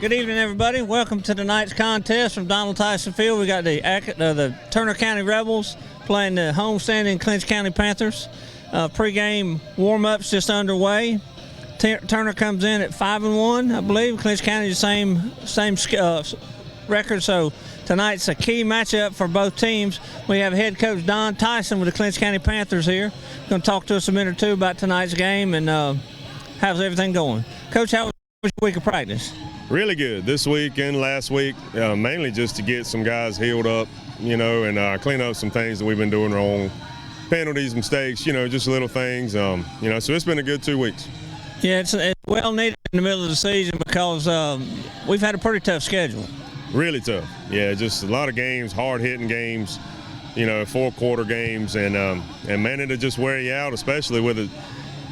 Good evening, everybody. Welcome to tonight's contest from Donald Tyson Field. We got the Turner County Rebels playing the homestanding Clinch County Panthers. Pre-game warm-ups just underway. Turner comes in at 5-1, I believe. Clinch County the same record. So tonight's a key matchup for both teams. We have head coach Don Tyson with the Clinch County Panthers here. Going to talk to us a minute or two about tonight's game and how's everything going. Coach, how was your week of practice? Really good this week and last week, mainly just to get some guys healed up, and clean up some things that we've been doing wrong. Penalties, mistakes, just little things, so it's been a good 2 weeks. Yeah, it's well needed in the middle of the season because we've had a pretty tough schedule. Really tough. Yeah, just a lot of games, hard-hitting games, 4-quarter games, and man, it'll just wear you out, especially with it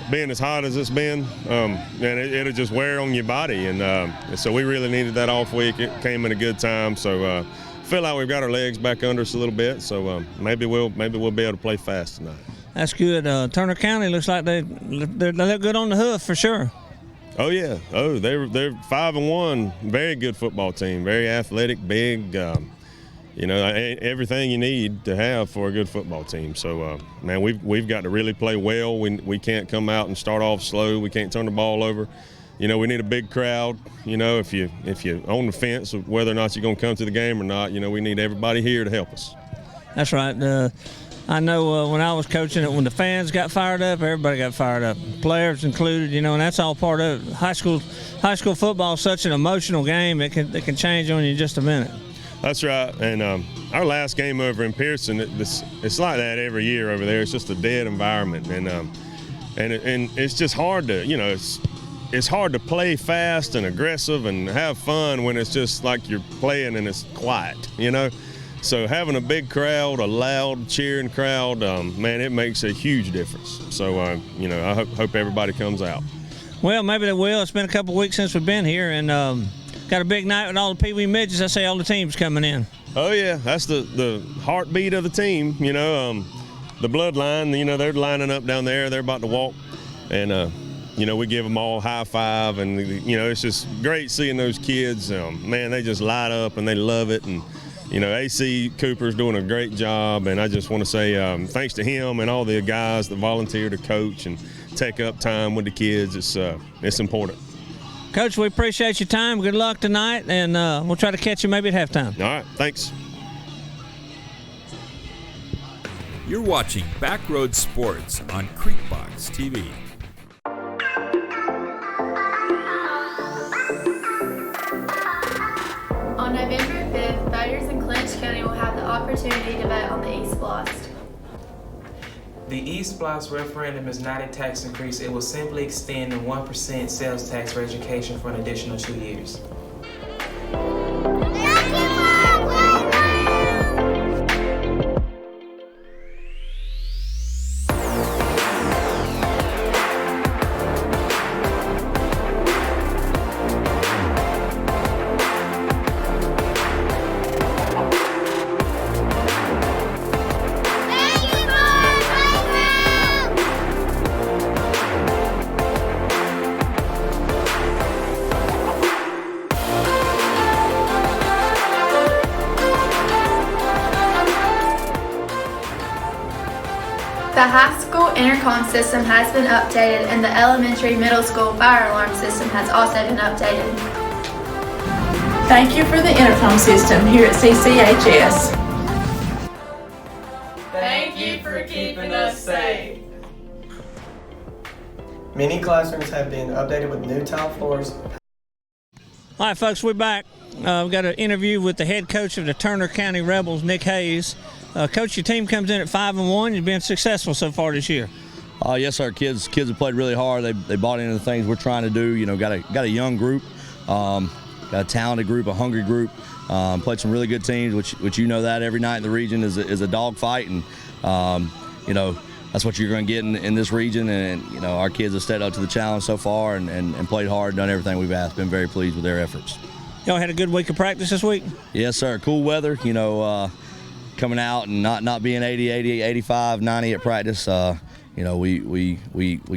being as hot as it's been, and it'll just wear on your body, and so we really needed that off week. It came in a good time, so feel like we've got our legs back under us a little bit, so maybe we'll be able to play fast tonight. That's good. Turner County looks like they look good on the hoof for sure. Oh yeah. Oh, they're 5-1. Very good football team. Very athletic, big. Everything you need to have for a good football team. So, man, we've got to really play well. We can't come out and start off slow. We can't turn the ball over. We need a big crowd. If you're on the fence of whether or not you're going to come to the game or not, we need everybody here to help us. That's right. I know when I was coaching it, when the fans got fired up, everybody got fired up, players included, and that's all part of it. High school football is such an emotional game. It can change on you in just a minute. That's right, and our last game over in Pearson, it's like that every year over there. It's just a dead environment, and it's just hard to, it's hard to play fast and aggressive and have fun when it's just like you're playing and it's quiet, So having a big crowd, a loud cheering crowd, man, it makes a huge difference. So, I hope everybody comes out. Well, maybe they will. It's been a couple weeks since we've been here, and got a big night with all the Pee Wee midgets. I say all the teams coming in. Oh yeah, that's the heartbeat of the team. The bloodline. They're lining up down there. They're about to walk, and we give them all high five, and it's just great seeing those kids. Man, they just light up and they love it, and AC Cooper's doing a great job, and I just want to say thanks to him and all the guys that volunteer to coach and take up time with the kids. It's important. Coach, we appreciate your time. Good luck tonight, and we'll try to catch you maybe at halftime. All right, thanks. You're watching Backroad Sports on Creekbox TV. On November 5th, voters in Clinch County will have the opportunity to vote on the East Blast. The East Blast referendum is not a tax increase. It will simply extend the 1% sales tax for education for an additional 2 years. The high school intercom system has been updated, and the elementary-middle school fire alarm system has also been updated. Thank you for the intercom system here at CCHS. Thank you for keeping us safe. Many classrooms have been updated with new tile floors. All right, folks, we're back. We've got an interview with the head coach of the Turner County Rebels, Nick Hayes. Coach, your team comes in at 5-1. You've been successful so far this year. Yes, our kids have played really hard. They bought into the things we're trying to do. Got a young group, got a talented group, a hungry group. Played some really good teams, which that every night in the region is a dog fight, and that's what you're going to get in this region. And our kids have stepped up to the challenge so far and played hard, done everything we've asked. Been very pleased with their efforts. Y'all had a good week of practice this week? Yes, sir. Cool weather. Coming out and not being 80, 85, 90 at practice. you know, we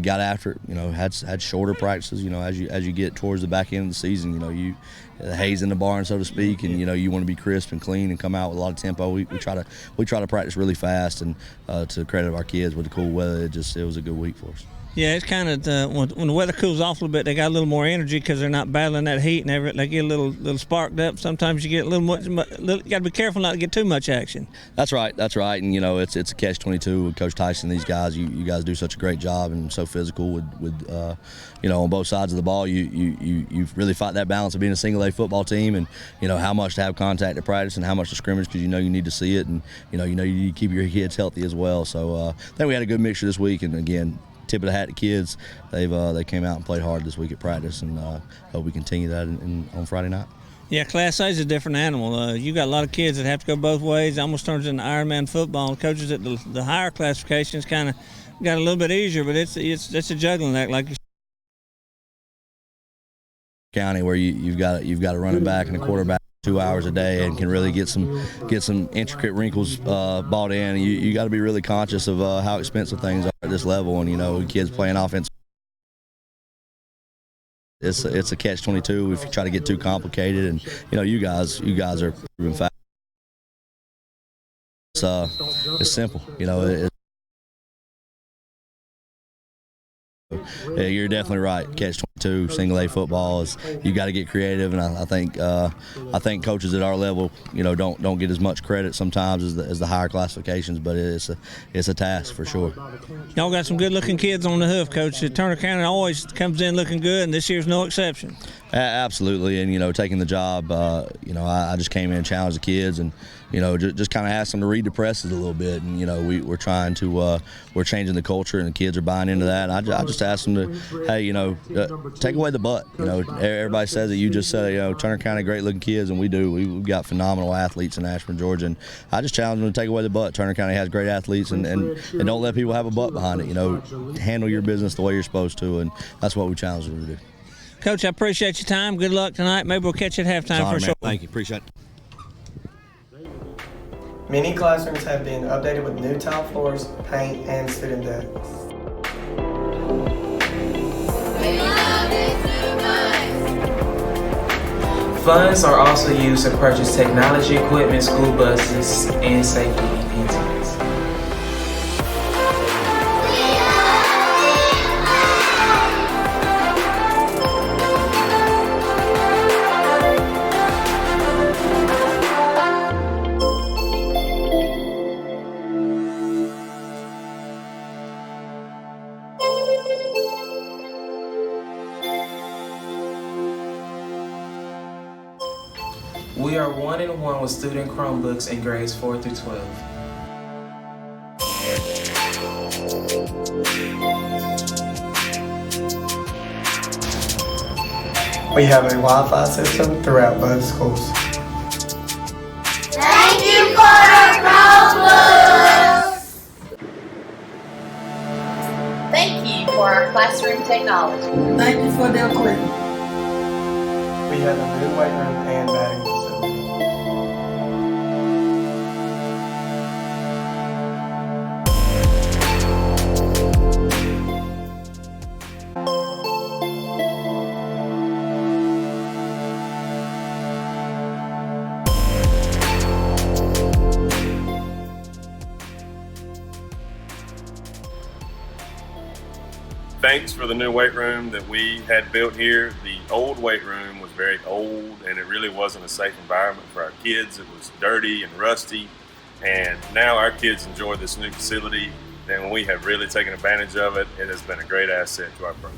got after it. You know, had shorter practices. You know, as you get towards the back end of the season, you know, the hay's in the barn, so to speak, and you know you want to be crisp and clean and come out with a lot of tempo. We try to practice really fast, and to the credit of our kids with the cool weather, it was a good week for us. Yeah, it's kind of when the weather cools off a little bit, they got a little more energy because they're not battling that heat and everything. They get a little sparked up. Sometimes you get a you got to be careful not to get too much action. That's right. And you know it's a catch-22 with Coach Tyson. These guys, you guys do such a great job and so physical with you know, on both sides of the ball. You really fight that balance of being a single A football team, and you know how much to have contact at practice and how much to scrimmage, because you know you need to see it, and you need to keep your kids healthy as well. So I think we had a good mixture this week, and again, tip of the hat to kids. They came out and played hard this week at practice, and hope we continue that on Friday night. Yeah, Class A is a different animal. You got a lot of kids that have to go both ways. It almost turns into Ironman football. Coaches at the higher classifications kind of got a little bit easier, but it's a juggling act, like you said. County, where you've got a running back and a quarterback 2 hours a day, and can really get some intricate wrinkles bought in. You got to be really conscious of how expensive things are at this level, and you know kids playing offense. It's a catch-22 if you try to get too complicated, and you know you guys are proven fast. It's simple, you know. Yeah, you're definitely right. Catch-22, single A football is you got to get creative, and I think coaches at our level, you know, don't get as much credit sometimes as the higher classifications, but it's a task for sure. Y'all got some good-looking kids on the hoof, Coach. Turner County always comes in looking good, and this year's no exception. Absolutely, and you know, taking the job, you know, I just came in and challenged the kids, and you know, just kind of asked them to read the presses a little bit, and you know, we're trying to we're changing the culture, and the kids are buying into that. And I just asked them to, hey, you know, take away the but. You know, everybody says that. You just said, you know, Turner County, great looking kids, and we do. We've got phenomenal athletes in Ashburn, Georgia, and I just challenge them to take away the but. Turner County has great athletes, and don't let people have a but behind it. You know, handle your business the way you're supposed to, and that's what we challenge them to do. Coach, I appreciate your time. Good luck tonight. Maybe we'll catch you at halftime for a show. Thank you. Appreciate it. Many classrooms have been updated with new tile floors, paint, and student desks. Funds are also used to purchase technology equipment, school buses, and safety antennas. We are 1-1 with student Chromebooks in grades 4 through 12. We have a Wi-Fi system throughout both schools. Thank you for our Chromebooks! Thank you for our classroom technology. Thank you for their equipment. We have a new weight room and batting facility. Thanks for the new weight room that we had built here. The old weight room was very old, and it really wasn't a safe environment for our kids. It was dirty and rusty, and now our kids enjoy this new facility, and we have really taken advantage of it. It has been a great asset to our program.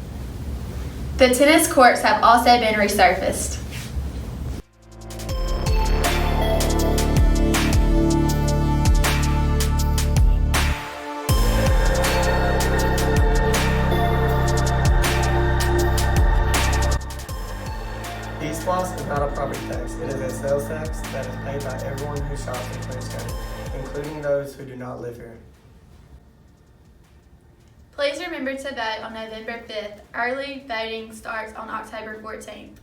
The tennis courts have also been resurfaced. East Loss is not a property tax. It is a sales tax that is paid by everyone who shops in Clinch County, including those who do not live here. Please remember to vote on November 5th. Early voting starts on October 14th.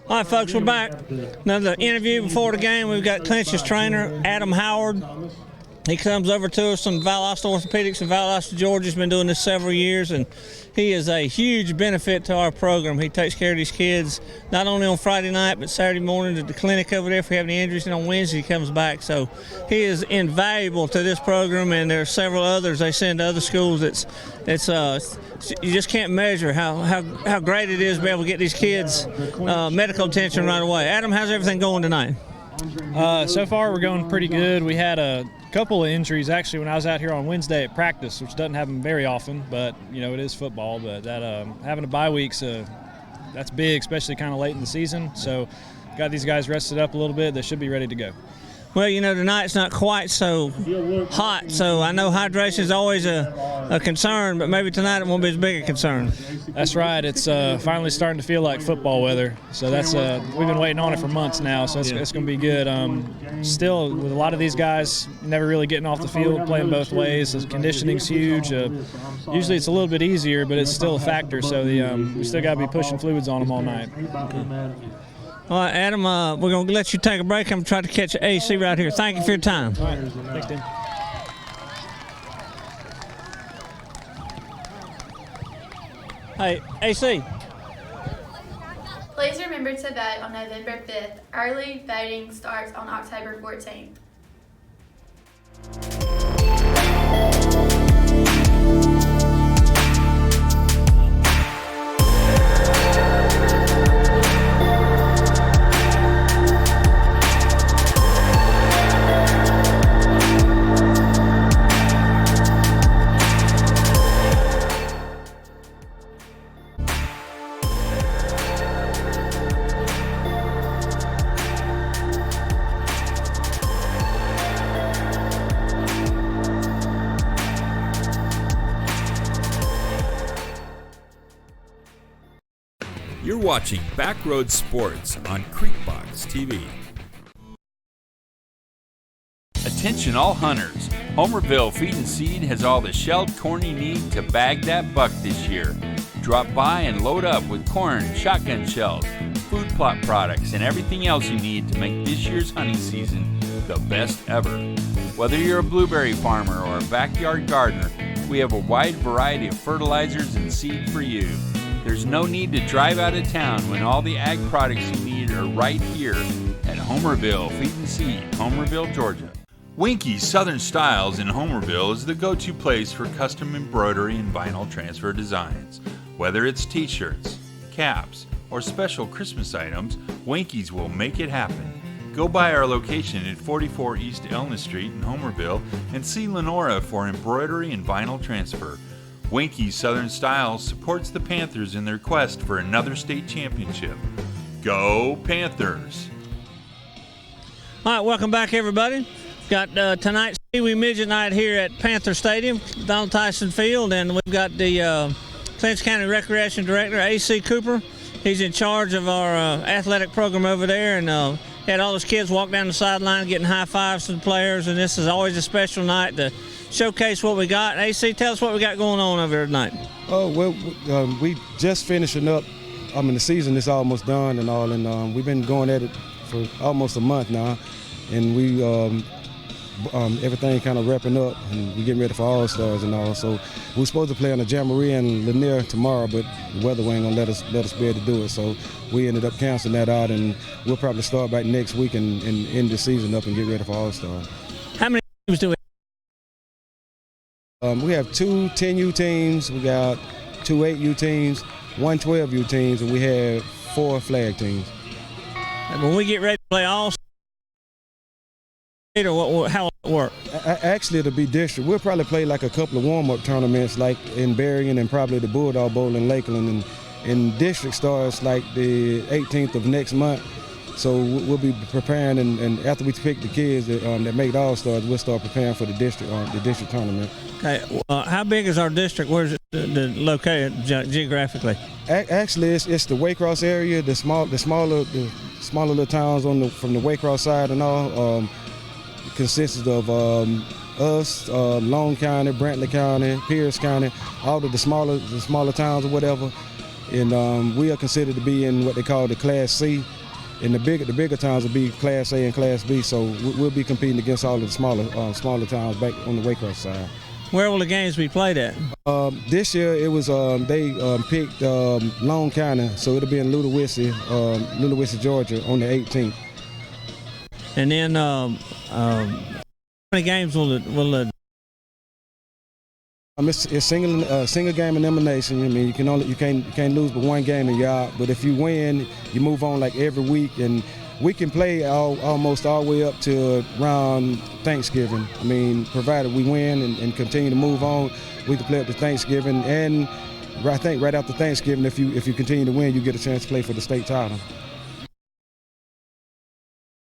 All right, folks, we're back. Another interview before the game. We've got Clinch's trainer, Adam Howard. He comes over to us from Valdosta Orthopedics in Valdosta, Georgia. He's been doing this several years, and he is a huge benefit to our program. He takes care of these kids not only on Friday night, but Saturday morning at the clinic over there if we have any injuries, and on Wednesday he comes back. So he is invaluable to this program, and there are several others they send to other schools. You just can't measure how great it is to be able to get these kids medical attention right away. Adam, how's everything going tonight? So far we're going pretty good. We had a couple of injuries actually when I was out here on Wednesday at practice, which doesn't happen very often, but you know, it is football. But that having a bye week's that's big, especially kind of late in the season. So got these guys rested up a little bit. They should be ready to go. Well, you know, tonight's not quite so hot, so I know hydration is always a concern, but maybe tonight it won't be as big a concern. That's right. It's finally starting to feel like football weather, so that's we've been waiting on it for months now, so it's going to be good. Still, with a lot of these guys never really getting off the field, playing both ways, the conditioning's huge. Usually it's a little bit easier, but it's still a factor, so we still got to be pushing fluids on them all night. All right, Adam, we're going to let you take a break. I'm trying to catch AC right here. Thank you for your time. All right. Thanks, Tim. Hey, AC. Please remember to vote on November 5th. Early voting starts on October 14th. You're watching Backroad Sports on Creekbox TV. Attention all hunters. Homerville Feed and Seed has all the shelled corn you need to bag that buck this year. Drop by and load up with corn, shotgun shells, food plot products, and everything else you need to make this year's hunting season the best ever. Whether you're a blueberry farmer or a backyard gardener, we have a wide variety of fertilizers and seed for you. There's no need to drive out of town when all the ag products you need are right here at Homerville Feed and Seed, Homerville, Georgia. Winky's Southern Styles in Homerville is the go-to place for custom embroidery and vinyl transfer designs. Whether it's t-shirts, caps, or special Christmas items, Winky's will make it happen. Go by our location at 44 East Elna Street in Homerville and see Lenora for embroidery and vinyl transfer. Winky's Southern Styles supports the Panthers in their quest for another state championship. Go Panthers! All right, welcome back, everybody. Got tonight's Seawee Midget Night here at Panther Stadium, Donald Tyson Field, and we've got the Clinch County Recreation Director, A.C. Cooper. He's in charge of our athletic program over there, and had all those kids walk down the sideline getting high fives to the players, and this is always a special night to showcase what we got. AC, tell us what we got going on over there tonight. Oh, well, we just finishing up. I mean, the season is almost done and all, and we've been going at it for almost a month now, and we everything kind of wrapping up, and we're getting ready for All-Stars and all. So we're supposed to play on the Jamboree and Lanier tomorrow, but the weather ain't gonna let us be able to do it. So we ended up canceling that out, and we'll probably start back next week and end the season up and get ready for All-Stars. How many teams do we have? We have 2 10U teams, we got 2 8U teams, 1 12U teams, and we have 4 flag teams. And when we get ready to play All-Stars, or how will it work? Actually, it'll be district. We'll probably play like a couple of warm-up tournaments, like in Berrien and probably the Bulldog Bowl in Lakeland. And district starts like the 18th of next month. So we'll be preparing, and after we pick the kids that make the All-Stars, we'll start preparing for the district tournament. Okay, how big is our district? Where is it located geographically? Actually, it's the Waycross area, the smaller little towns from the Waycross side and all. Consists of us, Long County, Brantley County, Pierce County, all of the smaller towns or whatever. And we are considered to be in what they call the Class C. And the bigger towns will be Class A and Class B, so we'll be competing against all of the smaller towns back on the Waycross side. Where will the games be played at? This year it was they picked Long County, so it'll be in Ludowici, Georgia, on the 18th. And then how many games will it? It's single game elimination. I mean, you can't lose but one game in yard. But if you win, you move on like every week, and we can play almost all the way up to around Thanksgiving. I mean, provided we win and continue to move on, we can play up to Thanksgiving. And I think right after Thanksgiving, if you continue to win, you get a chance to play for the state title.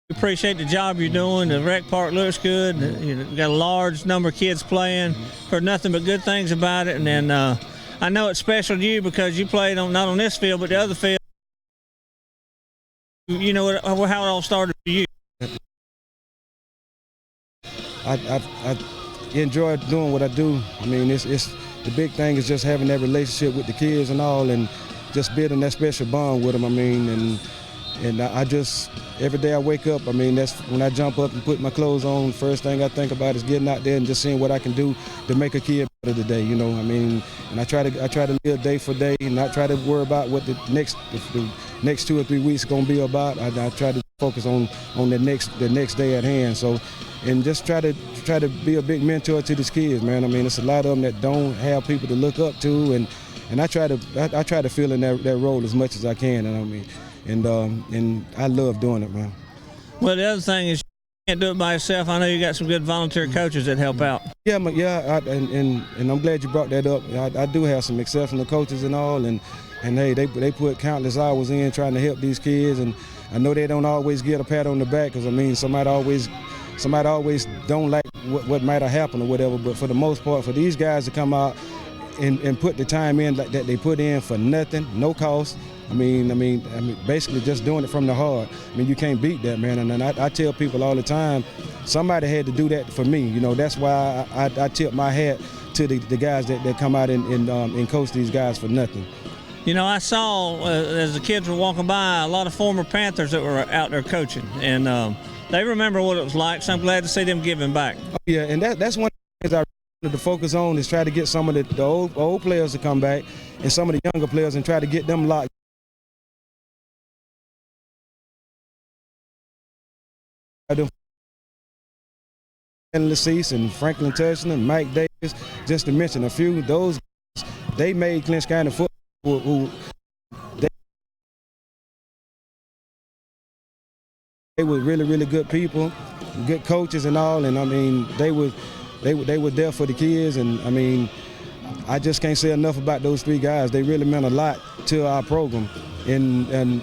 Appreciate the job you're doing. The rec park looks good. You've got a large number of kids playing. Heard nothing but good things about it. And then I know it's special to you because you played not on this field but the other field. You know how it all started for you. I enjoy doing what I do. I mean, it's the big thing is just having that relationship with the kids and all, and just building that special bond with them. I mean, and I just, every day I wake up, I mean, that's when I jump up and put my clothes on, first thing I think about is getting out there and just seeing what I can do to make a kid better today, you know. I mean, and I try to live day for day and not try to worry about what the next 2 or 3 weeks is going to be about. I try to focus on the next day at hand. So, and just try to be a big mentor to these kids, man. I mean, it's a lot of them that don't have people to look up to, and I try to fill in that role as much as I can. And I mean, and I love doing it, man. Well, the other thing is you can't do it by yourself. I know you got some good volunteer coaches that help out. Yeah, and I'm glad you brought that up. I do have some exceptional coaches and all, and hey, they put countless hours in trying to help these kids, and I know they don't always get a pat on the back because I mean somebody always don't like what might have happened or whatever. But for the most part, for these guys to come out and put the time in like that they put in for nothing, no cost. I mean, basically just doing it from the heart. I mean, you can't beat that, man. And I tell people all the time, somebody had to do that for me. You know, that's why I tip my hat to the guys that come out and coach these guys for nothing. You know, I saw as the kids were walking by a lot of former Panthers that were out there coaching, and they remember what it was like. So I'm glad to see them giving back. Yeah, and that's one of the things I wanted to focus on is try to get some of the old players to come back and some of the younger players and try to get them locked. And Franklin Tushner and Mike Davis, just to mention a few, those guys, they made Clinch County football. They were really, really good people, good coaches and all, and I mean they were there for the kids, and I mean I just can't say enough about those three guys. They really meant a lot to our program. And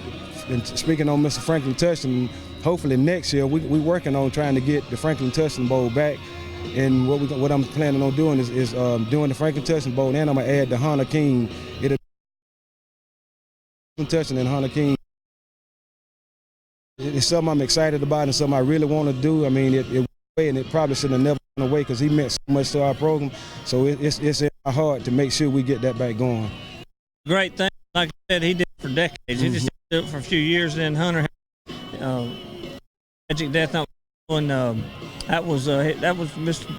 speaking on Mr. Franklin Tushner, hopefully next year we're working on trying to get the Franklin Tushner Bowl back. And what I'm planning on doing is doing the Franklin Tushner Bowl, and I'm gonna add the Hunter King. It'll Tushner and Hunter King. It's something I'm excited about and something I really want to do. I mean, it probably should have never gone away because he meant so much to our program. So it's in my heart to make sure we get that back going. Great thing, like I said, he did it for decades. He just did it for a few years. Then Hunter had tragic death, and that was Mr.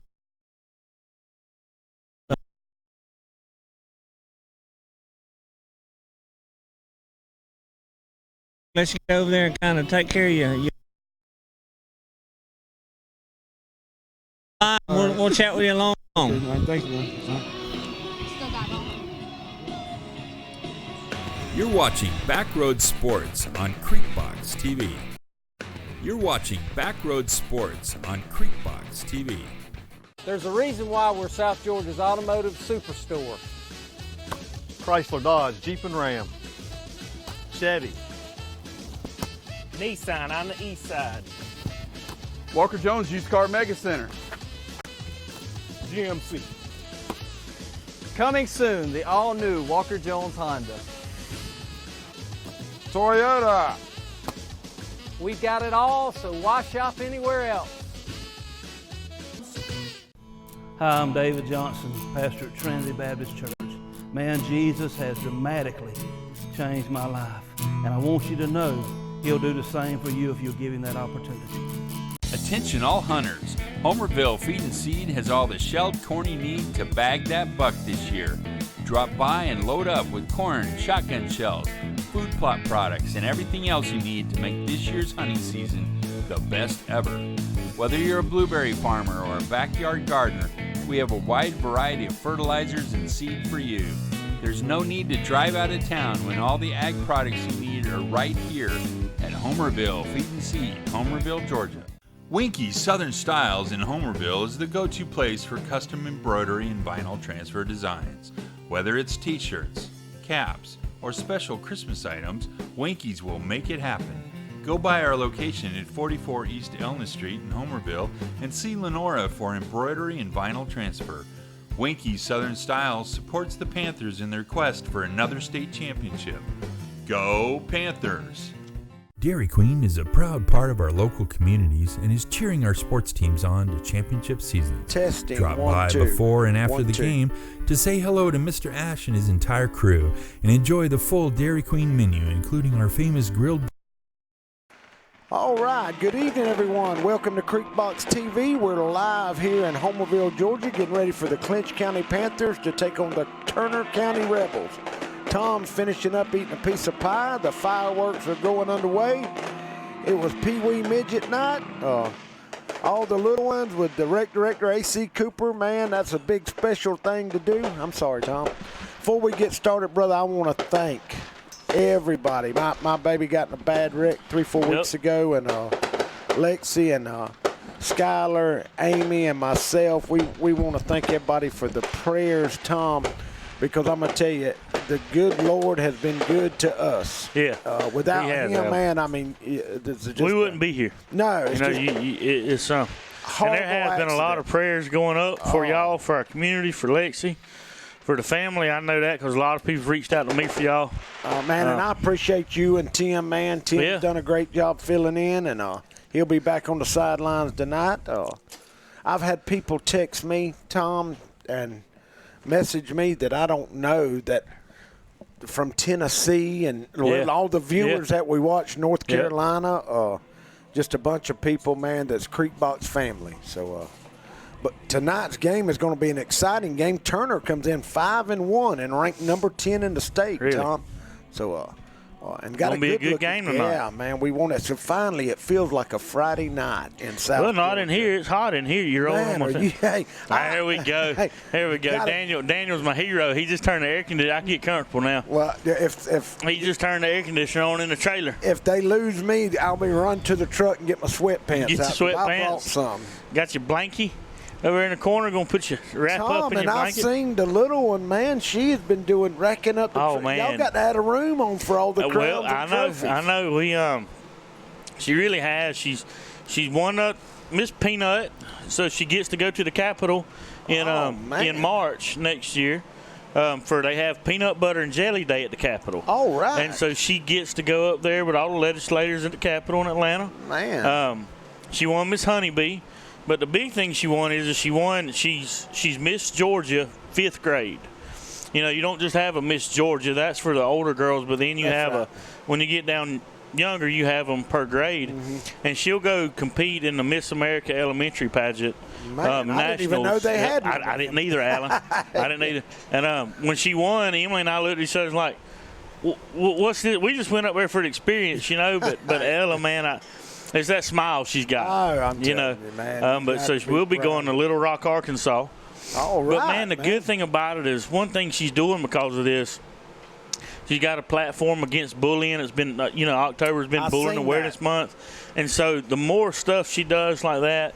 Let you go over there and kind of take care of you. We'll chat with you along. Thank you. You're watching Backroad Sports on Creekbox TV. You're watching Backroad Sports on Creekbox TV. There's a reason why we're South Georgia's automotive superstore. Chrysler, Dodge, Jeep and Ram, Chevy, Nissan on the east side. Walker Jones Used Car Mega Center, GMC. Coming soon, the all-new Walker Jones Honda. Toyota. We've got it all, so why shop anywhere else? Hi, I'm David Johnson, pastor at Trinity Baptist Church. Man, Jesus has dramatically changed my life. And I want you to know he'll do the same for you if you'll give him that opportunity. Attention all hunters. Homerville Feed and Seed has all the shelled corn you need to bag that buck this year. Drop by and load up with corn, shotgun shells, food plot products, and everything else you need to make this year's hunting season the best ever. Whether you're a blueberry farmer or a backyard gardener, we have a wide variety of fertilizers and seed for you. There's no need to drive out of town when all the ag products you need are right here at Homerville Feed and Seed, Homerville, Georgia. Winky's Southern Styles in Homerville is the go-to place for custom embroidery and vinyl transfer designs. Whether it's t-shirts, caps, or special Christmas items, Winky's will make it happen. Go by our location at 44 East Elna Street in Homerville and see Lenora for embroidery and vinyl transfer. Winky's Southern Styles supports the Panthers in their quest for another state championship. Go Panthers! Dairy Queen is a proud part of our local communities and is cheering our sports teams on to championship season. Testing. Drop by before and after the game to say hello to Mr. Ash and his entire crew and enjoy the full Dairy Queen menu, including our famous grilled. All right, good evening, everyone. Welcome to Creekbox TV. We're live here in Homerville, Georgia, getting ready for the Clinch County Panthers to take on the Turner County Rebels. Tom's finishing up eating a piece of pie. The fireworks are going underway. It was Pee Wee Midget night. All the little ones with the rec director, A.C. Cooper. Man, that's a big special thing to do. I'm sorry, Tom. Before we get started, brother, I want to thank everybody. My baby got in a bad wreck 3-4 weeks ago, and Lexi and Skylar, Amy, and myself, we want to thank everybody for the prayers, Tom, because I'm going to tell you, the good Lord has been good to us. Yeah. Without him, man, I mean, just, we wouldn't be here. No. It's it's and there has been a lot of prayers going up for y'all, for our community, for Lexi, for the family. I know that because a lot of people reached out to me for y'all. Man, and I appreciate you and Tim, man. Tim's done a great job filling in, and he'll be back on the sidelines tonight. I've had people text me, Tom, and message me that I don't know, that from Tennessee and all the viewers that we watch, North Carolina, just a bunch of people, man, that's Creekbox family. So, but tonight's game is going to be an exciting game. Turner comes in 5-1 and ranked number 10 in the state, Tom. So, and got gonna be a good game tonight. Yeah, man, we want it. So finally, it feels like a Friday night in South. Well, not in here. It's hot in here. You're man, over. There we go. There we go. Daniel's my hero. He just turned the air conditioner. I can get comfortable now. Well, if he just turned the air conditioner on in the trailer. If they lose me, I'll be run to the truck and get my sweatpants. Get your sweatpants. I bought some. Got your blankie over in the corner. Gonna put your wrap up in your blanket. I've seen the little one, man. She has been racking up the man. Y'all got to add a room on for all the crowns and trophies. I know. We she really has. She's won up Miss Peanut, so she gets to go to the Capitol in March next year. They have peanut butter and jelly day at the Capitol. All right. And so she gets to go up there with all the legislators at the Capitol in Atlanta. Man. She won Miss Honeybee. But the big thing she won is she's Miss Georgia 5th grade. You know, you don't just have a Miss Georgia. That's for the older girls. But then you when you get down younger, you have them per grade. Mm-hmm. And she'll go compete in the Miss America Elementary pageant. Man, I didn't even know they had one. I didn't either, Alan. I didn't either. And when she won, Emily and I looked at each other like, what's this? We just went up there for the experience, you know. But Ella, man, it's that smile she's got. Oh, I'm telling you, man. But so we'll be going to Little Rock, Arkansas. All right, but, man, the good thing about it is one thing she's doing because of this, she's got a platform against bullying. It's been, October's been Bullying Awareness Month. And so the more stuff she does like that,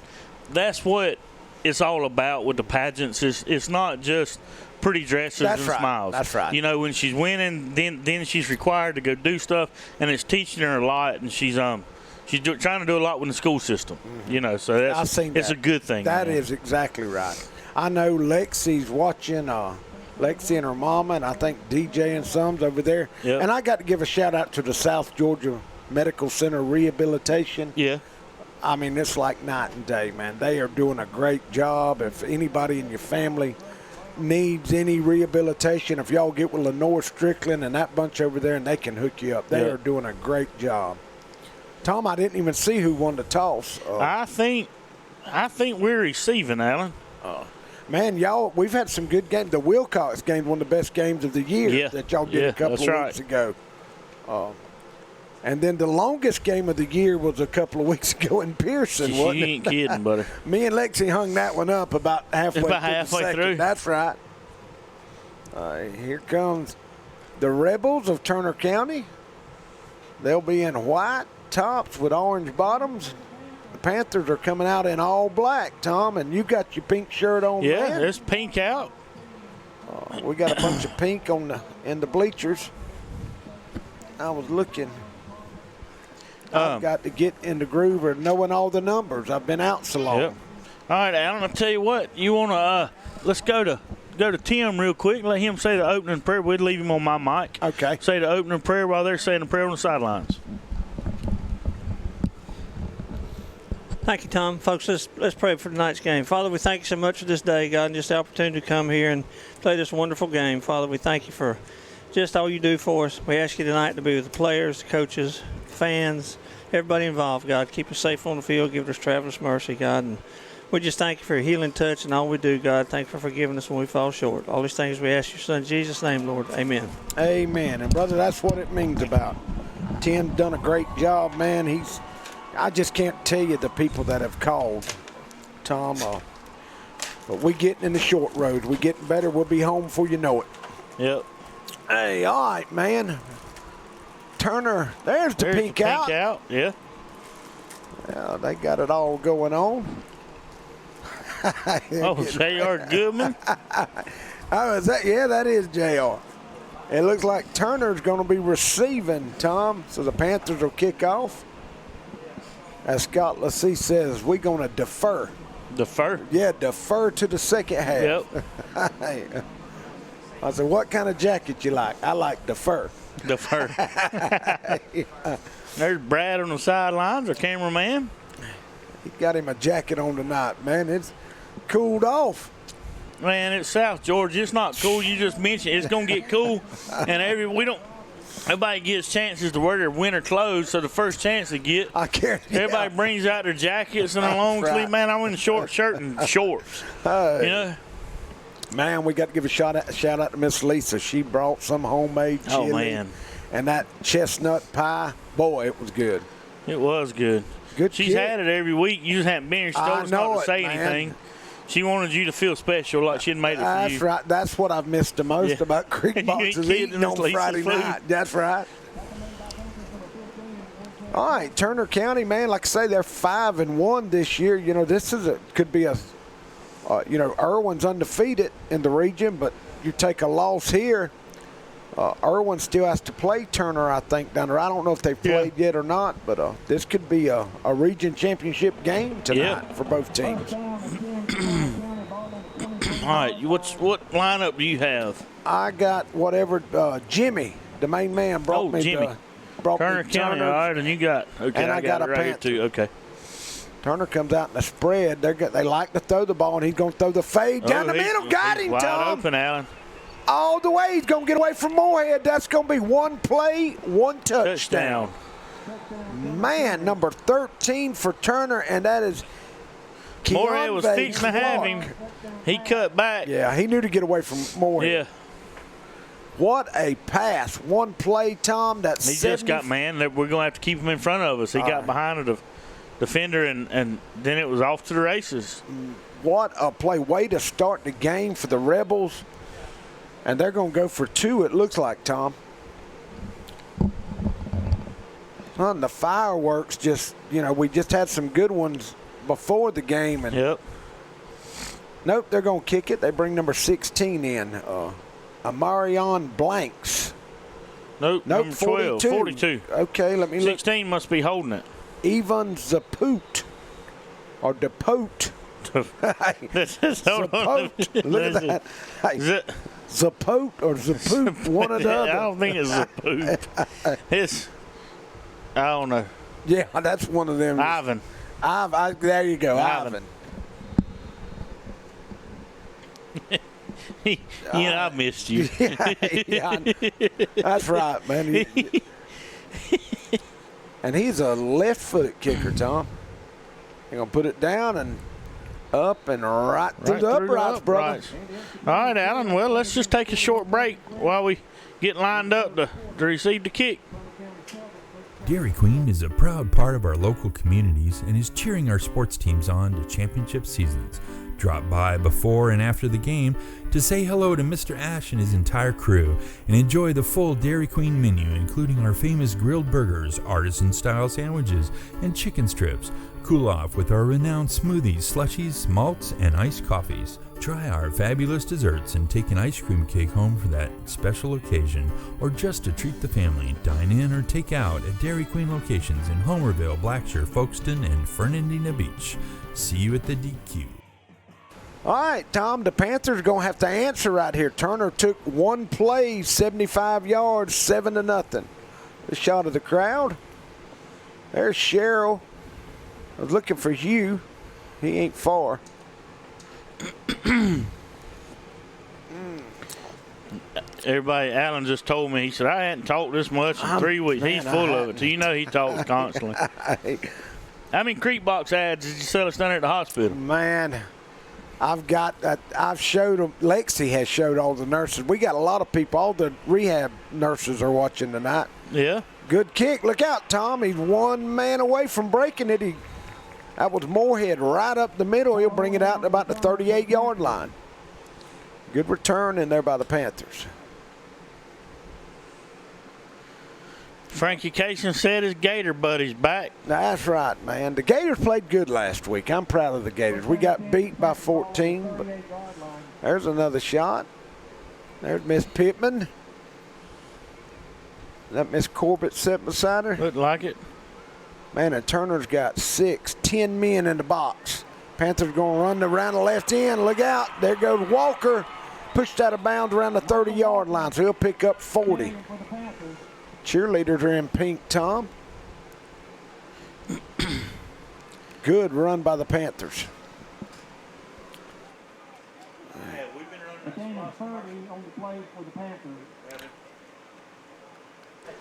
that's what it's all about with the pageants. It's not just pretty dresses and smiles. That's right. You know, when she's winning, then she's required to go do stuff, and it's teaching her a lot, and she's trying to do a lot with the school system, you know, so it's a good thing. That is exactly right. I know Lexi's watching, Lexi and her mama, and I think DJ and some's over there. Yep. And I got to give a shout-out to the South Georgia Medical Center Rehabilitation. Yeah. I mean, it's like night and day, man. They are doing a great job. If anybody in your family needs any rehabilitation, if y'all get with Lenore Strickland and that bunch over there, and they can hook you up. They are doing a great job. Tom, I didn't even see who won the toss. I think we're receiving, Alan. Man, y'all, we've had some good games. The Wilcox game, one of the best games of the year that y'all did a couple of weeks ago. And then the longest game of the year was a couple of weeks ago in Pearson, wasn't it? You ain't kidding, buddy. Me and Lexi hung that one up about halfway through. That's right. Here comes the Rebels of Turner County. They'll be in white tops with orange bottoms. The Panthers are coming out in all black, Tom, and you got your pink shirt on. Yeah, man. there's pink out. We got a bunch of pink in the bleachers. I was looking. I've got to get in the groove of knowing all the numbers. I've been out so long. Yep. All right, Alan, I'll tell you what. You want to let's go to Tim real quick. Let him say the opening prayer. We'd leave him on my mic. Okay. Say the opening prayer while they're saying the prayer on the sidelines. Thank you, Tom. Folks, let's pray for tonight's game. Father, we thank you so much for this day, God, and just the opportunity to come here and play this wonderful game. Father, we thank you for just all you do for us. We ask you tonight to be with the players, the coaches, fans, everybody involved, God. Keep us safe on the field. Give us travelers mercy, God. And we just thank you for your healing touch and all we do, God. Thank you for forgiving us when we fall short. All these things we ask your son in Jesus' name, Lord. Amen. Amen. And, brother, that's what it means about. Tim's done a great job, man. I just can't tell you the people that have called, Tom. But we getting in the short road. We getting better. We'll be home before you know it. Yep. Hey, all right, man. Turner, there's the pink out. Pink out, yeah. Yeah, they got it all going on. J.R. Goodman. Oh, is that? Yeah, that is J.R. It looks like Turner's going to be receiving, Tom. So the Panthers will kick off. As Scott Lassie says, we're going to defer. Defer? Yeah, defer to the second half. Yep. I said, what kind of jacket you like? I like defer. Defer. There's Brad on the sidelines, our cameraman. He got him a jacket on tonight, man. It's cooled off. Man, it's South Georgia. It's not cool. You just mentioned it's going to get cool. And everybody gets chances to wear their winter clothes, so the first chance they get, everybody brings out their jackets and a long sleeve. Man, I'm in a short shirt and shorts. You know? Man, we got to give a shout out to Miss Lisa. She brought some homemade chili. Oh, man. And that chestnut pie, boy, it was good. It was good. She's had it every week. You just haven't been here. She told us not to say anything. She wanted you to feel special, like she'd made it for you. That's right. That's what I've missed the most about Creek Box is eating on Friday night. That's right. All right, Turner County, man, like I say, they're 5-1 this year. You know, this could be a Irwin's undefeated in the region, but you take a loss here. Irwin still has to play Turner, I think, down there. I don't know if they've played yet or not, but this could be a region championship game tonight for both teams. All right, what lineup do you have? I got whatever Jimmy, the main man, brought me. Jimmy. Turner County, all right, and you got, and I got a right here too. Okay. Turner comes out in the spread. They like to throw the ball, and he's going to throw the fade down the middle. Got him, wide Tom. Open, Alan. All the way. He's going to get away from Moorhead. That's going to be one play, one touchdown. Man, number 13 for Turner, and that is Moorhead was fixing to have him. He cut back. Yeah, he knew to get away from Moorhead. Yeah. What a pass. One play, Tom. That's He just got, man, we're going to have to keep him in front of us. He got behind the defender, and then it was off to the races. What a play. Way to start the game for the Rebels. And they're going to go for 2, it looks like, Tom. And the fireworks we just had some good ones before the game. And nope, they're going to kick it. They bring number 16 in. Amarion Blanks. Nope, number 12, 42. Okay, let me look. 16 must be holding it. Evan Zapoot. Or Depote. Zapote. Look at that. Hey. Zapote or Zapoot, one or the other. I don't think it's Zapoot. I don't know. Yeah, that's one of them. Ivan. There you go, Ivan. I missed you. Yeah, that's right, man. And he's a left-footed kicker, Tom. He's going to put it down and up and right through the uprights, brother. All right, Alan. Well, let's just take a short break while we get lined up to receive the kick. Dairy Queen is a proud part of our local communities and is cheering our sports teams on to championship seasons. Drop by before and after the game to say hello to Mr. Ash and his entire crew and enjoy the full Dairy Queen menu, including our famous grilled burgers, artisan-style sandwiches, and chicken strips. Cool off with our renowned smoothies, slushies, malts, and iced coffees. Try our fabulous desserts and take an ice cream cake home for that special occasion, or just to treat the family. Dine in or take out at Dairy Queen locations in Homerville, Blackshear, Folkestone, and Fernandina Beach. See you at the DQ. All right, Tom, the Panthers are going to have to answer right here. Turner took one play, 75 yards, 7-0. The shot of the crowd. There's Cheryl. I was looking for Hugh. He ain't far. Everybody, Alan just told me, he said, I hadn't talked this much in 3 weeks. He's full of it, so you know he talks constantly. How many Creek Box ads did you sell us down there at the hospital? Man, I've showed them. Lexi has showed all the nurses. We got a lot of people. All the rehab nurses are watching tonight. Yeah. Good kick. Look out, Tom. He's one man away from breaking it. That was Moorhead right up the middle. He'll bring it out to about the 38-yard line. Good return in there by the Panthers. Frankie Casey said his Gator buddy's back. That's right, man. The Gators played good last week. I'm proud of the Gators. We got beat by 14, but there's another shot. There's Miss Pittman. Is that Miss Corbett sitting beside her? Looked like it. Man, and Turner's got 10 men in the box. Panthers going to run around the left end. Look out. There goes Walker. Pushed out of bounds around the 30-yard line, so he'll pick up 40. Cheerleaders are in pink, Tom. Good run by the Panthers.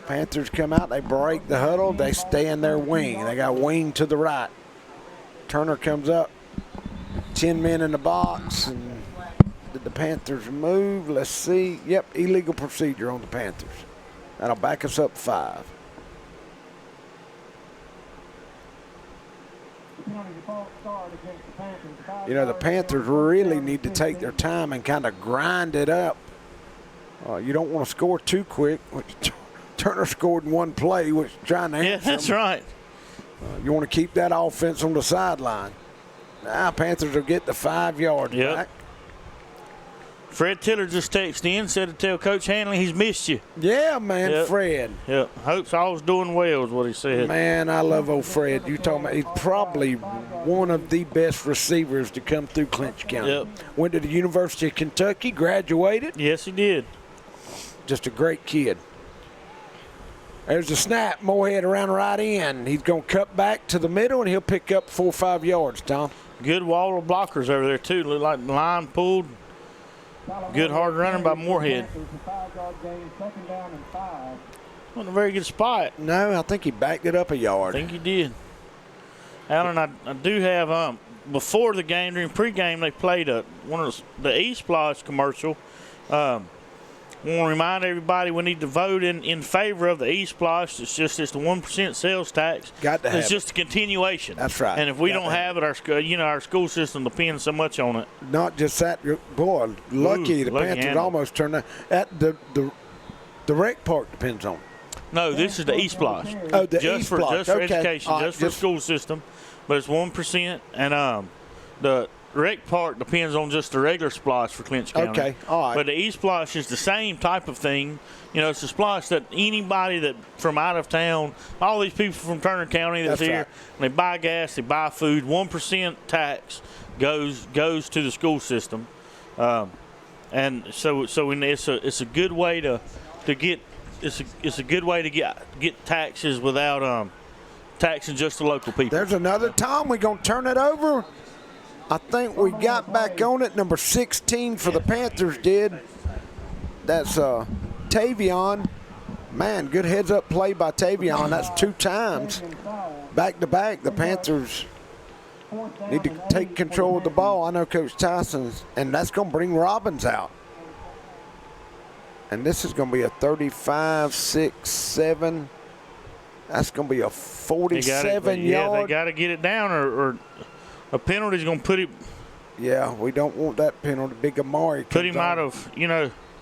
Panthers come out, they break the huddle, they stay in their wing. They got wing to the right. Turner comes up, 10 men in the box, and did the Panthers move? Let's see. Yep, illegal procedure on the Panthers. That'll back us up 5. You know, the Panthers really need to take their time and kind of grind it up. You don't want to score too quick. Turner scored in one play, which is trying to answer. Yeah, that's right. You want to keep that offense on the sideline. Now Panthers will get the 5 yards back. Fred Tiller just texted in, said to tell Coach Hanley he's missed you. Yeah, man, Fred. Yep. Hopes all's doing well is what he said. Man, I love old Fred. You talking about, he's probably one of the best receivers to come through Clinch County. Yep. Went to the University of Kentucky, graduated. Yes, he did. Just a great kid. There's a snap. Moorhead around right in. He's going to cut back to the middle, and he'll pick up 4 or 5 yards, Tom. Good wall of blockers over there, too. Look like the line pulled. Good hard running by Moorhead. Wasn't a very good spot. No, I think he backed it up a yard. I think he did. Alan, I do have, before the game, during pregame, they played one of the E-Splash commercial. I want to remind everybody we need to vote in favor of the E-Splash. It's the 1% sales tax. Got to have It's just a continuation. That's right. And if we don't have it, our school system depends so much on it. Not just that, boy, lucky the Panthers almost turned out. The rec park depends on it. No, this is the E-Splash. Oh, the just E-Splash. for education, just for the school system. But it's 1%, and the rec park depends on just the regular splash for Clinch County. Okay, all right. But the E-Splash is the same type of thing. You know, it's a splash that anybody that from out of town, all these people from Turner County that's here, right. They buy gas, they buy food. 1% tax goes to the school system, and so it's a good way to get it's a good way to get taxes without taxing just the local people. There's another time we're gonna turn it over. I think we got back on it. Number 16 for the Panthers did. That's Tavion. Man, good heads-up play by Tavion. That's 2 times back-to-back. The Panthers need to take control of the ball. I know Coach Tyson's, and that's going to bring Robbins out. And this is going to be a 35, 6, 7. That's going to be a 47-yard. Yeah, they got to get it down, or a penalty's going to put it. Yeah, we don't want that penalty. Big Amari. Put him out of,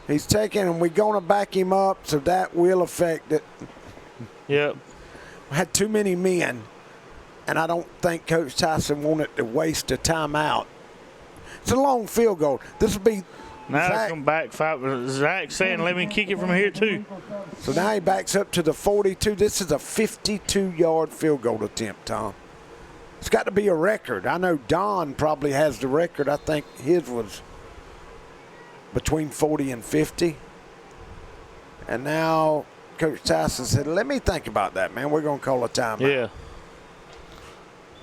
He's taking, and we're going to back him up, so that will affect it. Yep. Had too many men, and I don't think Coach Tyson wanted to waste a timeout. It's a long field goal. This will be. Now Zach, it's going to back 5. Zach saying, let me kick it from here, too. So now he backs up to the 42. This is a 52-yard field goal attempt, Tom. It's got to be a record. I know Don probably has the record. I think his was between 40 and 50. And now Coach Tyson said, let me think about that, man. We're going to call a timeout. Yeah.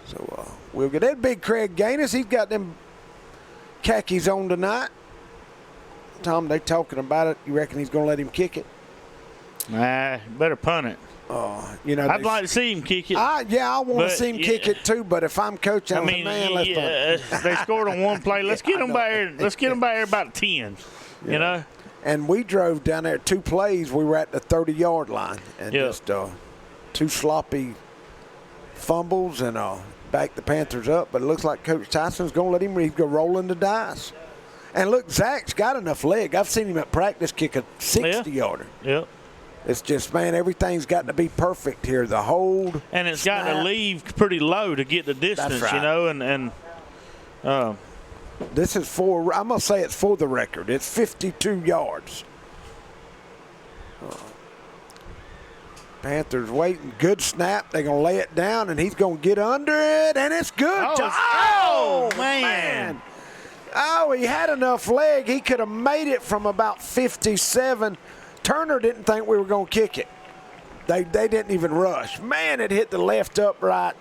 So we'll get that. Big Craig Gaines. He's got them khakis on tonight. Tom, they talking about it. You reckon he's going to let him kick it? Nah, better punt it. I'd like to see him kick it. Yeah, I want to see him kick it too. But if I'm coaching, man, let's punt. They scored on one play. Let's get them by here. Let's get them by here about 10. Yeah. You know. And we drove down there 2 plays. We were at the 30-yard line, and just 2 sloppy fumbles and back the Panthers up. But it looks like Coach Tyson's going to let him. He's going to roll in the dice. And look, Zach's got enough leg. I've seen him at practice kick a 60-yarder. Yep. It's just, man, everything's got to be perfect here. The hold. And it's got to leave pretty low to get the distance, That's right. and this is for, I'm going to say it's for the record. It's 52 yards. Panthers waiting. Good snap. They're going to lay it down, and he's going to get under it, and it's good. Oh, man. Oh, he had enough leg. He could have made it from about 57. Turner didn't think we were going to kick it. They didn't even rush. Man, it hit the left upright.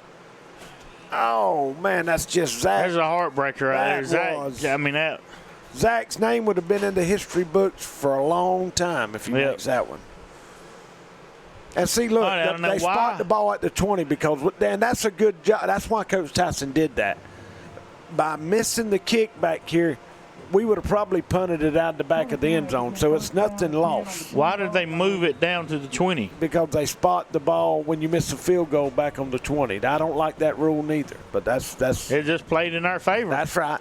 Oh, man, that's just Zach. There's a heartbreaker right there. Zach, Zach's name would have been in the history books for a long time if he makes that one. And see, look, they spot the ball at the 20 because, Dan, that's a good job. That's why Coach Tyson did that. By missing the kick back here, we would have probably punted it out the back of the end zone, so it's nothing lost. Why did they move it down to the 20? Because they spot the ball when you miss a field goal back on the 20. I don't like that rule neither, but that's it just played in our favor. That's right.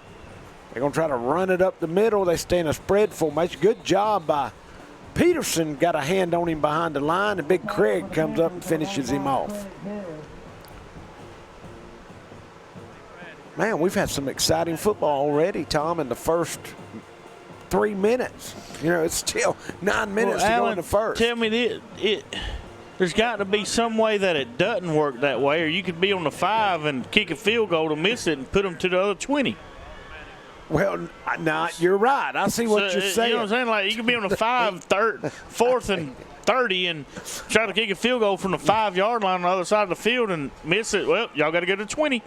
They're going to try to run it up the middle. They stay in a spread formation. Good job by Peterson. Got a hand on him behind the line, and Big Craig comes up and finishes him off. Man, we've had some exciting football already, Tom, in the first 3 minutes. It's still 9 minutes to go in the first. Tell me this. There's got to be some way that it doesn't work that way, or you could be on the 5 and kick a field goal to miss it and put them to the other 20. Well, no, you're right. I see what you're saying. You know what I'm saying? Like, you could be on the 4th and 30 and try to kick a field goal from the 5-yard line on the other side of the field and miss it. Well, y'all got to go to 20.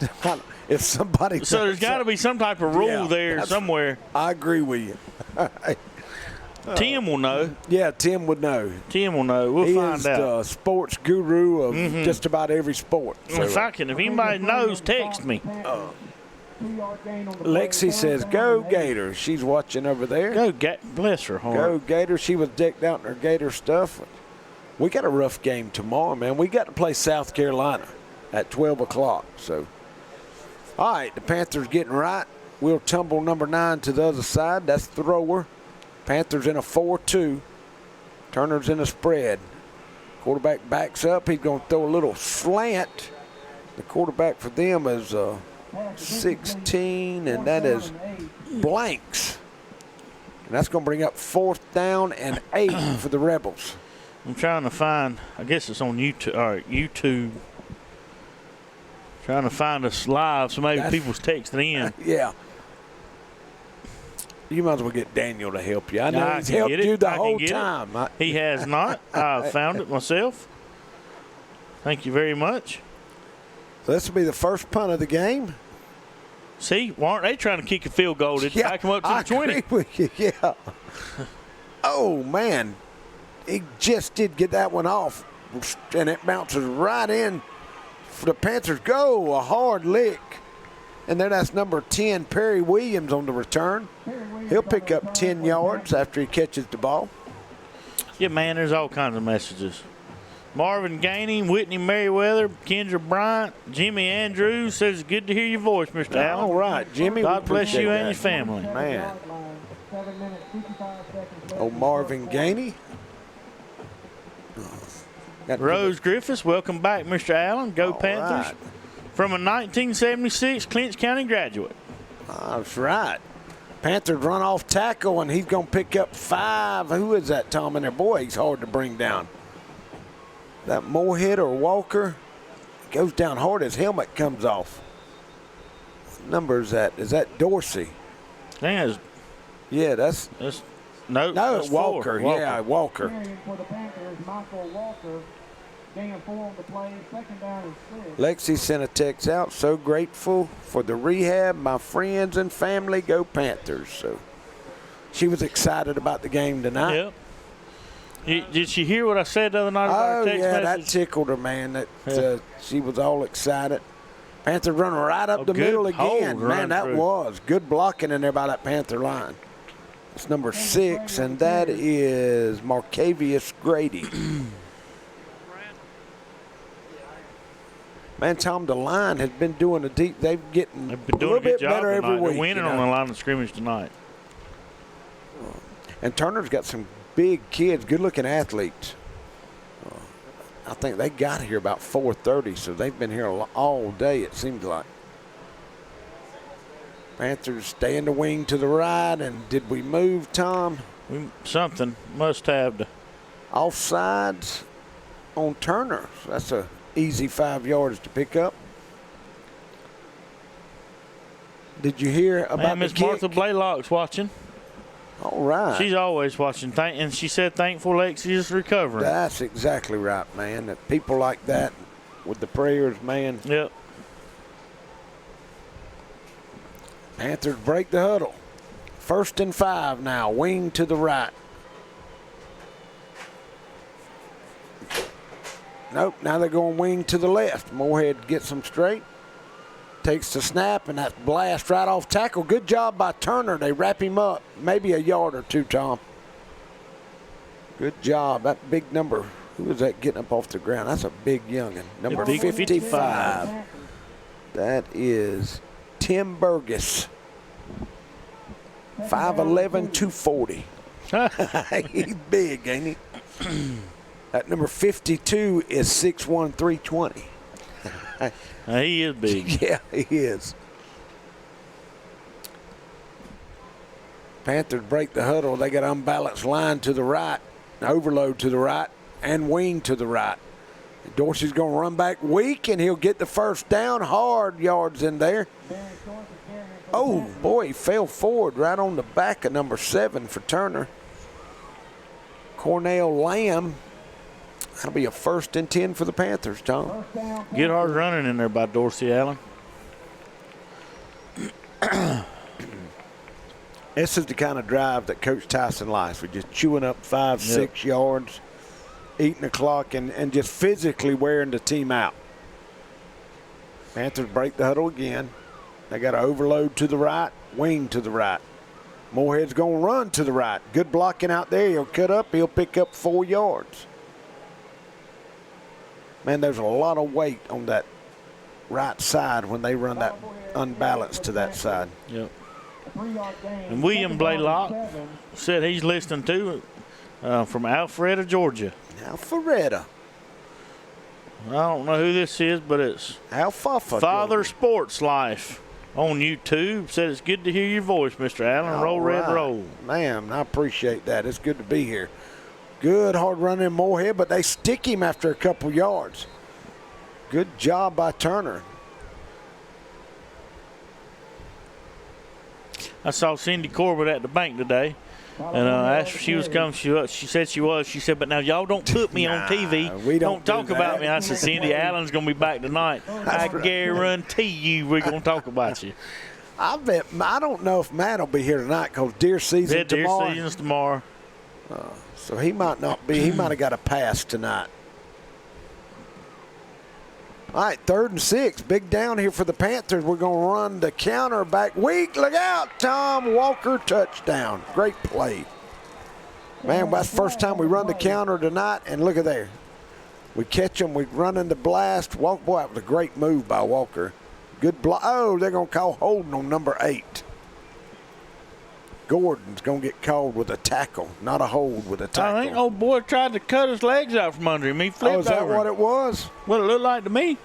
If somebody. So there's got to be some type of rule there somewhere. I agree with you. Tim will know. Yeah, Tim would know. Tim will know. We'll find out. He is the sports guru of just about every sport. So. If anybody knows, text me. Lexi says, go Gators. She's watching over there. Bless her heart. Go Gators. She was decked out in her Gator stuff. We got a rough game tomorrow, man. We got to play South Carolina at 12 o'clock. So, all right, the Panthers getting right. We'll tumble number 9 to the other side. That's thrower. Panthers in a 4-2. Turner's in a spread. Quarterback backs up. He's going to throw a little slant. The quarterback for them is 16, and that is Blanks. And that's going to bring up 4th down and 8 for the Rebels. I'm trying to find, I guess it's on YouTube. All right, YouTube. Trying to find us live, so maybe people's texting in. Yeah. You might as well get Daniel to help you. I know he's helped you the whole time. He has not. I found it myself. Thank you very much. So this will be the first punt of the game. See, aren't they trying to kick a field goal? Back them up to the 20. Agree with you. Yeah. Oh, man. he just did get that one off, and it bounces right in for the Panthers. Go, a hard lick. And then that's number 10, Perry Williams, on the return. He'll pick up 10 yards after he catches the ball. Yeah, man, there's all kinds of messages. Marvin Gainey, Whitney Merriweather, Kendra Bryant, Jimmy Andrews says it's good to hear your voice, Mr. Allen. All right, Jimmy. God bless you and your family. Man. Oh, Marvin Gainey. Rose Griffiths, welcome back, Mr. Allen. Go Panthers. Right. From a 1976 Clinch County graduate. That's right. Panthers run off tackle, and he's going to pick up 5. Who is that, Tom? And their boy, he's hard to bring down. That Moorhead or Walker goes down hard. His helmet comes off. What number is that? Is that Dorsey? Yeah, that's no, it's Walker. Yeah, Walker. For the Panthers, Michael Walker. Gain 4 on the play, second down and 6. Lexi sent a text out. So grateful for the rehab. My friends and family, go Panthers. So she was excited about the game tonight. Yep. Did she hear what I said the other night about her text message? That tickled her, man. She was all excited. Panthers running right up the middle again. Man, that was good blocking in there by that Panther line. It's number 6, and that is Marcavius Grady. Man, Tom, the line has been doing a deep. They've been doing a little bit better every week. They're winning on the line of scrimmage tonight. And Turner's got some big kids, good-looking athletes. I think they got here about 4:30, so they've been here all day, it seems like. Panthers stay in the wing to the right, and did we move, Tom? Something. Must have to. Offsides on Turner. So that's a easy 5 yards to pick up. Did you hear about Miss Martha Blaylock's watching? All right. She's always watching, and she said thankful Lexi is recovering. That's exactly right, man. That people like that with the prayers, man. Yep. Panthers break the huddle. 1st and 5 now, wing to the right. Nope, now they're going wing to the left. Moorhead gets them straight. Takes the snap, and that blast right off tackle. Good job by Turner. They wrap him up. Maybe a yard or two, Tom. Good job. That big number. Who is that getting up off the ground? That's a big youngin. Number 55. That is Tim Burgess. 5'11", 240. He's big, ain't he? That number 52 is 6'1", 320. He is big. Yeah, he is. Panthers break the huddle. They got unbalanced line to the right, overload to the right, and wing to the right. Dorsey's going to run back weak, and he'll get the first down. Hard yards in there. Oh, boy, he fell forward right on the back of number 7 for Turner. Cornell Lamb. That'll be a 1st and 10 for the Panthers, Tom. Get hard running in there by Dorsey Allen. This is the kind of drive that Coach Tyson likes. We're just chewing up 5, 6 yards, eating the clock, and just physically wearing the team out. Panthers break the huddle again. They got to overload to the right, wing to the right. Moorhead's going to run to the right. Good blocking out there. He'll cut up. He'll pick up 4 yards. Man, there's a lot of weight on that right side when they run that unbalanced to that side. Yep. And William Blaylock said he's listening to from Alpharetta, Georgia. Alpharetta. I don't know who this is, but it's Alfalfa. Father Sports Life on YouTube. Said it's good to hear your voice, Mr. Allen. Roll, Red, roll. Man, I appreciate that. It's good to be here. Good hard running in Moorhead, but they stick him after a couple yards. Good job by Turner. I saw Cindy Corbett at the bank today, and asked if she was coming. She said she was. She said, but now y'all don't put me on TV. We don't talk about me. I said, Cindy Allen's going to be back tonight. I guarantee you we're going to talk about you. I don't know if Matt will be here tonight because deer season tomorrow. Deer season's tomorrow. So he might not be. He might have got a pass tonight. All right, 3rd and 6. Big down here for the Panthers. We're going to run the counter back. Weak. Look out. Tom Walker, touchdown. Great play. Man, that's the first time we run the counter tonight, and look at there. We catch them. We run in the blast. Boy, that was a great move by Walker. Good block. Oh, they're going to call holding on number 8. Gordon's going to get called with a tackle, not a hold, with a tackle. I think old boy tried to cut his legs out from under him. He flipped over. Oh, is that what it was? Well, it looked like to me.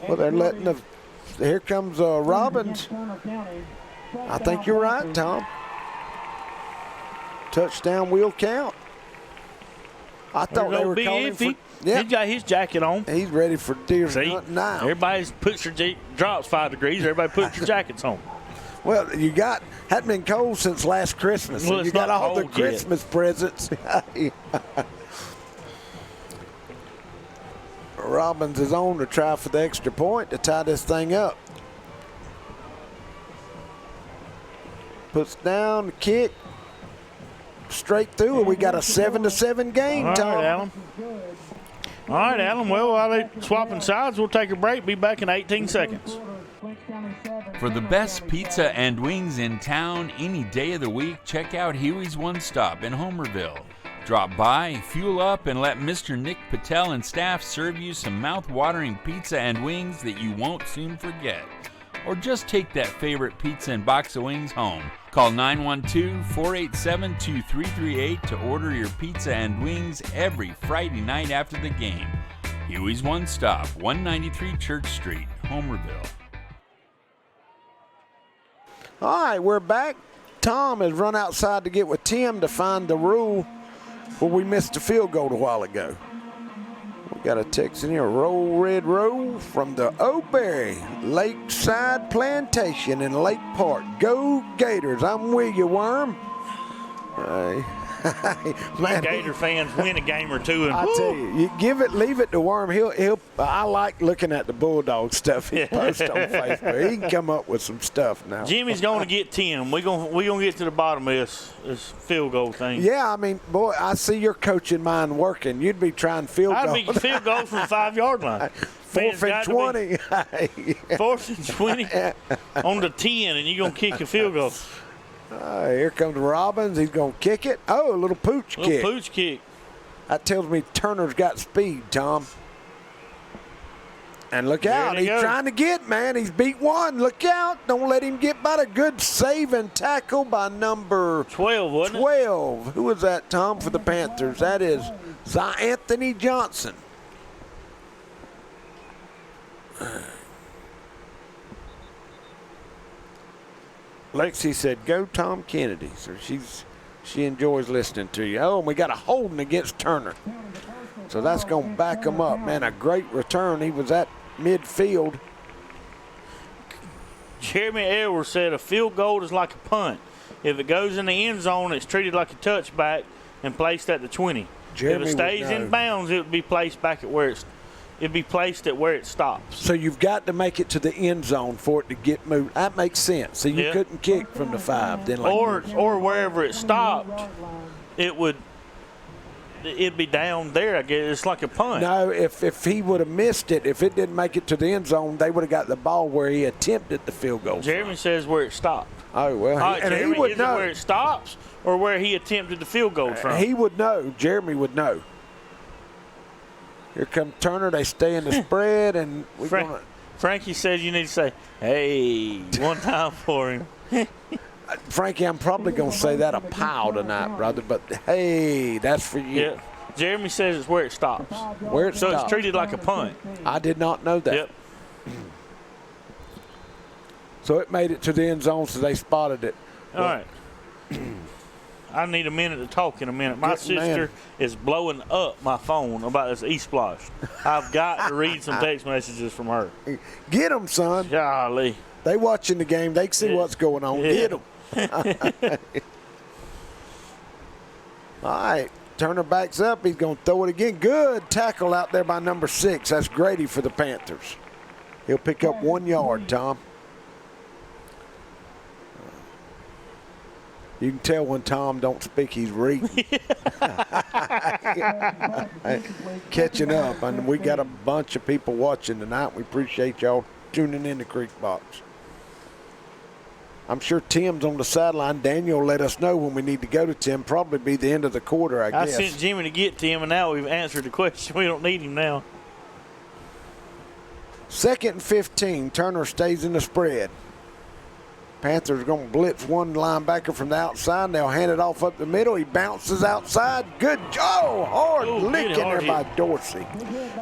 Well, they're letting the – here comes Robbins. I think you're right, Tom. Touchdown will count. I thought they were calling for – He's got his jacket on. He's ready for deer's hunting now. Everybody puts their drops 5 degrees. Everybody puts their jackets on. Well, hadn't been cold since last Christmas. Well, so you got all the Christmas presents. Robbins is on to try for the extra point to tie this thing up. Puts down the kick. Straight through, and we got a 7-7 game, Tom. All right, Alan. All right, Alan. Well, while they're swapping sides, we'll take a break. Be back in 18 seconds. For the best pizza and wings in town any day of the week, check out Huey's One Stop in Homerville. Drop by, fuel up, and let Mr. Nick Patel and staff serve you some mouth-watering pizza and wings that you won't soon forget. Or just take that favorite pizza and box of wings home. Call 912-487-2338 to order your pizza and wings every Friday night after the game. Huey's One Stop, 193 Church Street, Homerville. All right, we're back. Tom has run outside to get with Tim to find the rule where we missed a field goal a while ago. We got a text in here, Roll Red Roll from the Oberry Lakeside Plantation in Lake Park. Go Gators. I'm with you, Worm. Man, Gator fans win a game or two, and I tell you, leave it to Worm. I like looking at the Bulldog stuff he posts on Facebook. He can come up with some stuff now. Jimmy's going to get 10. We're gonna get to the bottom of this field goal thing. Yeah, I mean, boy, I see your coaching mind working. You'd be trying field goals. I'd be field goals from the 5-yard line. 4th and 20. 4th and 20 on the 10, and you're going to kick a field goal. Here comes Robbins. He's going to kick it. Oh, a little pooch kick. Pooch kick. That tells me Turner's got speed, Tom. And look out. He's trying to get, man. He's beat one. Look out. Don't let him get by. A good save and tackle by number 12, wasn't it? 12. Who was that, Tom, for the Panthers? That is Anthony Johnson. Lexi said, go Tom Kennedy. So she enjoys listening to you. Oh, and we got a holding against Turner. So that's going to back him up. Man, a great return. He was at midfield. Jeremy Edwards said a field goal is like a punt. If it goes in the end zone, it's treated like a touchback and placed at the 20. Jeremy if it stays in bounds, it would be placed back at where it'd be placed at where it stops. So you've got to make it to the end zone for it to get moved. That makes sense. So you couldn't kick from the 5. Then or wherever it stopped, it'd be down there. I guess it's like a punt. No, if he would have missed it, if it didn't make it to the end zone, they would have got the ball where he attempted the field goal. Jeremy says where it stopped. Oh, well. All right, Jeremy, he would know. It where it stops or where he attempted the field goal from? He would know. Jeremy would know. Here comes Turner. They stay in the spread, and Frankie says you need to say, hey, one time for him. Frankie, I'm probably going to say that a pile tonight, brother, but hey, that's for you. Yeah. Jeremy says it's where it stops. Where it stops. So it's treated like a punt. I did not know that. Yep. So it made it to the end zone, so they spotted it. All right. I need a minute to talk in a minute. My sister is blowing up my phone about this E-Splash. I've got to read some text messages from her. Get them, son. Golly. They watching the game. They see what's going on. Get them. All right. Turner backs up. He's going to throw it again. Good tackle out there by number 6. That's Grady for the Panthers. He'll pick up 1 yard, Tom. You can tell when Tom don't speak, he's reading. Catching up. And we got a bunch of people watching tonight. We appreciate y'all tuning in to Creek Box. I'm sure Tim's on the sideline. Daniel will let us know when we need to go to Tim. Probably be the end of the quarter, I guess. I sent Jimmy to get Tim, and now we've answered the question. We don't need him now. 2nd and 15. Turner stays in the spread. Panthers are going to blitz one linebacker from the outside. They'll hand it off up the middle. He bounces outside. Good job. Hard licking there by Dorsey.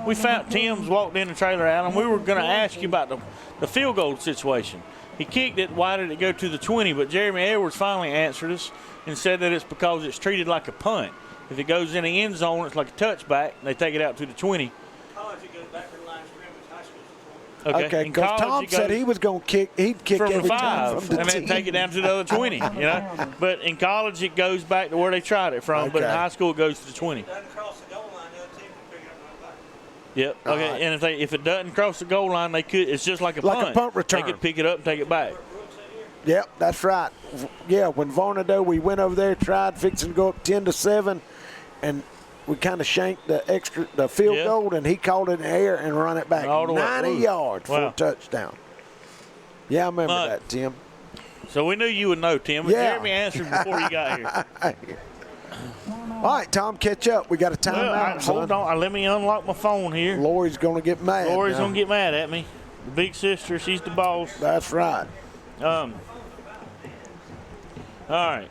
We found Tim's walked in the trailer, Alan. We were going to ask you about the field goal situation. He kicked it. Why did it go to the 20? But Jeremy Edwards finally answered us and said that it's because it's treated like a punt. If it goes in the end zone, it's like a touchback, and they take it out to the 20. Okay, because Tom said he was going to kick. He'd kick from every the 5 time from the and then take it down to the other 20. You know, but in college it goes back to where they tried it from. But in high school it goes to the 20. Yep. Okay. Right. And if it doesn't cross the goal line, they could. It's just like a punt return. They could pick it up and take it back. Yep, that's right. Yeah, when Varnado, we went over there, tried fixing to go up 10-7, and we kind of shanked the field goal, and he called it in the air and run it back 90 yards for a touchdown. Yeah, I remember that, Tim. So we knew you would know, Tim. But Jeremy answered before you got here. All right, Tom, catch up. We got a timeout. Hold on. Let me unlock my phone here. Lori's going to get mad. Lori's going to get mad at me. The big sister, she's the boss. That's right. All right.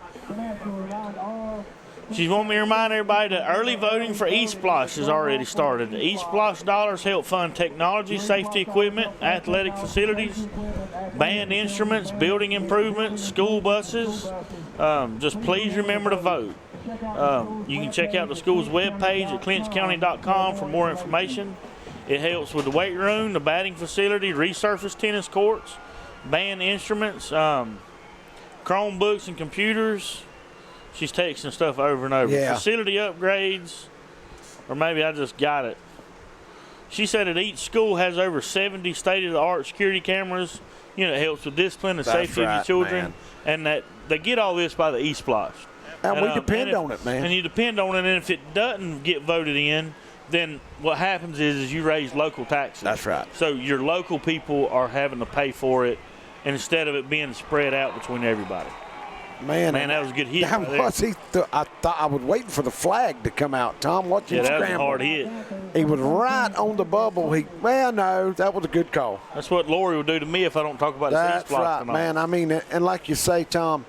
She wants me to remind everybody that early voting for eSplosh has already started. The eSplosh dollars help fund technology, safety equipment, athletic facilities, band instruments, building improvements, school buses. Just please remember to vote. You can check out the school's webpage at clinchcounty.com for more information. It helps with the weight room, the batting facility, resurfaced tennis courts, band instruments, Chromebooks and computers. She's texting stuff over and over. Yeah. Facility upgrades, or maybe I just got it. She said that each school has over 70 state-of-the-art security cameras. You know, it helps with discipline and safety of your children. And that they get all this by the eSplosh. And we depend on it, man. And you depend on it, and if it doesn't get voted in, then what happens is you raise local taxes. That's right. So your local people are having to pay for it instead of it being spread out between everybody. Man, that was a good hit. That was, I thought I was waiting for the flag to come out. Tom, watch him scramble. That was a hard hit. He was right on the bubble. No, that was a good call. That's what Lori will do to me if I don't talk about That's the right, man. I mean, and like you say, Tom,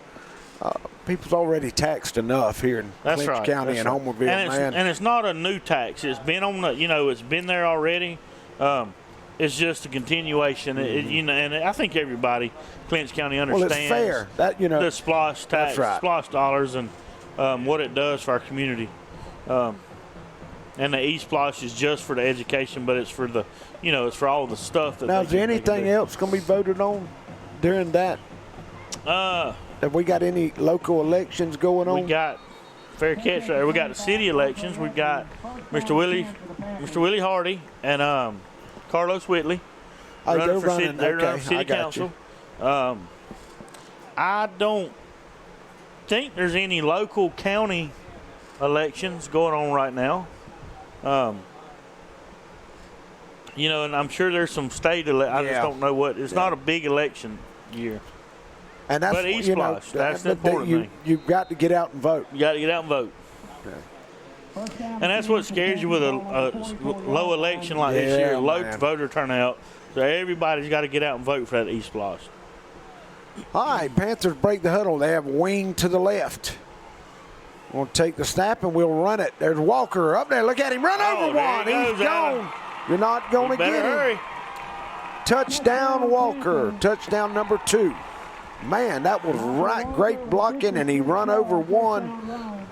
people's already taxed enough here in Clinch County and Homerville, man. And it's not a new tax. It's been on the, it's been there already. It's just a continuation, and I think everybody, Clinch County, understands. Well, it's fair. That the SPLOST tax, SPLOST dollars, and what it does for our community. And the eSplosh is just for the education, but it's for the, it's for all the stuff that. Now, is there anything else going to be voted on during that? Have we got any local elections going on? We got fair catch right there. We got the city elections. We've got Mr. Willie Hardy and Carlos Whitley. They're running for city council. I don't think there's any local county elections going on right now. And I'm sure there's some state I just don't know what. It's not a big election year. And that's but eSplosh, that's the important thing. You've got to get out and vote. You got to get out and vote. Okay. And that's what scares you with a low election like this year, low voter turnout. So everybody's got to get out and vote for that eSplosh. All right, Panthers break the huddle. They have wing to the left. We'll take the snap and we'll run it. There's Walker up there. Look at him. Run over one. He's gone. You're not going to get him. Hurry. Touchdown, Walker. Touchdown number 2. Man, that was great blocking, and he run over one.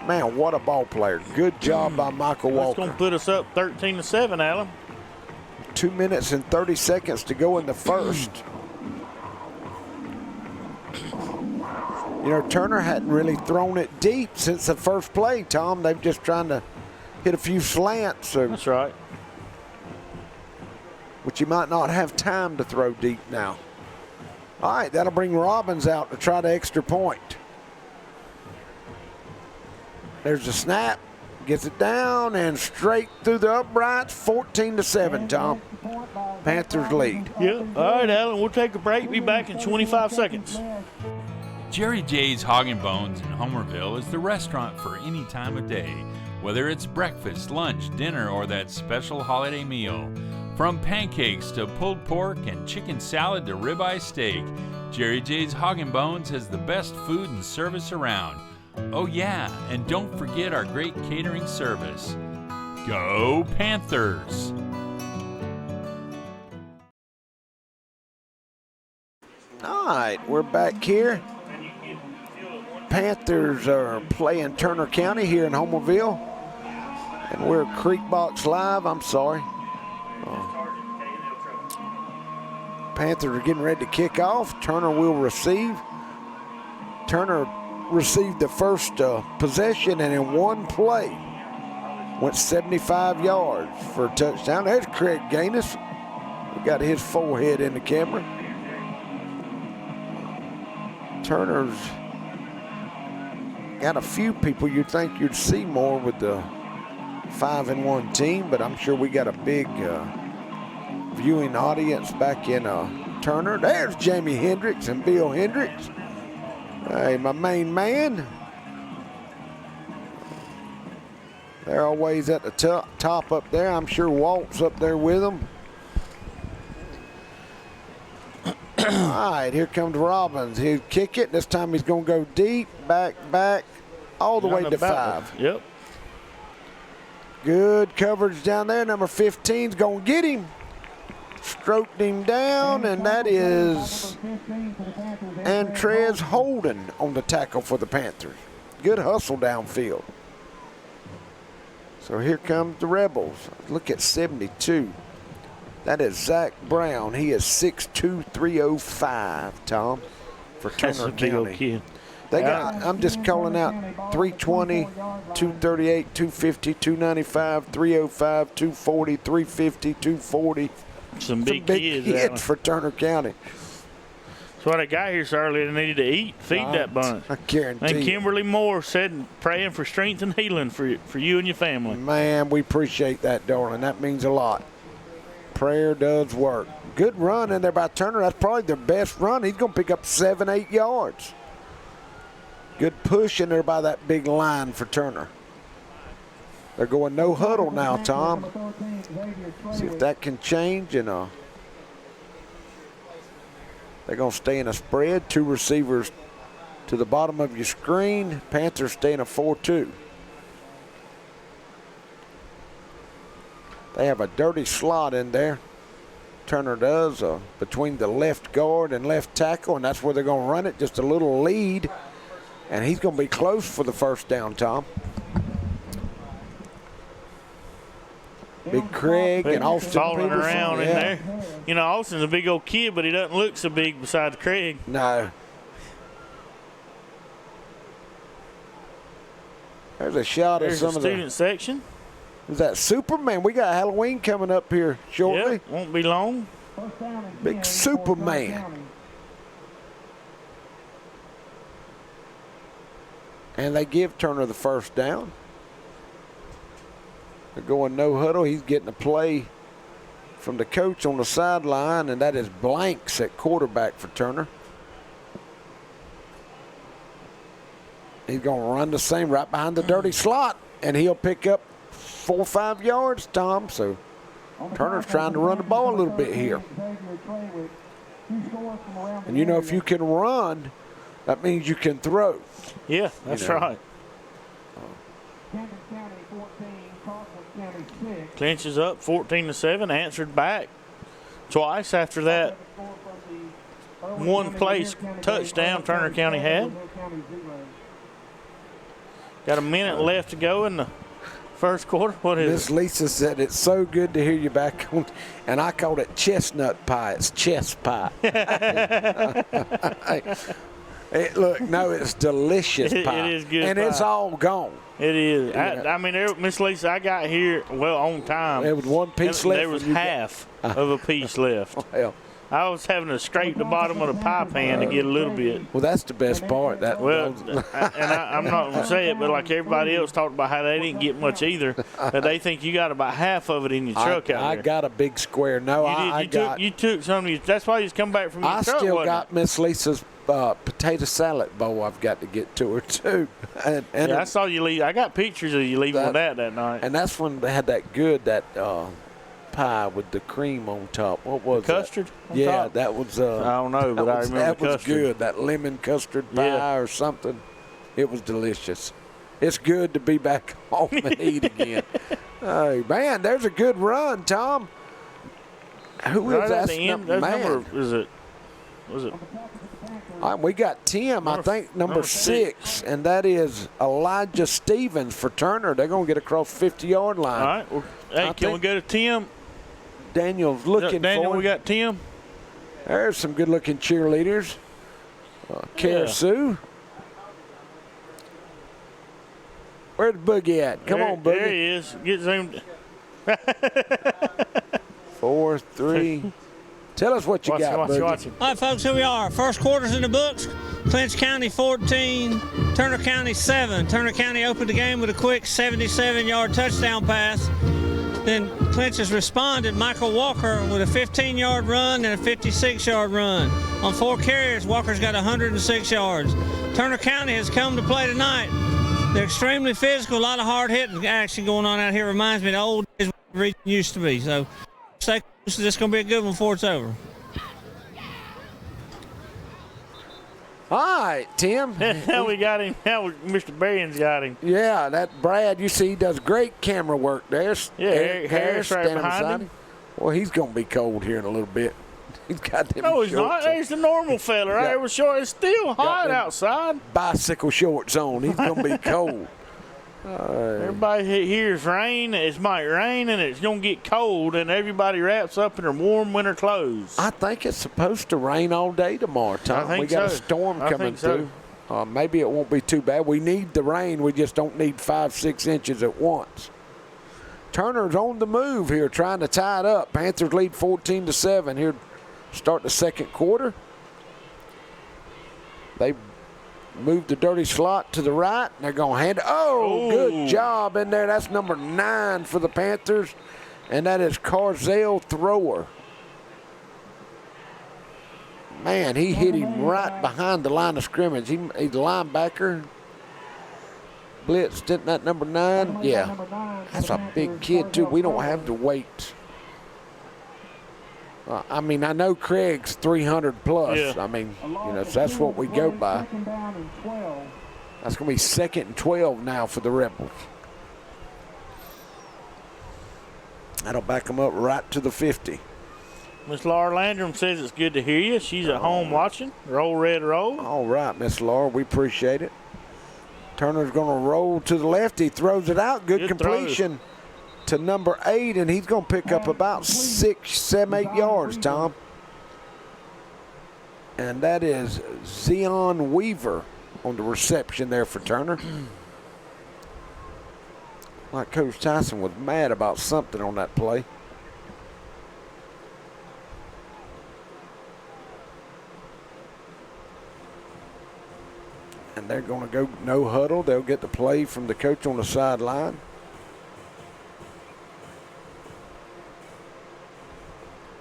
Man, what a ball player. Good job by Michael Walker. That's going to put us up 13-7, Alan. 2 minutes and 30 seconds to go in the first. Turner hadn't really thrown it deep since the first play, Tom. They've just trying to hit a few slants. That's right. Which you might not have time to throw deep now. All right, that'll bring Robbins out to try the extra point. There's the snap. Gets it down and straight through the uprights. 14-7, Tom. Panthers lead. Yep. All right, Alan, we'll take a break. Be back in 25 seconds. Jerry J's Hog and Bones in Homerville is the restaurant for any time of day, whether it's breakfast, lunch, dinner, or that special holiday meal. From pancakes to pulled pork and chicken salad to ribeye steak, Jerry J's Hog and Bones has the best food and service around. Oh yeah, and don't forget our great catering service. Go Panthers! All right, we're back here. Panthers are playing Turner County here in Homerville. And we're Creekbox Live, I'm sorry. Panthers are getting ready to kick off. Turner will receive. Turner received the first possession, and in one play went 75 yards for a touchdown. There's Craig Gaines. We got his forehead in the camera. Turner's got a few people you'd think you'd see more with the 5-1 team, but I'm sure we got a big viewing audience back in Turner. There's Jamie Hendricks and Bill Hendricks. Hey, my main man. They're always at the top up there. I'm sure Walt's up there with them. All right, here comes Robbins. He'll kick it. This time he's going to go deep, back, all the way to 5. Yep. Good coverage down there. Number 15's going to get him. Stroked him down, and that is Antrez Holden on the tackle for the Panthers. Good hustle downfield. So here comes the Rebels. Look at 72. That is Zach Brown. He is 6'2", 305, Tom, for Turner County. They got, I'm just calling out 320, 238, 250, 295, 305, 240, 350, 240. Some big kids for Turner County. That's what I got here so early. They needed to eat, feed that bunch. I guarantee. And Kimberly Moore said, praying for strength and healing for you and your family. Man, we appreciate that, darling. That means a lot. Prayer does work. Good run in there by Turner. That's probably their best run. He's going to pick up 7-8 yards. Good push in there by that big line for Turner. They're going no huddle now, Tom. See if that can change. And they're going to stay in a spread. 2 receivers to the bottom of your screen. Panthers stay in a 4-2. They have a dirty slot in there. Turner does, between the left guard and left tackle, and that's where they're going to run it. Just a little lead, and he's going to be close for the first down, Tom. Big Craig and Austin falling Peterson around in there. You know, Austin's a big old kid, but he doesn't look so big beside Craig. No. There's a shot of some of the student section. Is that Superman? We got Halloween coming up here shortly. Yep, won't be long. Big Superman. And they give Turner the first down. They're going no huddle. He's getting a play from the coach on the sideline, and that is Blanks at quarterback for Turner. He's going to run the same right behind the dirty slot, and he'll pick up 4 or 5 yards, Tom. So Turner's trying to run the ball a little bit here. And, you know, if you can run, that means you can throw. Yeah, that's right. Clinch is up 14-7, answered back twice after that one place touchdown Turner County had. Got a minute left to go in the first quarter. What is Miss Lisa said it's so good to hear you back on, and I called it chestnut pie. It's chest pie. Look, no, it's delicious pie. It is good and pie. It's all gone. It is. I mean, Miss Lisa, I got here, well, on time. There was one piece left. There was half of a piece left. Well, I was having to scrape the bottom of the pie pan to get a little bit. Well, that's the best part. I'm not going to say it, but like everybody else talked about how they didn't get much either. That they think you got about half of it in your truck out there. I got a big square. No, you took some of you. That's why you was coming back from your truck. I still got Miss Lisa's potato salad bowl. I've got to get to her too. And I saw you leave. I got pictures of you leaving with that night. And that's when they had that pie with the cream on top. What was the custard? Yeah, top? that was. I don't know, but I remember that was custard. good. That lemon custard pie or something. It was delicious. It's good to be back home and eat again. Hey man, there's a good run, Tom. Who is that? Number is it? Was it? We got Tim, I think, number 6, and that is Elijah Stevens for Turner. They're going to get across 50-yard line. All right. Well, hey, can we go to Tim? Daniel's looking Daniel, for him. We got Tim. There's some good-looking cheerleaders. Kara Sue. Where's Boogie at? Come on, Boogie. There he is. Get zoomed. 4, 3. Tell us what you got, Boogie. All right, folks, here we are. First quarter's in the books. Clinch County 14, Turner County 7. Turner County opened the game with a quick 77-yard touchdown pass. Then Clinch has responded. Michael Walker with a 15-yard run and a 56-yard run. On 4 carries, Walker's got 106 yards. Turner County has come to play tonight. They're extremely physical, a lot of hard-hitting action going on out here. Reminds me of the old days where the region used to be. So stay close. This is going to be a good one before it's over. All right, Tim. Now we got him. Now Mr. Berrien's got him. Yeah, that Brad, you see, he does great camera work. There's Eric Harris right behind him. Well, he's going to be cold here in a little bit. He's got them No, he's shorts not. on. There's the normal fella right there with short. It's still hot outside. Bicycle shorts on. He's going to be cold. Everybody hears rain. It might rain and it's going to get cold, and everybody wraps up in their warm winter clothes. I think it's supposed to rain all day tomorrow, Tom. I think we got a so. storm I coming think so. through. Maybe it won't be too bad. We need the rain. We just don't need 5-6 inches at once. Turner's on the move here, trying to tie it up. Panthers lead 14-7 here. Start the second quarter. They moved the dirty slot to the right. They're going to hand it. Oh, good job in there. That's number 9 for the Panthers, and that is Carzell Thrower. Man, he hit him right behind the line of scrimmage. He's the linebacker. Blitzed, isn't that number 9? Yeah. That's a big kid, too. We don't have to wait. I mean, I know Craig's 300 plus. Yeah. I mean, so that's what we go by. That's going to be 2nd and 12 now for the Rebels. That'll back them up right to the 50. Miss Laura Landrum says it's good to hear you. She's at home watching. Roll, Red, roll. All right, Miss Laura, we appreciate it. Turner's going to roll to the left. He throws it out. Good completion to number 8, and he's going to pick up about 6, 7, 8 yards, Tom. And that is Zion Weaver on the reception there for Turner. Like Coach Tyson was mad about something on that play. And they're going to go no huddle. They'll get the play from the coach on the sideline.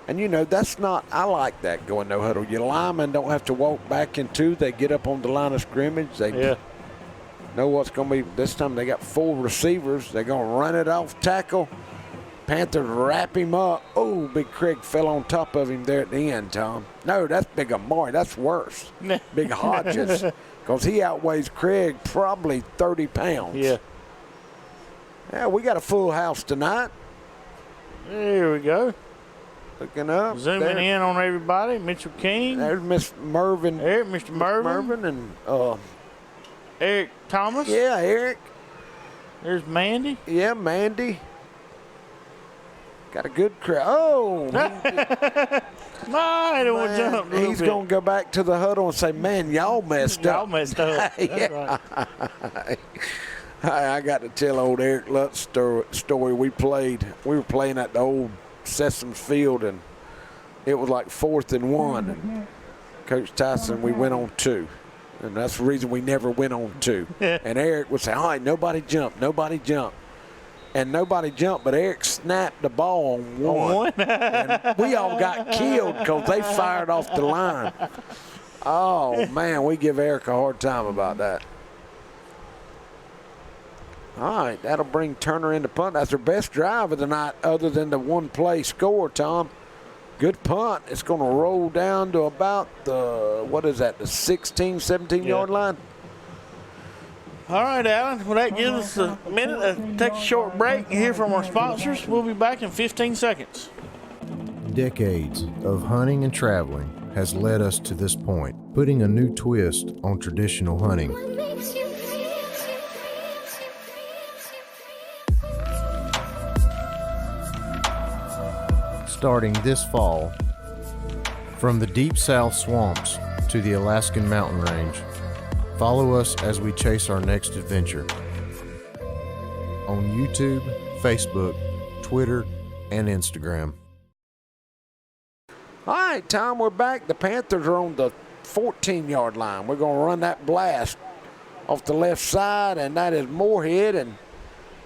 And, that's not – I like that going no huddle. Your linemen don't have to walk back into. They get up on the line of scrimmage. They know what's going to be – this time they got 4 receivers. They're going to run it off tackle. Panthers wrap him up. Oh, Big Craig fell on top of him there at the end, Tom. No, that's Big Amari. That's worse. Big Hodges. Because he outweighs Craig probably 30 pounds. Yeah, we got a full house tonight. There we go. Looking up. Zooming in on everybody. Mitchell King. There's Miss Mervin. Eric, Mr. Mervin. And Eric Thomas. Yeah, Eric. There's Mandy. Yeah, Mandy. Got a good crowd. Oh. He's going to go back to the huddle and say, man, y'all messed up. Y'all messed up. Yeah. Right. I got to tell old Eric Lutz' story. We were playing at the old Sessoms Field, and it was like 4th and 1. And Coach Tyson, we went on 2. And that's the reason we never went on 2. And Eric would say, all right, nobody jump, nobody jump. And nobody jumped, but Eric snapped the ball on 1. And we all got killed because they fired off the line. Oh, man, we give Eric a hard time about that. All right, that'll bring Turner into punt. That's their best drive of the night other than the one-play score, Tom. Good punt. It's going to roll down to about the, what is that, the 16, 17-yard line? All right, Alan. Well, that gives us a minute to take a short break and hear from our sponsors. We'll be back in 15 seconds. Decades of hunting and traveling has led us to this point, putting a new twist on traditional hunting. Starting this fall, from the deep south swamps to the Alaskan mountain range, follow us as we chase our next adventure. On YouTube, Facebook, Twitter, and Instagram. All right, Tom, we're back. The Panthers are on the 14-yard line. We're going to run that blast off the left side, and that is Moorhead, and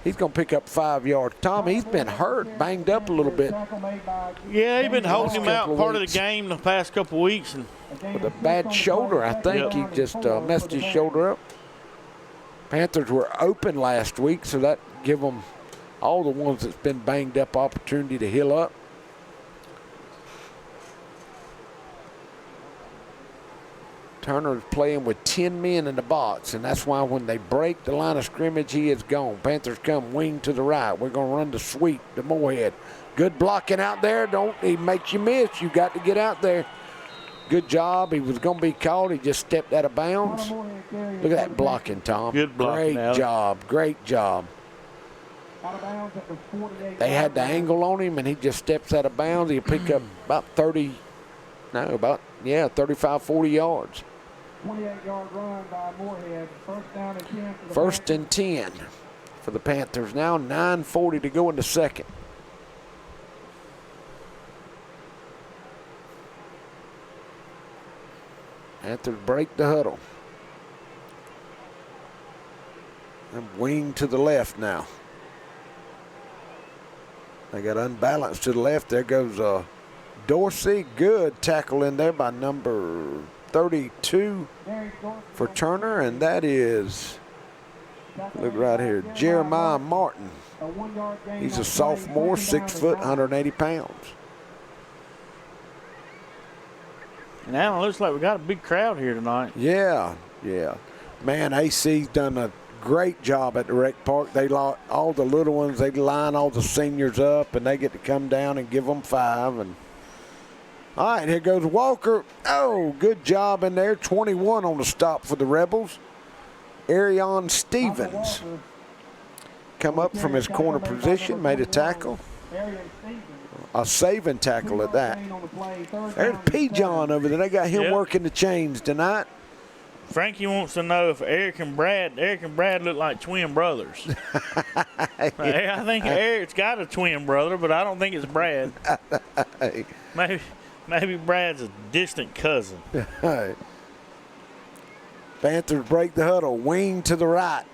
he's going to pick up 5 yards. Tom, he's been hurt, banged up a little bit. Yeah, he's been holding him out part of the game the past couple of weeks. And with a bad shoulder, I think. He just messed his shoulder up. Panthers were open last week, so that give them, all the ones that's been banged up, opportunity to heal up. Turner's playing with 10 men in the box, and that's why when they break the line of scrimmage, he is gone. Panthers come wing to the right. We're going to run the sweep to Moorhead. Good blocking out there. He makes you miss. You got to get out there. Good job. He was going to be caught. He just stepped out of bounds. Look at that blocking, Tom. Good blocking, Great job. Great job. They had the angle on him, and he just steps out of bounds. He'll pick up about 35, 40 yards. 28-yard run by Moorhead. First down and 10 for the First and 10 for the Panthers now. 9:40 to go in the second. Panthers break the huddle. And wing to the left now. They got unbalanced to the left. There goes Dorsey. Good tackle in there by number 32 for Turner, and that is, look right here, Jeremiah Martin. He's a sophomore, 6 foot, 180 pounds. Now it looks like we got a big crowd here tonight. Yeah. Man, AC's done a great job at the rec park. They all the little ones, they line all the seniors up, and they get to come down and give them 5. And all right, here goes Walker. Oh, good job in there. 21 on the stop for the Rebels. Arion Stevens come up from his corner position, made a tackle. A saving tackle at that. There's P. John over there. They got him working the chains tonight. Frankie wants to know if Eric and Brad look like twin brothers. I think Eric's got a twin brother, but I don't think it's Brad. Maybe Brad's a distant cousin. Panthers break the huddle. Wing to the right.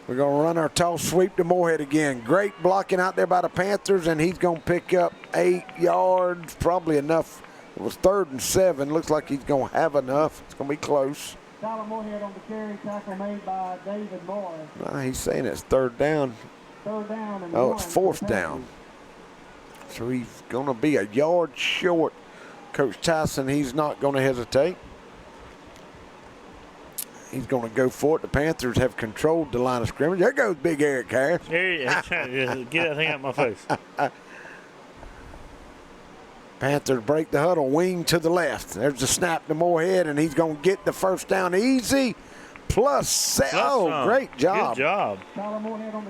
We're going to run our toss sweep to Moorhead again. Great blocking out there by the Panthers, and he's going to pick up 8 yards, probably enough. It was 3rd and 7. Looks like he's going to have enough. It's going to be close. Tyler Moorhead on the carry, tackle made by David Morris. No, he's saying it's 3rd down. 3rd down and it's 4th down. So he's going to be a yard short. Coach Tyson, he's not going to hesitate. He's going to go for it. The Panthers have controlled the line of scrimmage. There goes Big Eric Harris. There he is. Get that thing out of my face. Panthers break the huddle. Wing to the left. There's the snap to Moorhead, and he's going to get the first down easy. Plus great job. Good job.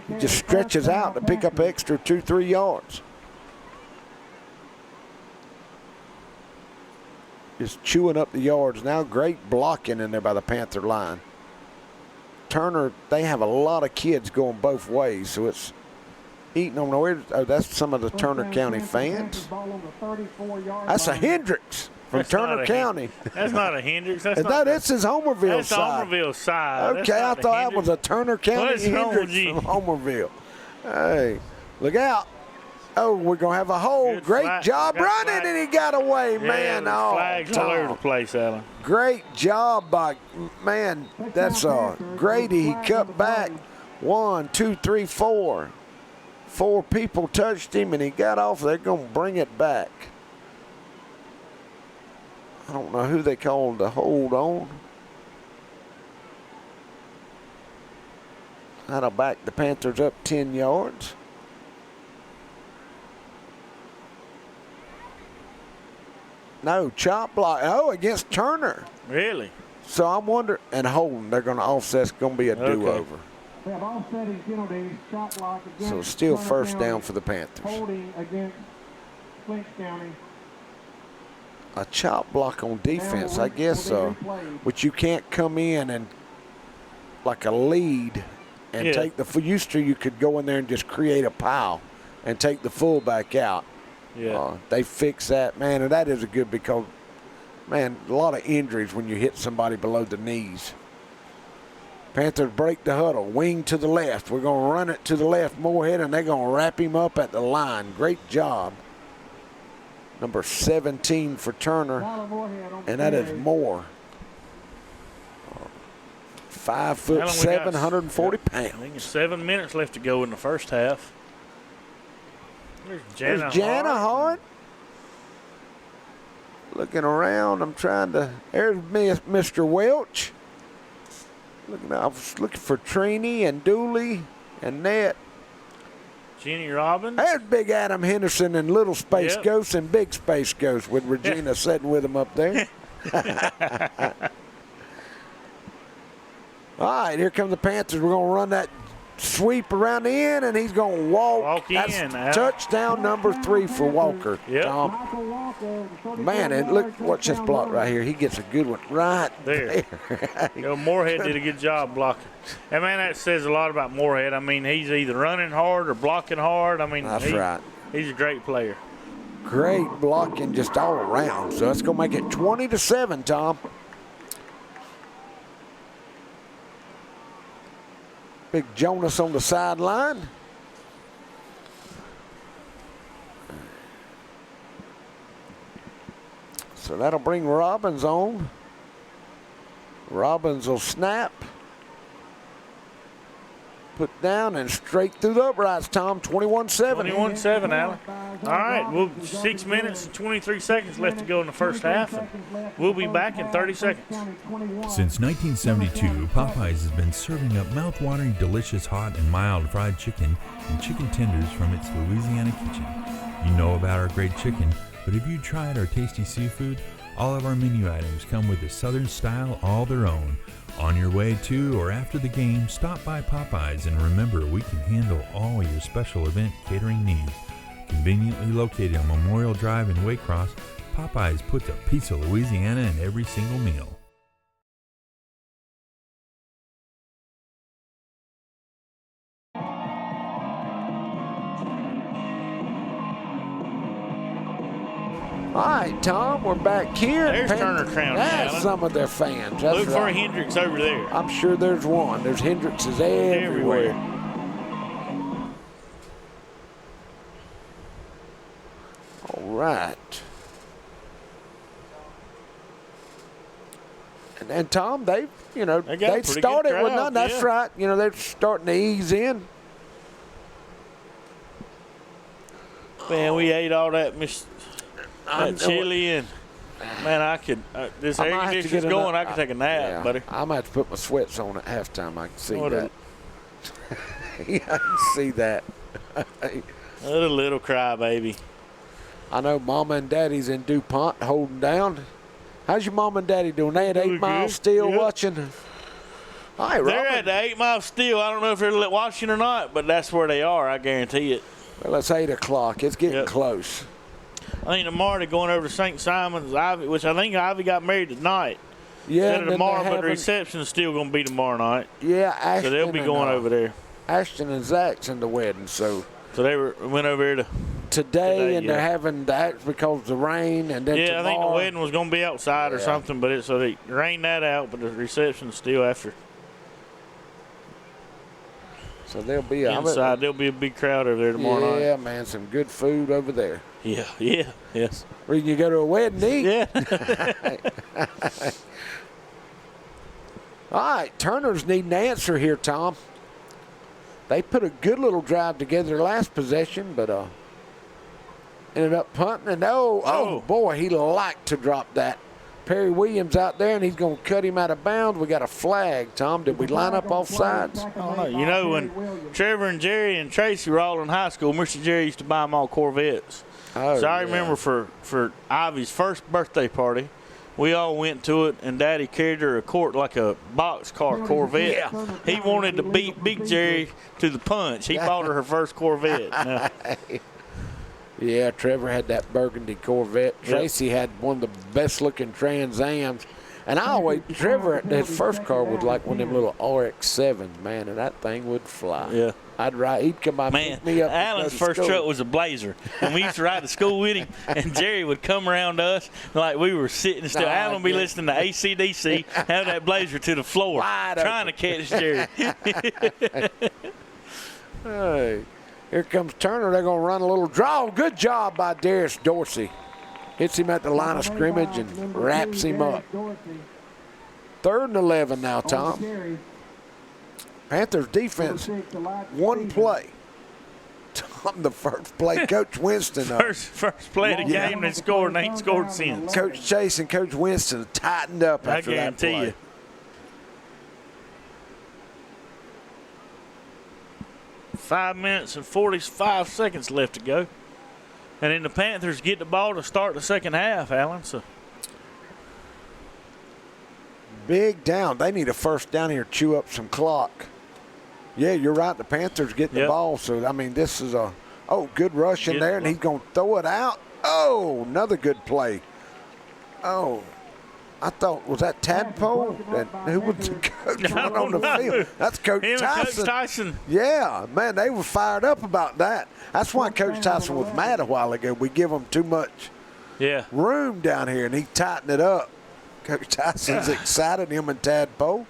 He just stretches out to pick up extra 2-3 yards. Just chewing up the yards now. Great blocking in there by the Panther line. Turner, they have a lot of kids going both ways, so it's eating on the oh, that's some of the Turner County fans. That's a Hendricks from Turner County. That's not a Hendricks. That's no, this is Homerville that's side. Homerville side. Okay, I thought that was a Turner County Hendricks from Homerville. Hey, look out. Oh, we're going to have a hole. Good Great flag. job running, flag. and he got away, man. Oh, flags all over the place, Alan. Great job by, man, that's Grady. He cut back. 1, 2, 3, 4. 4 people touched him, and he got off. They're going to bring it back. I don't know who they called the hold on. That'll back the Panthers up 10 yards. No, chop block. Oh, against Turner. Really? So I'm wondering, and holding, they're going to offset. It's going to be a do-over. We have offsetting penalties, shot block against So still Turner first County, down for the Panthers. holding against Clinch County. A chop block on defense, I guess so. But you can't come in and like a lead and take the. Used to, you could go in there and just create a pile and take the fullback out. Yeah. They fix that, man, and that is a good because, man, a lot of injuries when you hit somebody below the knees. Panthers break the huddle, wing to the left. We're going to run it to the left, Moorhead, and they're going to wrap him up at the line. Great job. Number 17 for Turner, and that is Moore. 5'7", 140 pounds. I think it's 7 minutes left to go in the first half. There's Jana Hart. Looking around, I'm trying to. There's Mr. Welch. I was looking for Trini and Dooley and Nett. Jenny Robbins. There's Big Adam Henderson and Little Space Ghost and Big Space Ghost with Regina sitting with him up there. All right, here come the Panthers. We're going to run that sweep around the end, and he's going to walk. That's touchdown number 3 for Walker. Tom. Man, and look, watch this block right here. He gets a good one right there. Moorhead did a good job blocking. And, man, that says a lot about Moorhead. I mean, he's either running hard or blocking hard. I mean, that's right. He's a great player. Great blocking just all around. So that's going to make it 20-7, Tom. Big Jonas on the sideline. So that'll bring Robbins on. Robbins will snap. Put down and straight through the uprights, Tom. 21-7. 21-7, Alan. All right, 6 minutes and 23 seconds left to go in the first half. And we'll be back in 30 seconds. Since 1972, Popeyes has been serving up mouth-watering, delicious, hot, and mild fried chicken and chicken tenders from its Louisiana kitchen. You know about our great chicken, but have you tried our tasty seafood? All of our menu items come with a Southern style all their own. On your way to or after the game, stop by Popeyes and remember we can handle all your special event catering needs. Conveniently located on Memorial Drive in Waycross, Popeyes puts a piece of Louisiana in every single meal. All right, Tom, we're back here. There's Turner County. That's Alan. some of their fans. That's Look for a Hendricks over there. I'm sure there's one. There's Hendrickses everywhere. All right. And Tom, they started with nothing. That's right. You know, they're starting to ease in. Man, we ate all that chili and man, I could. This air conditioner's going. I could take a nap, buddy. I might have to put my sweats on at halftime. I can see that. Yeah, I can see that. What a little crybaby. I know Mama and Daddy's in DuPont holding down. How's your Mom and Daddy doing? They at 8 Mile still watching. All right, they're at the 8 Mile still. I don't know if they're watching or not, but that's where they are. I guarantee it. Well, it's 8 o'clock. It's getting close. I think tomorrow they're going over to St. Simon's, Ivy, which I think Ivy got married tonight. Yeah, instead of tomorrow, but the reception is still going to be tomorrow night. Yeah, Ashton. So they'll be going over there. Ashton and Zach's in the wedding, so So they went over here today, and yeah. they're having the act because of the rain, and then Yeah, tomorrow. I think the wedding was going to be outside or something, but so they rained that out, but the reception's still after. So there'll be inside. There'll be a big crowd over there tomorrow night. Yeah, man, some good food over there. Yes. Where you go to a wedding to eat. Yeah. All right, Turner's need an answer here, Tom. They put a good little drive together last possession, but ended up punting. And oh boy, he liked to drop that. Perry Williams out there, and he's going to cut him out of bounds. We got a flag, Tom. Did we line up off sides? I don't know. You know, when Trevor and Jerry and Tracy were all in high school, Mr. Jerry used to buy them all Corvettes. So I remember for Ivy's first birthday party, we all went to it, and Daddy carried her like a boxcar Corvette. Yeah. He wanted to beat Big Jerry to the punch. He bought her first Corvette. Now, yeah, Trevor had that burgundy Corvette. Tracy had one of the best-looking Trans Ams. And Trevor, his first car was like one of them little RX-7s, man, and that thing would fly. Yeah. He'd come by and pick me up. Alan's first truck was a Blazer, and we used to ride to school with him, and Jerry would come around us like we were sitting still. Alan would be listening to AC/DC, have that Blazer to the floor, trying to catch Jerry. Hey, here comes Turner. They're going to run a little draw. Good job by Darius Dorsey. Hits him at the line of scrimmage and wraps him up. 3rd and 11 now, Tom. Panthers defense, one play. Tom, the first play, Coach Winston. First play of the game, they scored and ain't scored since. Coach Chase and Coach Winston tightened up after that play. I guarantee you. Five minutes and 45 seconds left to go. And then the Panthers get the ball to start the second half, Alan. So big down. They need a first down here, chew up some clock. Yeah, you're right. The Panthers get the ball. So, I mean, this is good rush in there, and he's going to throw it out. Oh, another good play. Oh, I thought, was that Tadpole? Who was the coach running on the field? That's Coach Tyson. Coach Tyson. Yeah, man, they were fired up about that. That's why Coach Tyson was mad a while ago. We give him too much room down here, and he tightened it up. Coach Tyson's excited, him and Tadpole.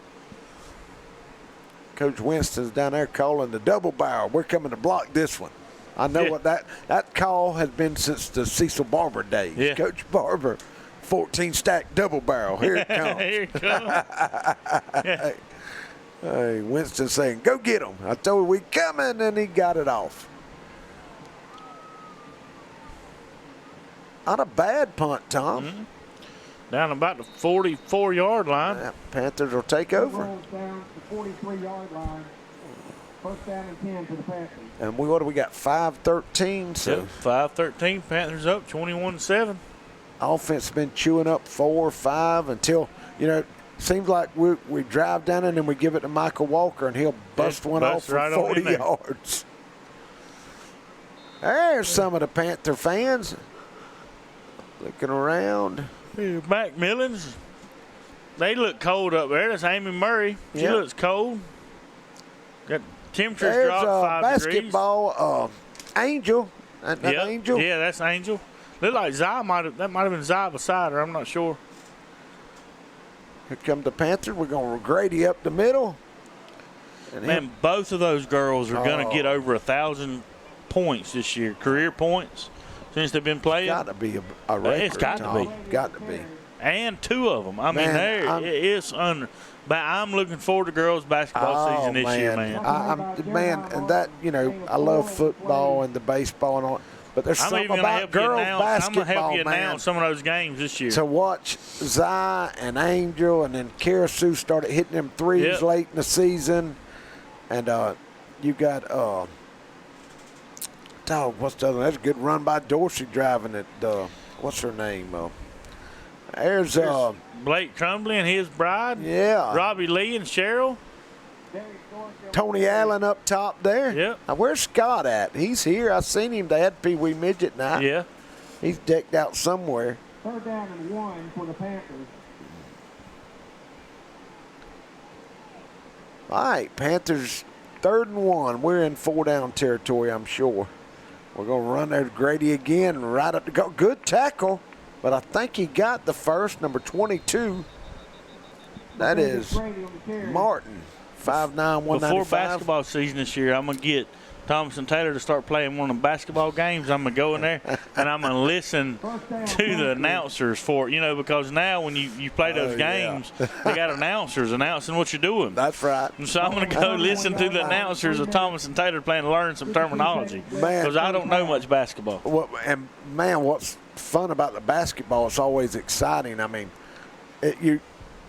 Coach Winston's down there calling the double barrel. We're coming to block this one. I know what that call has been since the Cecil Barber days. Yeah. Coach Barber, 14-stack double barrel. Here it comes. Here it comes. Hey, Winston saying, go get him. I told him we coming, and he got it off. Not a bad punt, Tom. Mm-hmm. Down about the 44-yard line. Yeah, Panthers will take over. Down the 43-yard line. First down and 10 for the Panthers. And what do we got? 5-13. So 5-13. Panthers up 21-7. Offense been chewing up 4-5 until, seems like we drive down and then we give it to Michael Walker, and he'll bust one off for 40 yards. There's some of the Panther fans looking around. Macmillans, they look cold up there. That's Amy Murray. She looks cold. Got temperatures dropped 5 degrees. Basketball, Angel. Angel? Yeah, that's Angel. Look like that might have been Zai beside her. I'm not sure. Here come the Panthers. We're going to Grady up the middle. Man, both of those girls are going to get over 1,000 points this year, career points, since they've been playing. It's got to be a record. It's got to be. Got to be. And 2 of them. I mean, it's under. But I'm looking forward to girls basketball season this year, man. And that, I love football and the baseball and all. But there's something about girls basketball, I'm going to help you announce some of those games this year. To watch Zai and Angel, and then Kara Sue started hitting them threes late in the season. And you got, what's the other one? That's a good run by Dorsey driving it. What's her name? There's Blake Crumbly and his bride. Yeah. Robbie Lee and Cheryl. Tony Allen up top there. Yeah. Now, where's Scott at? He's here. I seen him. They had Pee Wee Midget night. Yeah. He's decked out somewhere. 3rd down and 1 for the Panthers. All right, Panthers 3rd and 1. We're in 4-down territory, I'm sure. We're going to run there to Grady again, right up to go. Good tackle, but I think he got the first, number 22. That is Martin, 5'9", 195. Before basketball season this year, I'm going to get Thomas and Taylor to start playing one of the basketball games. I'm going to go in there and I'm going to listen to the announcers for it, because now when you play those games, they got announcers announcing what you're doing. That's right. And so I'm going to go listen to the announcers of Thomas and Taylor playing to learn some terminology because I don't know much basketball. And, man, what's fun about the basketball, it's always exciting. I mean,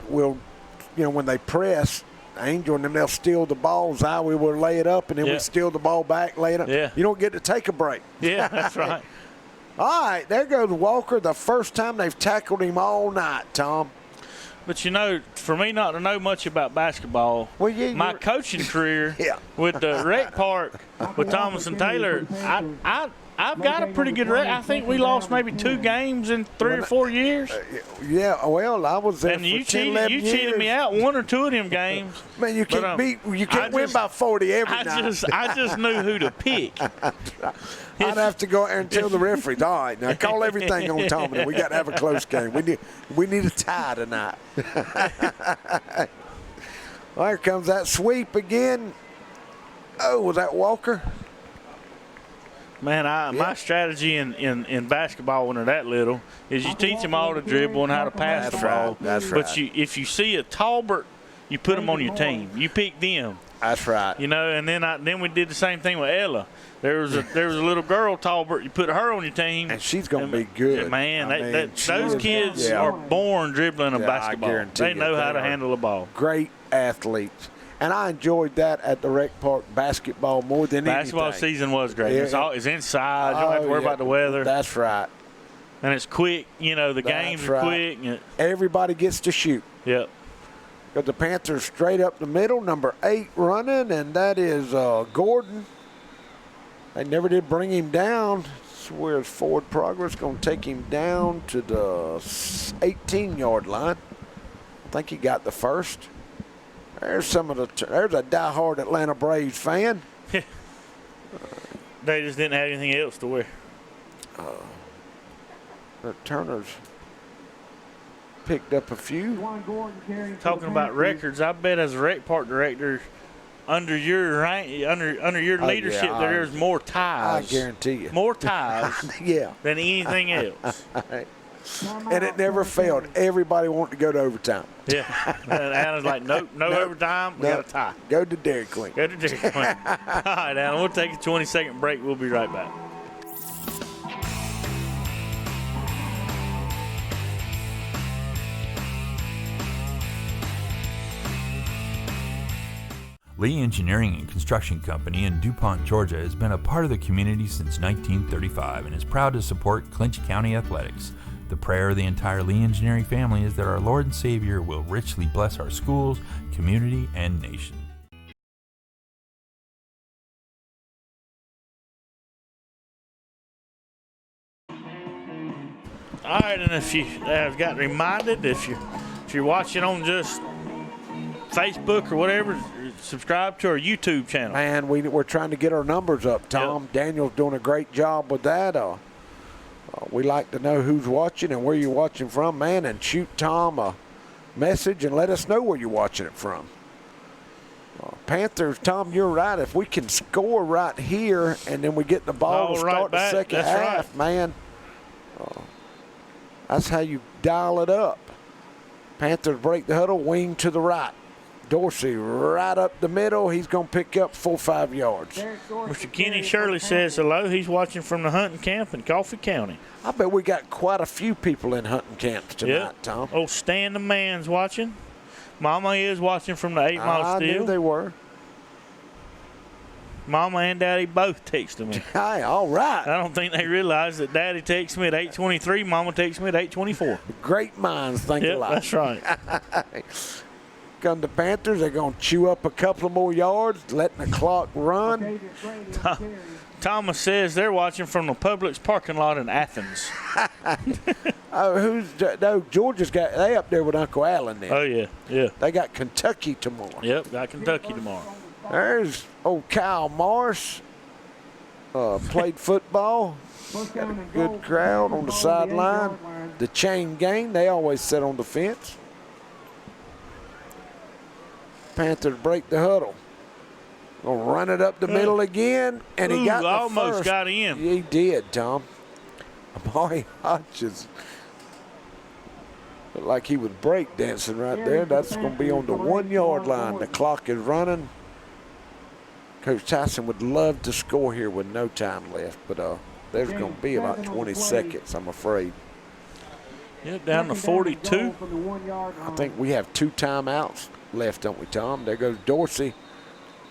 when they press, Angel and them, they'll steal the ball. Zowie will lay it up, and then we steal the ball back, lay it up. Yeah. You don't get to take a break. Yeah, that's right. All right, there goes Walker, the first time they've tackled him all night, Tom. But, for me not to know much about basketball, my coaching career with the rec park with Thomas and Taylor, I've got a pretty good record. I think we lost maybe 2 games in 3 or 4 years. Well, I was there and for you 10, 11 years. You cheated me out 1 or 2 of them games. Man, you can't win by 40 every night. I just knew who to pick. I'd have to go there and tell the referees, all right, now call everything on Tommy. We got to have a close game. We need a tie tonight. Well, here comes that sweep again. Oh, was that Walker? Man, my strategy in basketball when they're that little is you teach them all to dribble and how to pass the ball. That's right. But if you see a Talbert, you put them on your team. You pick them. That's right. And then we did the same thing with Ella. There was a little girl, Talbert. You put her on your team, and she's going to be good. Man, those kids are born dribbling a basketball. I guarantee they know how to handle the ball. Great athletes. And I enjoyed that at the rec park basketball more than anything. Basketball season was great. It's inside. You don't have to worry about the weather. That's right. And it's quick. The games are quick. Everybody gets to shoot. Yep. Got the Panthers straight up the middle, number 8 running, and that is Gordon. They never did bring him down. That's where his forward progress going to take him down to the 18-yard line. I think he got the first. There's there's a diehard Atlanta Braves fan. They just didn't have anything else to wear. The Turners picked up a few. Talking about records, I bet as a rec park director, under your leadership, there's more ties. I guarantee you. More ties than anything else. And it never failed. Everybody wanted to go to overtime. Yeah. And Alan's like, no overtime. We got a tie. Go to Dairy Queen. Go to Dairy Queen. All right, Alan, we'll take a 20-second break. We'll be right back. Lee Engineering and Construction Company in DuPont, Georgia has been a part of the community since 1935 and is proud to support Clinch County athletics. The prayer of the entire Lee Engineering family is that our Lord and Savior will richly bless our schools, community, and nation. All right, and if you have got reminded, if you're watching on just Facebook or whatever, subscribe to our YouTube channel. Man, we're trying to get our numbers up, Tom. Yep. Daniel's doing a great job with that. We like to know who's watching and where you're watching from, man, and shoot Tom a message and let us know where you're watching it from. Panthers, Tom, you're right. If we can score right here and then we get the ball to start the second half, man, that's how you dial it up. Panthers break the huddle, wing to the right. Dorsey right up the middle. He's going to pick up 4-5 yards. Mr. Kenny Shirley says hello. He's watching from the hunting camp in Coffee County. I bet we got quite a few people in hunting camps tonight, Tom. Oh, Stan the man's watching. Mama is watching from the 8 Mile Steel. I knew they were. Mama and Daddy both texted me. Hey, all right. I don't think they realize that Daddy texts me at 8:23, Mama texts me at 8:24. Great minds think alike. That's right. Come the Panthers, they're going to chew up a couple more yards, letting the clock run. Thomas says they're watching from the Publix parking lot in Athens. Georgia's got, they up there with Uncle Allen then. Oh, yeah. They got Kentucky tomorrow. Yep, got Kentucky tomorrow. There's old Kyle Morris. Played football. Got a good crowd on the sideline. The chain gang, they always sit on the fence. Panthers break the huddle. Gonna run it up the middle again, and he got the almost first. got in. He did, Tom. Amari Hodges looked like he was breakdancing right there. That's going to be on the 1 yard line. The clock is running. Coach Tyson would love to score here with no time left, but there's going to be about 20 seconds, I'm afraid. Yeah, down to 42. I think we have 2 timeouts left, don't we, Tom? There goes Dorsey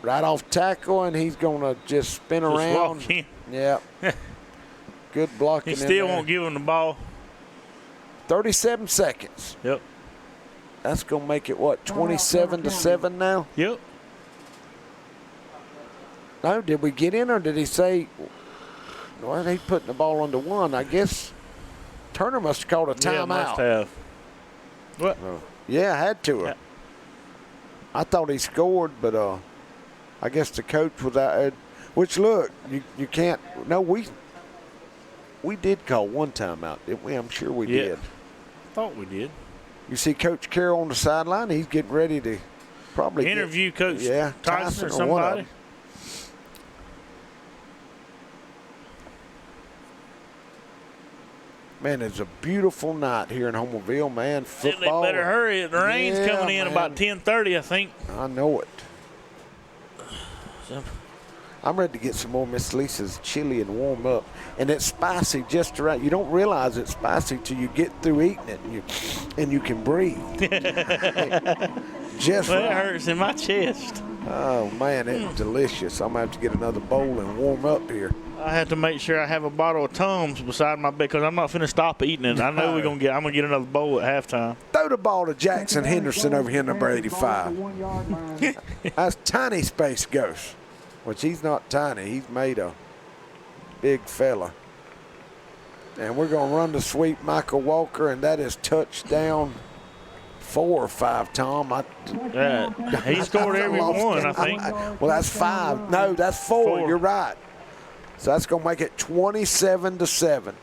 right off tackle, and he's going to just spin around. Walk in. Yeah. Good blocking. He still won't give him the ball. 37 seconds. Yep. That's going to make it, what, 27-7 now? Yep. No, did we get in, or did he say, well, he's putting the ball on the 1? I guess Turner must have called a timeout. Yeah, must have. What? Yeah, had to. Yeah. I thought he scored, but I guess the coach was out there. Which, look, you can't. No, we did call 1 timeout, didn't we? I'm sure we did. I thought we did. You see Coach Carroll on the sideline. He's getting ready to probably interview Coach Tyson Tyson or or somebody. Man, it's a beautiful night here in Homerville, man. Football. They better hurry. The rain's coming in about 10:30, I think. I know it. I'm ready to get some more Miss Lisa's chili and warm up. And it's spicy just right. You don't realize it's spicy till you get through eating it and you can breathe. Just well, right. It hurts in my chest. Oh, man, it's delicious. I'm going to have to get another bowl and warm up here. I have to make sure I have a bottle of Tums beside my bed because I'm not finna stop eating it. I know I'm gonna get another bowl at halftime. Throw the ball to Jackson Henderson over here, number 85. That's Tiny Space Ghost, which he's not tiny. He's made a big fella. And we're gonna run the sweep, Michael Walker, and that is touchdown 4 or 5, Tom. He scored every one, I think. Well, that's 5. No, that's 4. You're right. So that's going to make it 27-7.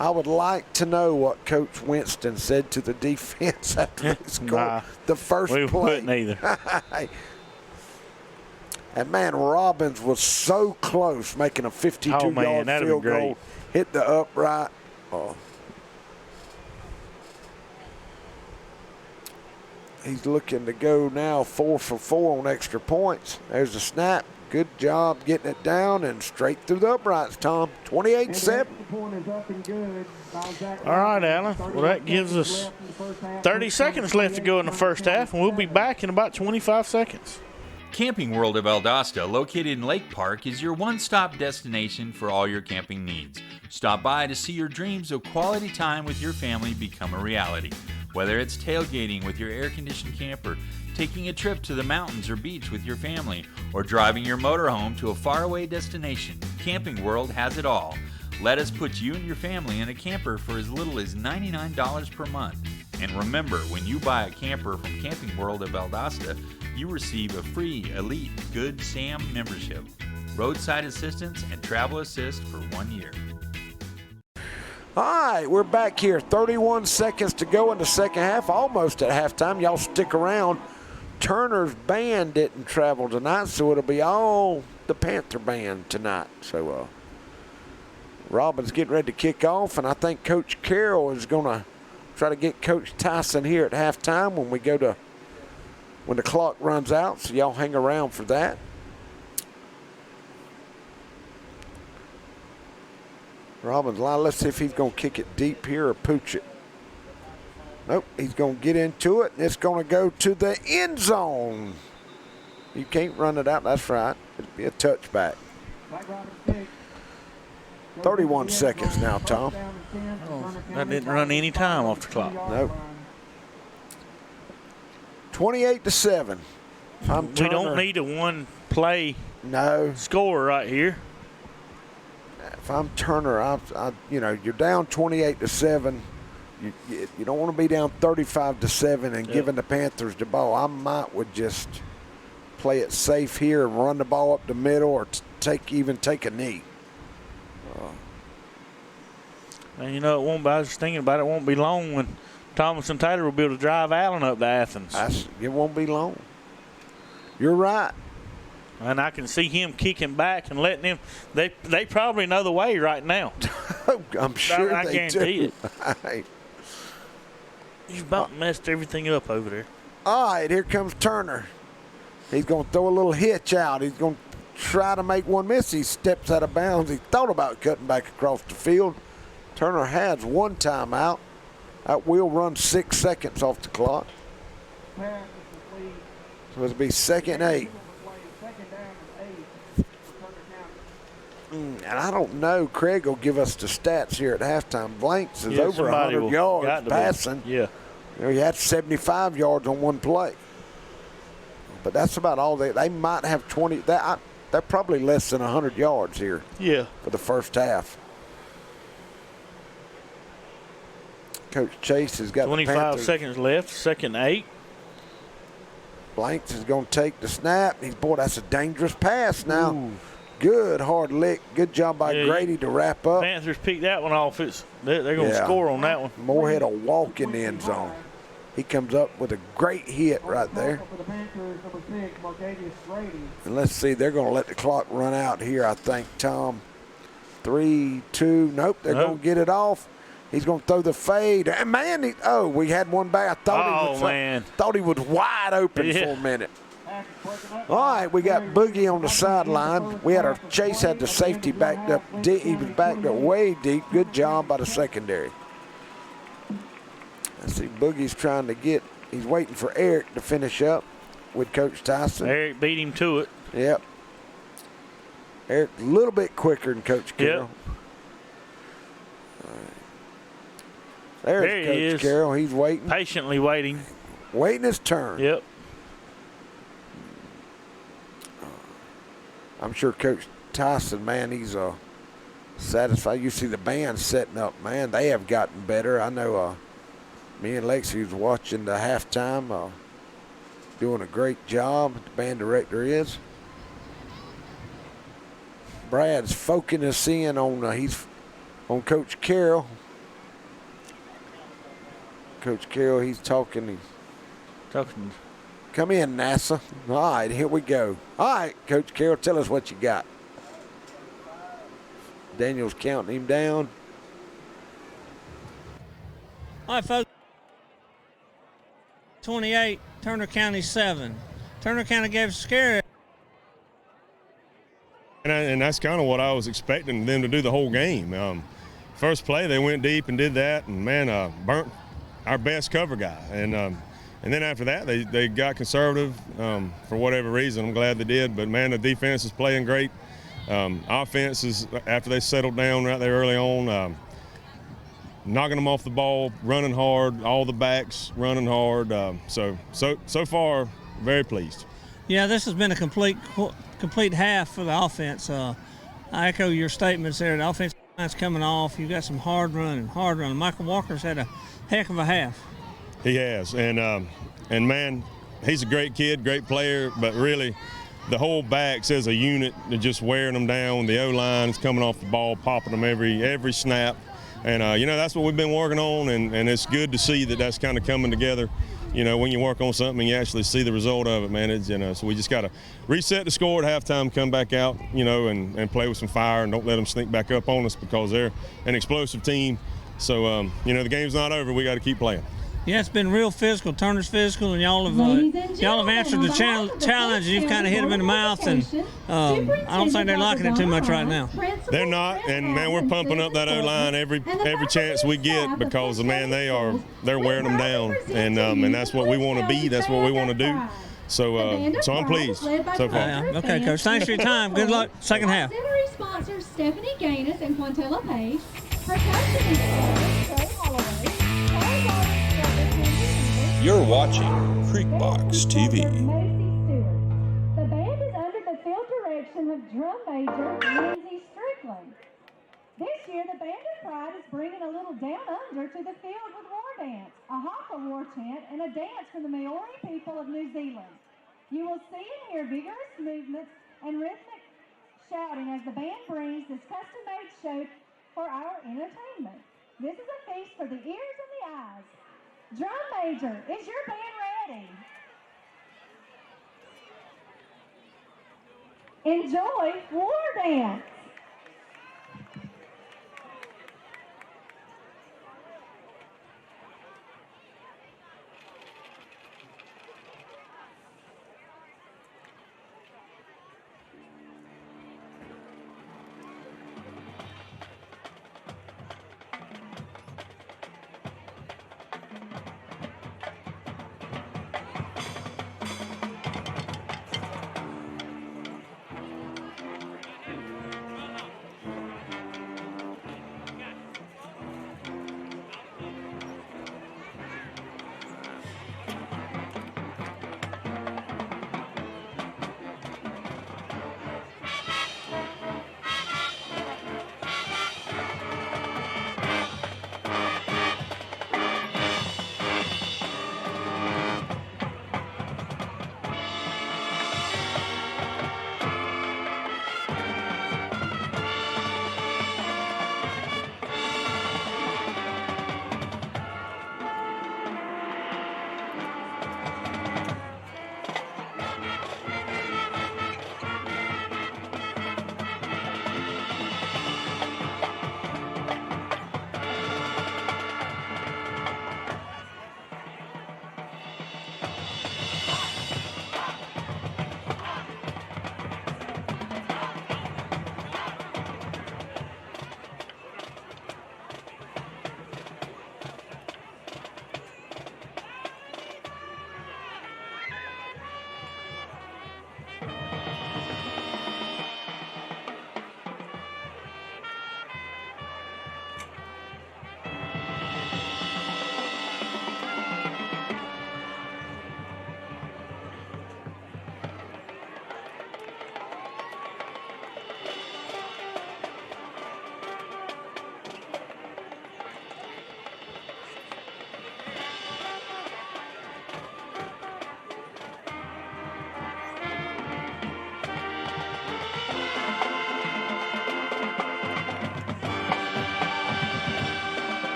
I would like to know what Coach Winston said to the defense after they scored the first play. We wouldn't either. And, man, Robbins was so close making a 52-yard field goal. Hit the upright. He's looking to go now 4 for 4 on extra points. There's the snap. Good job getting it down and straight through the uprights, Tom. 28-7. All right, Alan. Well, that gives us 30 seconds left to go in the first half, and we'll be back in about 25 seconds. Camping World of Valdosta, located in Lake Park, is your one-stop destination for all your camping needs. Stop by to see your dreams of quality time with your family become a reality. Whether it's tailgating with your air-conditioned camper, taking a trip to the mountains or beach with your family, or driving your motorhome to a faraway destination, Camping World has it all. Let us put you and your family in a camper for as little as $99 per month. And remember, when you buy a camper from Camping World of Valdosta, you receive a free Elite Good Sam membership, roadside assistance, and travel assist for 1 year. All right, we're back here. 31 seconds to go in the second half, almost at halftime. Y'all stick around. Turner's band didn't travel tonight, so it'll be all the Panther band tonight. So Robin's getting ready to kick off, and I think Coach Carroll is going to try to get Coach Tyson here at halftime when the clock runs out, so y'all hang around for that. Robin's line. Let's see if he's going to kick it deep here or pooch it. Nope, he's going to get into it, and it's going to go to the end zone. You can't run it out. That's right. It'll be a touchback. 31 seconds now, Tom. That didn't run any time off the clock. Nope. 28-7. We don't need a one-play score right here. If I'm Turner, you're down 28-7. You don't want to be down 35-7 and giving the Panthers the ball. I might would just play it safe here and run the ball up the middle or take a knee. And you know, I was just thinking about it, won't be long when Thomas and Taylor will be able to drive Allen up to Athens. It won't be long. You're right. And I can see him kicking back and letting him. They probably know the way right now. I'm sure I they guarantee do. it. You've about messed everything up over there. All right, here comes Turner. He's going to throw a little hitch out. He's going to try to make one miss. He steps out of bounds. He thought about cutting back across the field. Turner has one timeout. That will run 6 seconds off the clock. So it'll be 2nd and 8. And I don't know. Craig will give us the stats here at halftime. Blanks is over 100 yards passing. Yeah. You know, he had 75 yards on one play. But that's about all they might have 20. They're probably less than 100 yards here. Yeah. For the first half. Coach Chase has got 25 seconds left, 2nd and 8. Blanks is going to take the snap. Boy, that's a dangerous pass now. Ooh. Good hard lick. Good job by Grady to wrap up. Panthers picked that one off. They're going to score on that one. Moorhead will walk in the end zone. He comes up with a great hit right there. And let's see, they're going to let the clock run out here, I think, Tom. 3, 2, nope, they're going to get it off. He's going to throw the fade. And, man, we had one back. I thought he was wide open for a minute. All right, we got Boogie on the sideline. Chase had the safety backed up deep. He was backed up way deep. Good job by the secondary. I see Boogie's trying to he's waiting for Eric to finish up with Coach Tyson. Eric beat him to it. Yep. Eric a little bit quicker than Coach Carroll. Yep. There's Coach Carroll. He's waiting. Patiently waiting. Waiting his turn. Yep. I'm sure Coach Tyson, man, he's satisfied. You see the band setting up, man. They have gotten better. I know me and Lexi was watching the halftime, doing a great job. The band director is. Brad's focusing in on Coach Carroll. Coach Carroll, he's talking. Come in, NASA. All right, here we go. All right, Coach Carroll, tell us what you got. Daniel's counting him down. All right, folks. 28, Turner County 7. Turner County gave us a scare. And that's kind of what I was expecting them to do the whole game. First play, they went deep and did that, and, man, burnt our best cover guy. And then after that, they got conservative for whatever reason. I'm glad they did. But, man, the defense is playing great. Offense is, after they settled down right there early on, knocking them off the ball, running hard, all the backs running hard. So far, very pleased. Yeah, this has been a complete half for the offense. I echo your statements there. The offense is coming off. You've got some hard running. Michael Walker's had a heck of a half. He has, and man, he's a great kid, great player, but really the whole backs as a unit, they're just wearing them down. The O-line is coming off the ball, popping them every snap. And, that's what we've been working on, and it's good to see that that's kind of coming together. When you work on something, you actually see the result of it, man. So we just got to reset the score at halftime, come back out, and play with some fire, and don't let them sneak back up on us because they're an explosive team. So, the game's not over. We got to keep playing. Yeah, it's been real physical. Turner's physical, and y'all have answered the challenge. You've kind of hit them in the mouth, and I don't think they're liking it too much right now. They're not, and man, we're pumping up that O-line every chance we get because man, they're wearing them down, and that's what we want to be. That's what we want to do. So I'm pleased so far. Okay, Coach. Thanks for your time. Good luck. Second half. Auxiliary sponsors Stephanie Gaines and Quintella Page. Percussion instructor Trey Holloway. You're watching Creekbox TV. The band is under the field direction of drum major Lindsey Strickland. This year, the Band of Pride is bringing a little down under to the field with war dance, a haka war chant, and a dance from the Maori people of New Zealand. You will see and hear vigorous movements and rhythmic shouting as the band brings this custom-made show for our entertainment. This is a feast for the ears and the eyes. Drum major, is your band ready? Enjoy War Dance.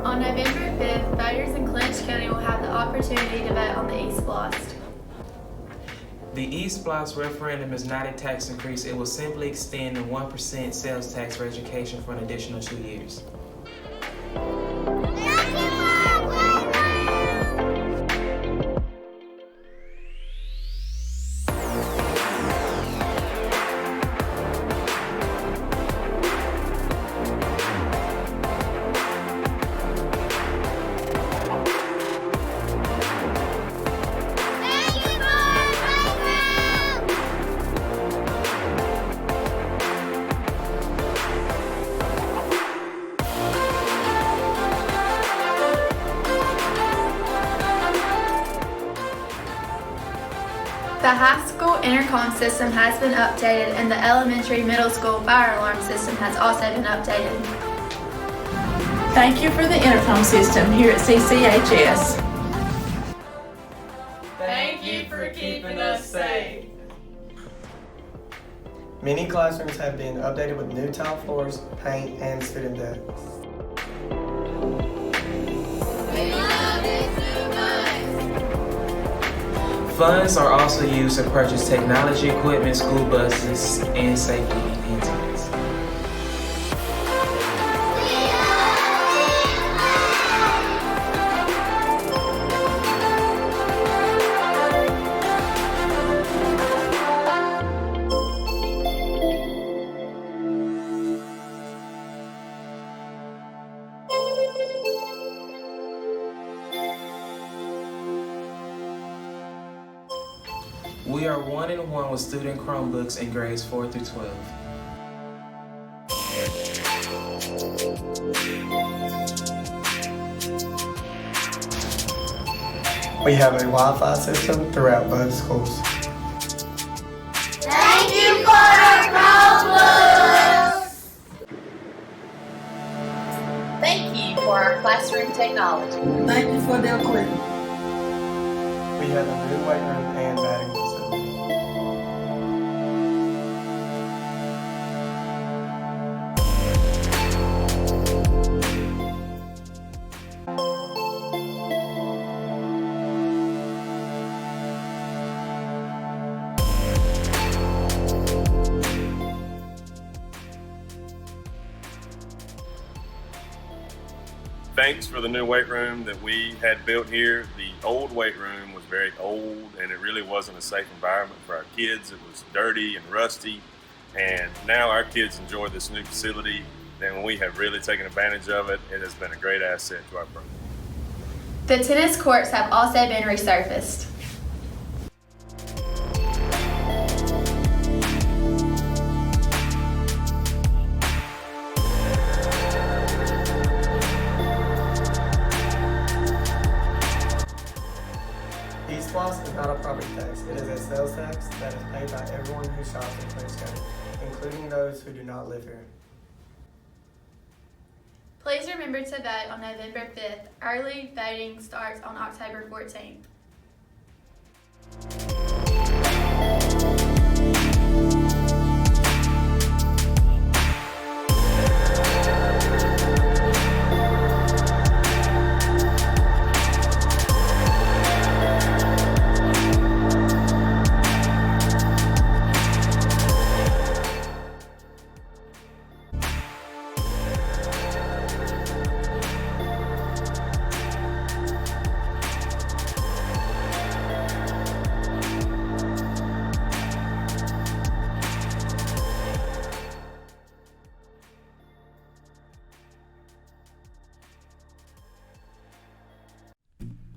On November 5th, voters in Clinch County will have the opportunity to vote on the East Blast. The East Blast referendum is not a tax increase. It will simply extend the 1% sales tax for education for an additional 2 years. The high school intercom system has been updated and the elementary middle school fire alarm system has also been updated. Thank you for the intercom system here at CCHS. Thank you for keeping us safe. Many classrooms have been updated with new tile floors, paint, and student desks. Funds are also used to purchase technology equipment, school buses, and safety enhancements. We are 1-1 with student Chromebooks in grades 4 through 12. We have a Wi-Fi system throughout both schools. Thank you for the Chromebooks! Thank you for our classroom technology. Thank you for the equipment. We have a new weight room and batting facility. Thanks for the new weight room that we had built here. The old weight room was very old and it really wasn't a safe environment for our kids. It was dirty and rusty, and now our kids enjoy this new facility, and we have really taken advantage of it. It has been a great asset to our program. The tennis courts have also been resurfaced. East Loss is not a property tax. It is a sales tax that is paid by everyone who shops in Clinch County, including those who do not live here. Please remember to vote on November 5th. Early voting starts on October 14th.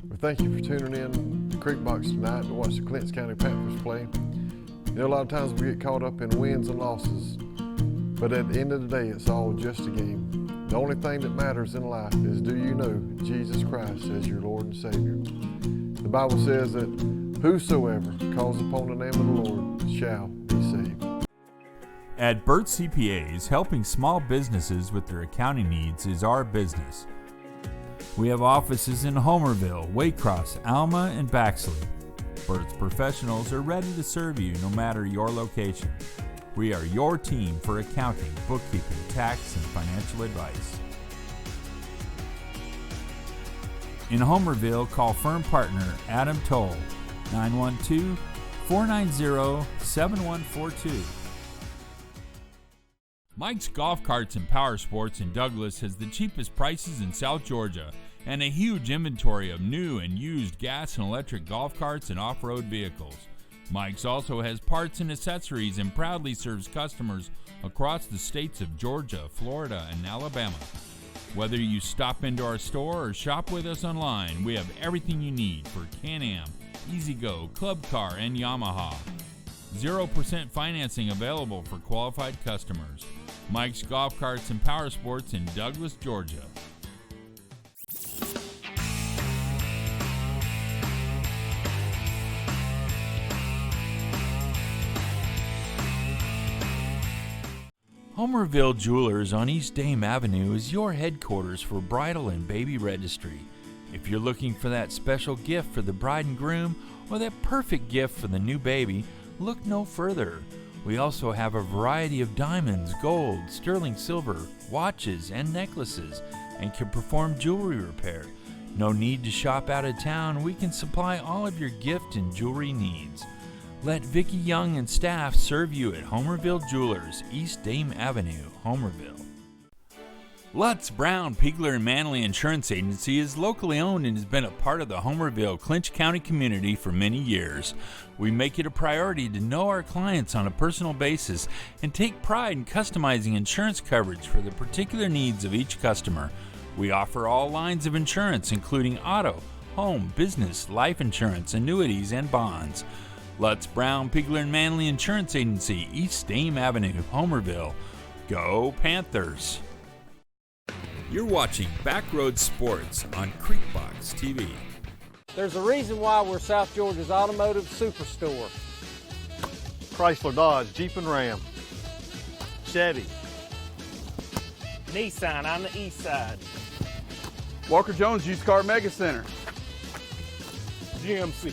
Well, thank you for tuning in to Creek Box tonight to watch the Clinch County Panthers play. You know, a lot of times we get caught up in wins and losses, but at the end of the day, it's all just a game. The only thing that matters in life is, do you know Jesus Christ as your Lord and Savior? The Bible says that whosoever calls upon the name of the Lord shall be saved. At Burt CPAs, helping small businesses with their accounting needs is our business. We have offices in Homerville, Waycross, Alma, and Baxley. Burt's professionals are ready to serve you no matter your location. We are your team for accounting, bookkeeping, tax, and financial advice. In Homerville, call firm partner Adam Toll, 912-490-7142. Mike's Golf Carts and Power Sports in Douglas has the cheapest prices in South Georgia and a huge inventory of new and used gas and electric golf carts and off-road vehicles. Mike's also has parts and accessories and proudly serves customers across the states of Georgia, Florida, and Alabama. Whether you stop into our store or shop with us online, we have everything you need for Can-Am, E-Z-Go, Club Car, and Yamaha. 0% financing available for qualified customers. Mike's Golf Carts and Power Sports in Douglas, Georgia. Homerville Jewelers on East Dame Avenue is your headquarters for bridal and baby registry. If you're looking for that special gift for the bride and groom or that perfect gift for the new baby, look no further. We also have a variety of diamonds, gold, sterling silver, watches, and necklaces, and can perform jewelry repair. No need to shop out of town. We can supply all of your gift and jewelry needs. Let Vicki Young and staff serve you at Homerville Jewelers, East Dame Avenue, Homerville. Lutz, Brown, Pigler, and Manley Insurance Agency is locally owned and has been a part of the Homerville, Clinch County community for many years. We make it a priority to know our clients on a personal basis and take pride in customizing insurance coverage for the particular needs of each customer. We offer all lines of insurance, including auto, home, business, life insurance, annuities, and bonds. Lutz, Brown, Pigler, and Manley Insurance Agency, East Dame Avenue, Homerville. Go Panthers! You're watching Backroad Sports on Creekbox TV. There's a reason why we're South Georgia's automotive superstore. Chrysler, Dodge, Jeep and Ram. Chevy. Nissan on the east side. Walker Jones Used Car Mega Center. GMC.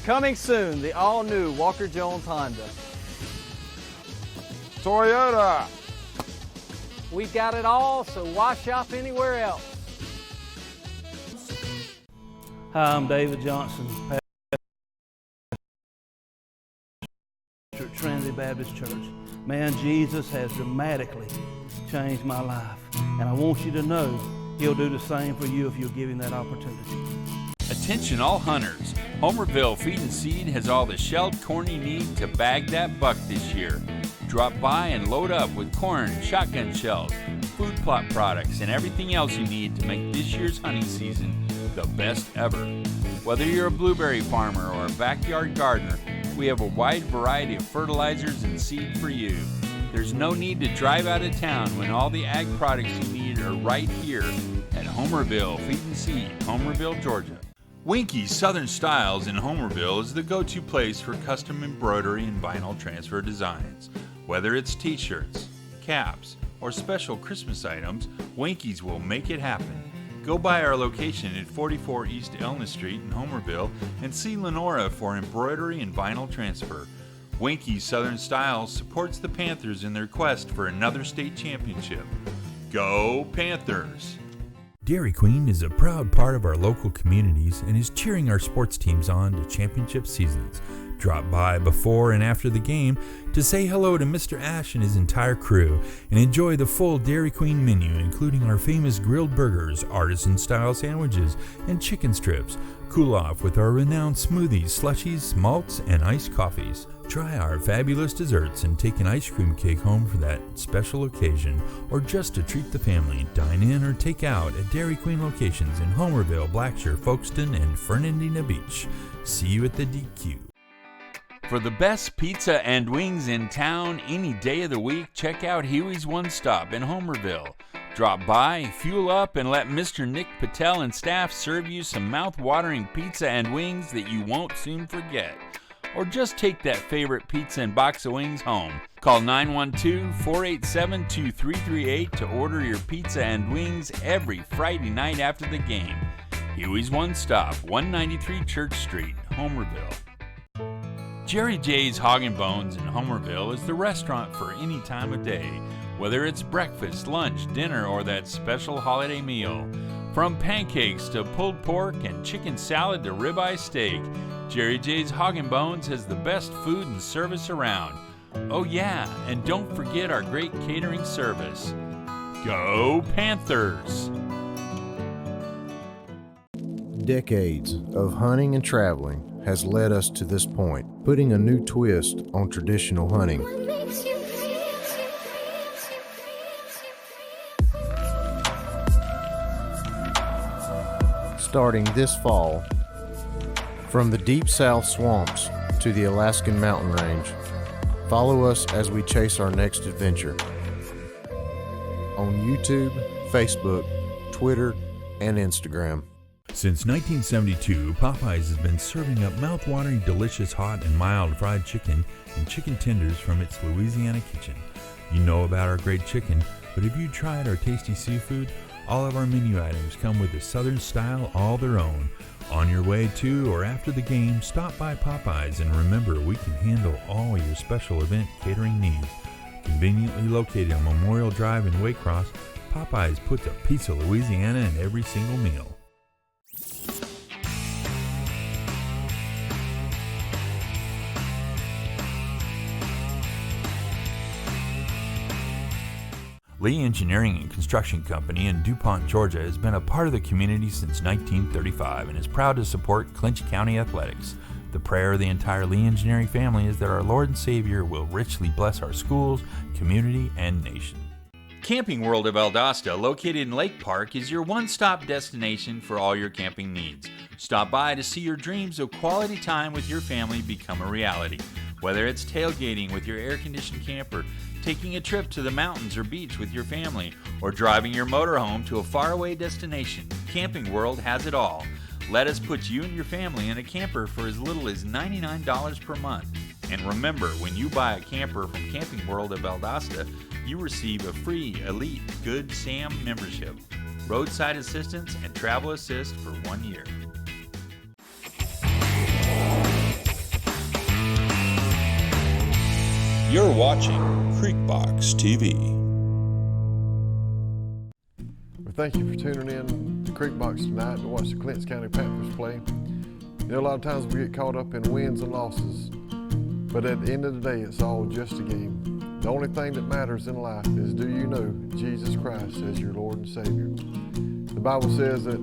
Coming soon, the all-new Walker Jones Honda. Toyota. We've got it all, so why shop anywhere else? Hi, I'm David Johnson, pastor at Trinity Baptist Church. Man, Jesus has dramatically changed my life, and I want you to know He'll do the same for you if you'll give Him that opportunity. Attention all hunters. Homerville Feed and Seed has all the shelled corn you need to bag that buck this year. Drop by and load up with corn, shotgun shells, food plot products, and everything else you need to make this year's hunting season the best ever. Whether you're a blueberry farmer or a backyard gardener, we have a wide variety of fertilizers and seed for you. There's no need to drive out of town when all the ag products you need are right here at Homerville Feed and Seed, Homerville, Georgia. Winky's Southern Styles in Homerville is the go-to place for custom embroidery and vinyl transfer designs. Whether it's t-shirts, caps, or special Christmas items, Winky's will make it happen. Go by our location at 44 East Elna Street in Homerville and see Lenora for embroidery and vinyl transfer. Winky's Southern Styles supports the Panthers in their quest for another state championship. Go Panthers! Dairy Queen is a proud part of our local communities and is cheering our sports teams on to championship seasons. Drop by before and after the game to say hello to Mr. Ash and his entire crew and enjoy the full Dairy Queen menu, including our famous grilled burgers, artisan-style sandwiches, and chicken strips. Cool off with our renowned smoothies, slushies, malts, and iced coffees. Try our fabulous desserts and take an ice cream cake home for that special occasion, or just to treat the family. Dine in or take out at Dairy Queen locations in Homerville, Blackshear, Folkestone, and Fernandina Beach. See you at the DQ. For the best pizza and wings in town any day of the week, check out Huey's One Stop in Homerville. Drop by, fuel up, and let Mr. Nick Patel and staff serve you some mouth-watering pizza and wings that you won't soon forget. Or just take that favorite pizza and box of wings home. Call 912-487-2338 to order your pizza and wings every Friday night after the game. Huey's One Stop, 193 Church Street, Homerville. Jerry J's Hog and Bones in Homerville is the restaurant for any time of day, whether it's breakfast, lunch, dinner, or that special holiday meal. From pancakes to pulled pork and chicken salad to ribeye steak, Jerry J's Hog and Bones has the best food and service around. Oh yeah, and don't forget our great catering service. Go Panthers! Decades of hunting and traveling has led us to this point, putting a new twist on traditional hunting. Starting this fall, from the deep south swamps to the Alaskan mountain range, follow us as we chase our next adventure. On YouTube, Facebook, Twitter, and Instagram. Since 1972, Popeyes has been serving up mouth-watering, delicious, hot and mild fried chicken and chicken tenders from its Louisiana kitchen. You know about our great chicken, but have you tried our tasty seafood? All of our menu items come with a Southern style all their own. On your way to or after the game, stop by Popeyes and remember we can handle all your special event catering needs. Conveniently located on Memorial Drive in Waycross, Popeyes puts a piece of Louisiana in every single meal. Lee Engineering and Construction Company in DuPont, Georgia has been a part of the community since 1935 and is proud to support Clinch County athletics. The prayer of the entire Lee Engineering family is that our Lord and Savior will richly bless our schools, community, and nation. Camping World of Valdosta, located in Lake Park, is your one-stop destination for all your camping needs. Stop by to see your dreams of quality time with your family become a reality. Whether it's tailgating with your air-conditioned camper, taking a trip to the mountains or beach with your family, or driving your motorhome to a faraway destination, Camping World has it all. Let us put you and your family in a camper for as little as $99 per month. And remember, when you buy a camper from Camping World of Valdosta, you receive a free Elite Good Sam membership, roadside assistance, and travel assist for 1 year. You're watching Creekbox TV. Well, thank you for tuning in to Creekbox tonight to watch the Clinch County Panthers play. You know, a lot of times we get caught up in wins and losses, but at the end of the day, it's all just a game. The only thing that matters in life is, do you know Jesus Christ as your Lord and Savior? The Bible says that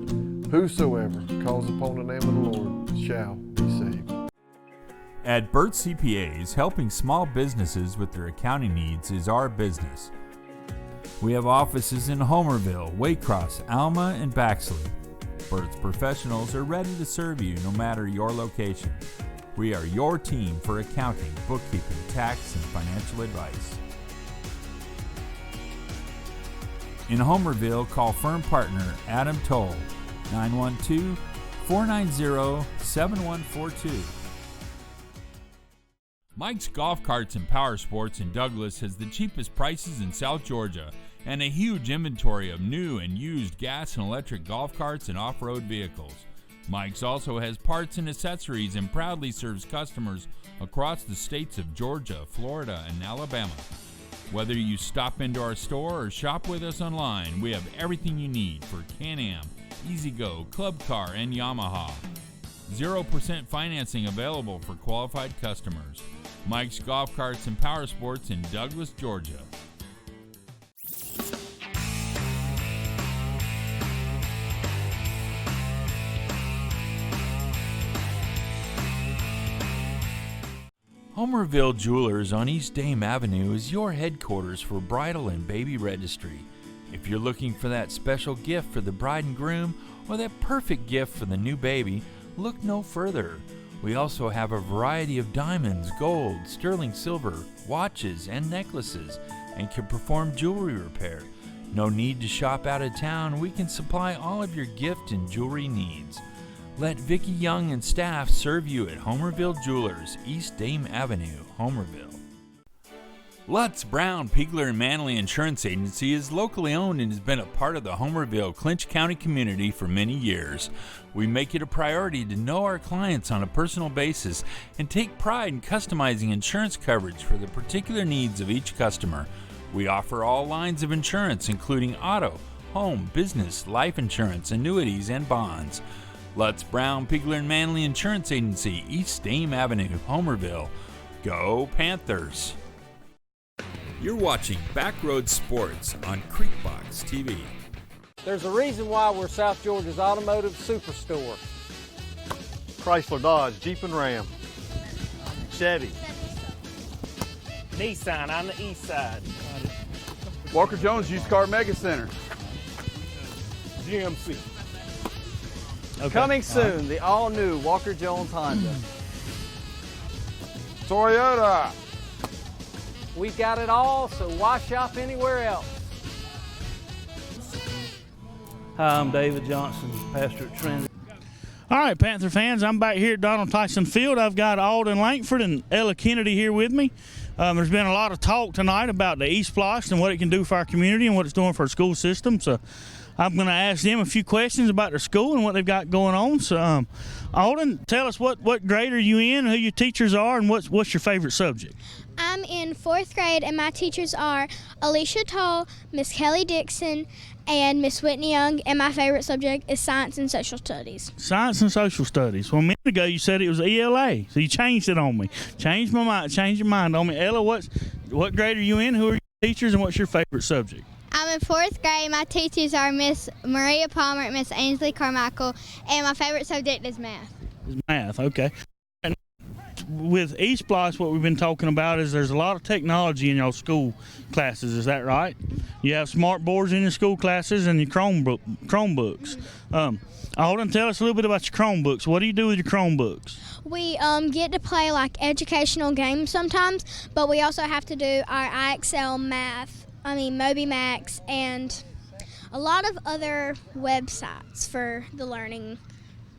whosoever calls upon the name of the Lord shall be saved. At Burt CPAs, helping small businesses with their accounting needs is our business. We have offices in Homerville, Waycross, Alma, and Baxley. Burt's professionals are ready to serve you no matter your location. We are your team for accounting, bookkeeping, tax, and financial advice. In Homerville, call firm partner Adam Toll, 912-490-7142. Mike's Golf Carts and Power Sports in Douglas has the cheapest prices in South Georgia and a huge inventory of new and used gas and electric golf carts and off-road vehicles. Mike's also has parts and accessories and proudly serves customers across the states of Georgia, Florida, and Alabama. Whether you stop into our store or shop with us online, we have everything you need for Can-Am, E-Z-Go, Club Car, and Yamaha. 0% financing available for qualified customers. Mike's Golf Carts and Power Sports in Douglas, Georgia. Homerville Jewelers on East Dame Avenue is your headquarters for bridal and baby registry. If you're looking for that special gift for the bride and groom or that perfect gift for the new baby, look no further. We also have a variety of diamonds, gold, sterling silver, watches, and necklaces, and can perform jewelry repair. No need to shop out of town. We can supply all of your gift and jewelry needs. Let Vicki Young and staff serve you at Homerville Jewelers, East Dame Avenue, Homerville. Lutz, Brown, Pigler, and Manley Insurance Agency is locally owned and has been a part of the Homerville, Clinch County community for many years. We make it a priority to know our clients on a personal basis and take pride in customizing insurance coverage for the particular needs of each customer. We offer all lines of insurance, including auto, home, business, life insurance, annuities, and bonds. Lutz, Brown, Pigler, and Manley Insurance Agency, East Dame Avenue, Homerville. Go Panthers! You're watching Backroad Sports on Creekbox TV. There's a reason why we're South Georgia's automotive superstore. Chrysler, Dodge, Jeep and Ram. Chevy. Nissan on the east side. Walker Jones Used Car Mega Center. GMC. Okay. Coming soon, the all-new Walker Jones Honda. Toyota. We've got it all, so why shop anywhere else? Hi, I'm David Johnson, pastor at Trinity. All right, Panther fans, I'm back here at Donald Tyson Field. I've got Alden Langford and Ella Kennedy here with me. There's been a lot of talk tonight about the East Block and what it can do for our community and what it's doing for our school system. So I'm going to ask them a few questions about their school and what they've got going on. So, Alden, tell us what grade are you in, who your teachers are, and what's your favorite subject? I'm in 4th grade, and my teachers are Alicia Toll, Miss Kelly Dixon, and Miss Whitney Young, and my favorite subject is Science and Social Studies. Science and Social Studies. Well, a minute ago you said it was ELA, so you changed it on me. Changed your mind on me. Ella, what grade are you in, who are your teachers, and what's your favorite subject? I'm in 4th grade. My teachers are Miss Maria Palmer and Miss Ainsley Carmichael, and my favorite subject is math. Math, okay. And with East Bloss, what we've been talking about is there's a lot of technology in your school classes. Is that right? You have smart boards in your school classes and your Chromebooks. Alden, tell us a little bit about your Chromebooks. What do you do with your Chromebooks? We get to play like educational games sometimes, but we also have to do our IXL math, MobiMax, and a lot of other websites for the learning.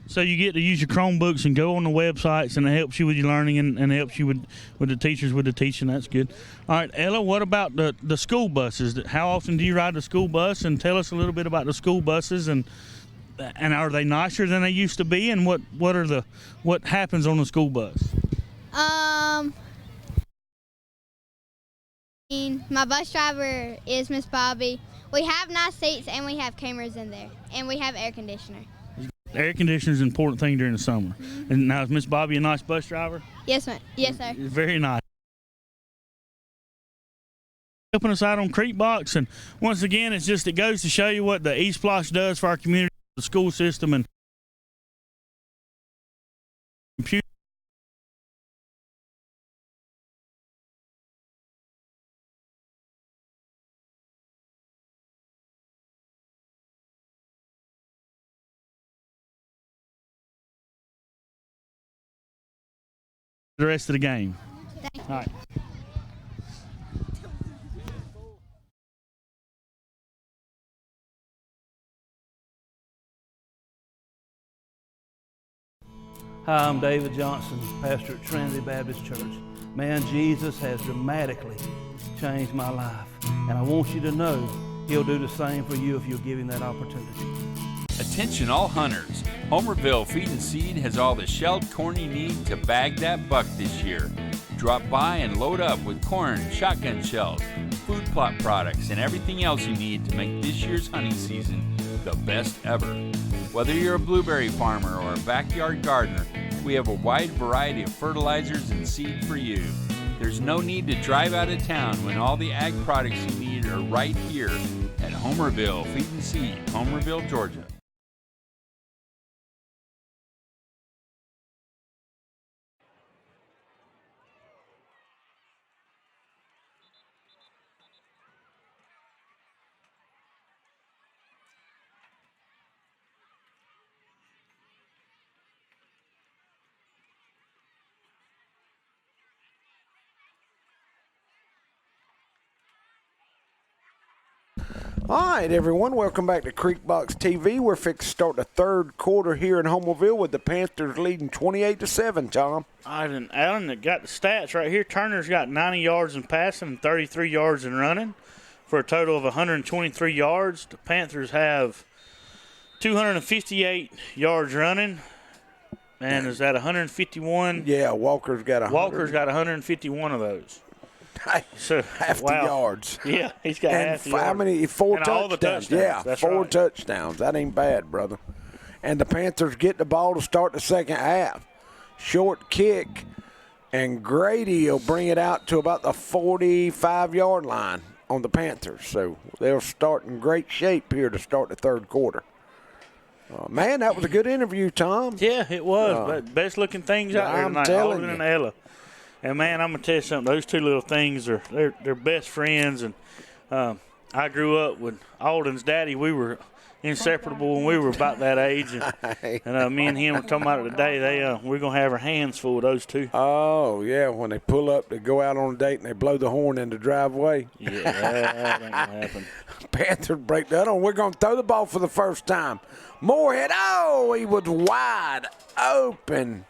So you get to use your Chromebooks and go on the websites, and it helps you with your learning and helps you with the teachers with the teaching. That's good. All right, Ella, what about the school buses? How often do you ride the school bus? And tell us a little bit about the school buses, and are they nicer than they used to be? And what happens on the school bus? My bus driver is Miss Bobby. We have nice seats and we have cameras in there, and we have air conditioner. Air conditioner is an important thing during the summer. Mm-hmm. And now, is Miss Bobby a nice bus driver? Yes, ma'am. Yes, sir. Very nice. Helping us out on Creekbox, and once again, it goes to show you what the East Bloss does for our community, the school system, and computer. The rest of the game. All right. Hi, I'm David Johnson, pastor at Trinity Baptist Church. Man, Jesus has dramatically changed my life, and I want you to know He'll do the same for you if you'll give Him that opportunity. Attention all hunters. Homerville Feed and Seed has all the shelled corn you need to bag that buck this year. Drop by and load up with corn, shotgun shells, food plot products, and everything else you need to make this year's hunting season the best ever. Whether you're a blueberry farmer or a backyard gardener, we have a wide variety of fertilizers and seed for you. There's no need to drive out of town when all the ag products you need are right here at Homerville Feed and Seed, Homerville, Georgia. All right, everyone, welcome back to Creekbox TV. We're fixing to start the third quarter here in Homerville with the Panthers leading 28-7, Tom. All right, and Alan got the stats right here. Turner's got 90 yards in passing and 33 yards in running for a total of 123 yards. The Panthers have 258 yards running, and is that 151? Yeah, Walker's got 151 of those. So half the yards. Yeah, he's got half the yards. How many? 4 touchdowns. All the touchdowns. Yeah, that's 4 right. touchdowns. That ain't bad, brother. And the Panthers get the ball to start the second half. Short kick, and Grady will bring it out to about the 45-yard line on the Panthers. So they'll start in great shape here to start the third quarter. Man, that was a good interview, Tom. Yeah, it was. Best looking things out there tonight. Alden and Ella. And man, I'm gonna tell you something. Those two little things they're best friends. And I grew up with Alden's daddy. We were inseparable when we were about that age. And me and him were talking about it today. We're gonna have our hands full of those two. Oh yeah, when they pull up, they go out on a date and they blow the horn in the driveway. Yeah, that ain't gonna happen. Panthers break that on. We're gonna throw the ball for the first time. Moorhead. Oh, he was wide open.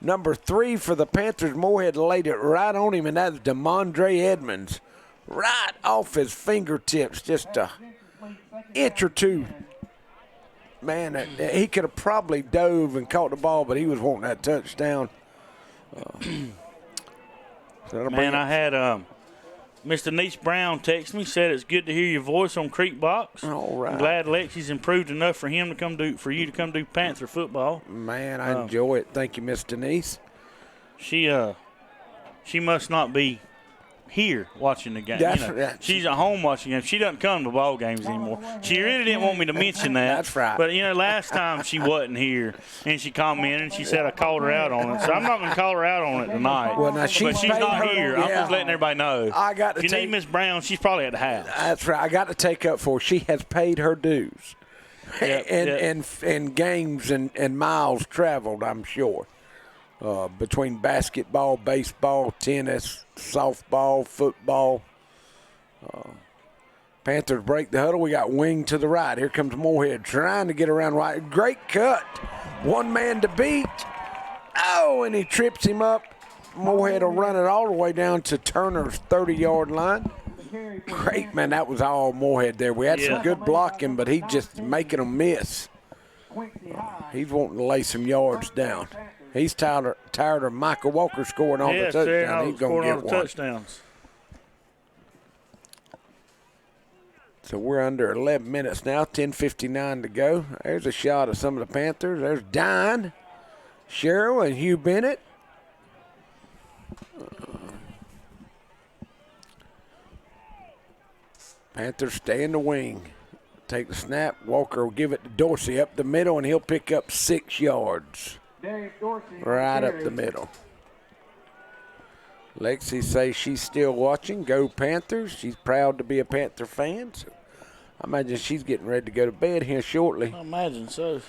Number 3 for the Panthers. Moorhead laid it right on him, and that's DeMondre Edmonds. Right off his fingertips, just an inch or two. Man, he could have probably dove and caught the ball, but he was wanting that touchdown. Man, I had Mr. Denise Brown text me, said it's good to hear your voice on Creekbox. All right. I'm glad Lexi's improved enough for you to come do Panther football. Man, I enjoy it. Thank you, Miss Denise. She must not be here watching the game. That's you know, right. She's at home watching games. She doesn't come to ball games anymore. She really didn't want me to mention that. That's right. But, last time she wasn't here, and she commented, and she said I called her out on it. So I'm not going to call her out on it tonight. Well, now she's not here. I'm just letting everybody know. I got to if you need Miss Brown, she's probably at the house. That's right. I got to take up for her. She has paid her dues. Yep, and games and miles traveled, I'm sure. Between basketball, baseball, tennis, softball, football. Panthers break the huddle. We got wing to the right. Here comes Moorhead trying to get around right. Great cut. One man to beat. Oh, and he trips him up. Moorhead will run it all the way down to Turner's 30-yard line. Great, man. That was all Moorhead there. We had some good blocking, but he just making them miss. He's wanting to lay some yards down. He's tired of Michael Walker scoring all the touchdowns. He's going to get one. Touchdowns. So we're under 11 minutes now, 10:59 to go. There's a shot of some of the Panthers. There's Dine, Cheryl, and Hugh Bennett. Panthers stay in the wing. Take the snap. Walker will give it to Dorsey up the middle, and he'll pick up 6 yards. Right up the middle. Lexi says she's still watching. Go Panthers. She's proud to be a Panther fan. So I imagine she's getting ready to go to bed here shortly. I imagine so.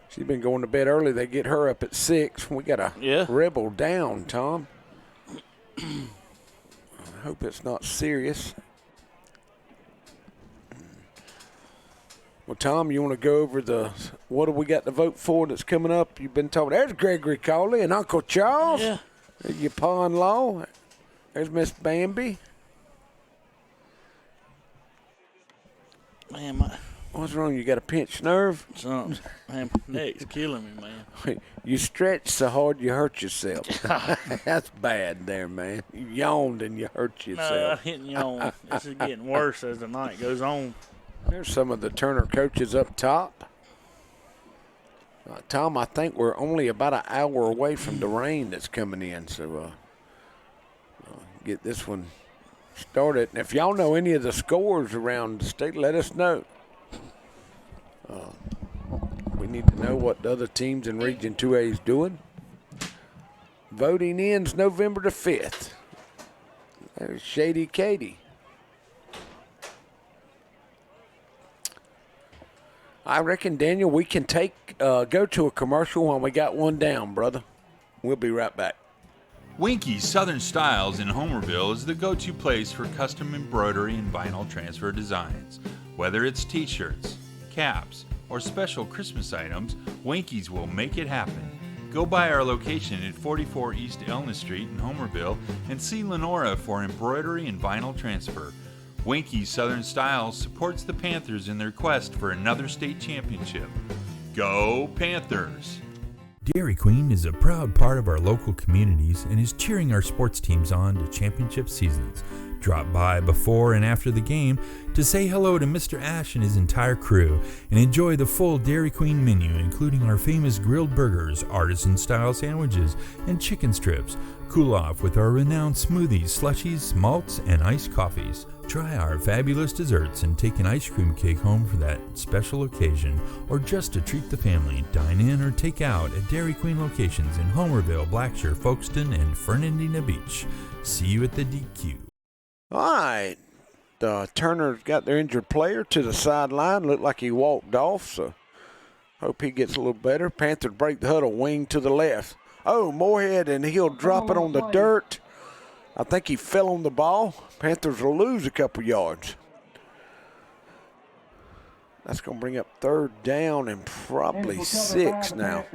She's been going to bed early. They get her up at 6. We got a Rebel down, Tom. I hope it's not serious. Well, Tom, you want to go over what do we got to vote for that's coming up? You've been talking. There's Gregory Cawley and Uncle Charles. Yeah. There's your pa-in-law. There's Miss Bambi. Man, what's wrong? You got a pinched nerve? Something. Man, my neck's killing me, man. You stretched so hard you hurt yourself. That's bad there, man. You yawned and you hurt yourself. No, I didn't yawn. This is getting worse as the night goes on. There's some of the Turner coaches up top. Tom, I think we're only about an hour away from the rain that's coming in, so get this one started. And if y'all know any of the scores around the state, let us know. We need to know what the other teams in Region 2A is doing. Voting ends November the 5th. There's Shady Katie. I reckon, Daniel, we can go to a commercial when we got one down, brother. We'll be right back. Winky's Southern Styles in Homerville is the go-to place for custom embroidery and vinyl transfer designs. Whether it's t-shirts, caps, or special Christmas items, Winky's will make it happen. Go by our location at 44 East Elna Street in Homerville and see Lenora for embroidery and vinyl transfer. Winky's Southern Styles supports the Panthers in their quest for another state championship. Go Panthers! Dairy Queen is a proud part of our local communities and is cheering our sports teams on to championship seasons. Drop by before and after the game to say hello to Mr. Ash and his entire crew and enjoy the full Dairy Queen menu, including our famous grilled burgers, artisan-style sandwiches, and chicken strips. Cool off with our renowned smoothies, slushies, malts, and iced coffees. Try our fabulous desserts and take an ice cream cake home for that special occasion, or just to treat the family. Dine in or take out at Dairy Queen locations in Homerville, Blackshear, Folkestone, and Fernandina Beach. See you at the DQ. All right. Turner's got their injured player to the sideline. Looked like he walked off, so hope he gets a little better. Panthers break the huddle, wing to the left. Oh, Moorhead, and he'll drop it on the dirt. I think he fell on the ball. Panthers will lose a couple yards. That's going to bring up 3rd down and probably 6 now.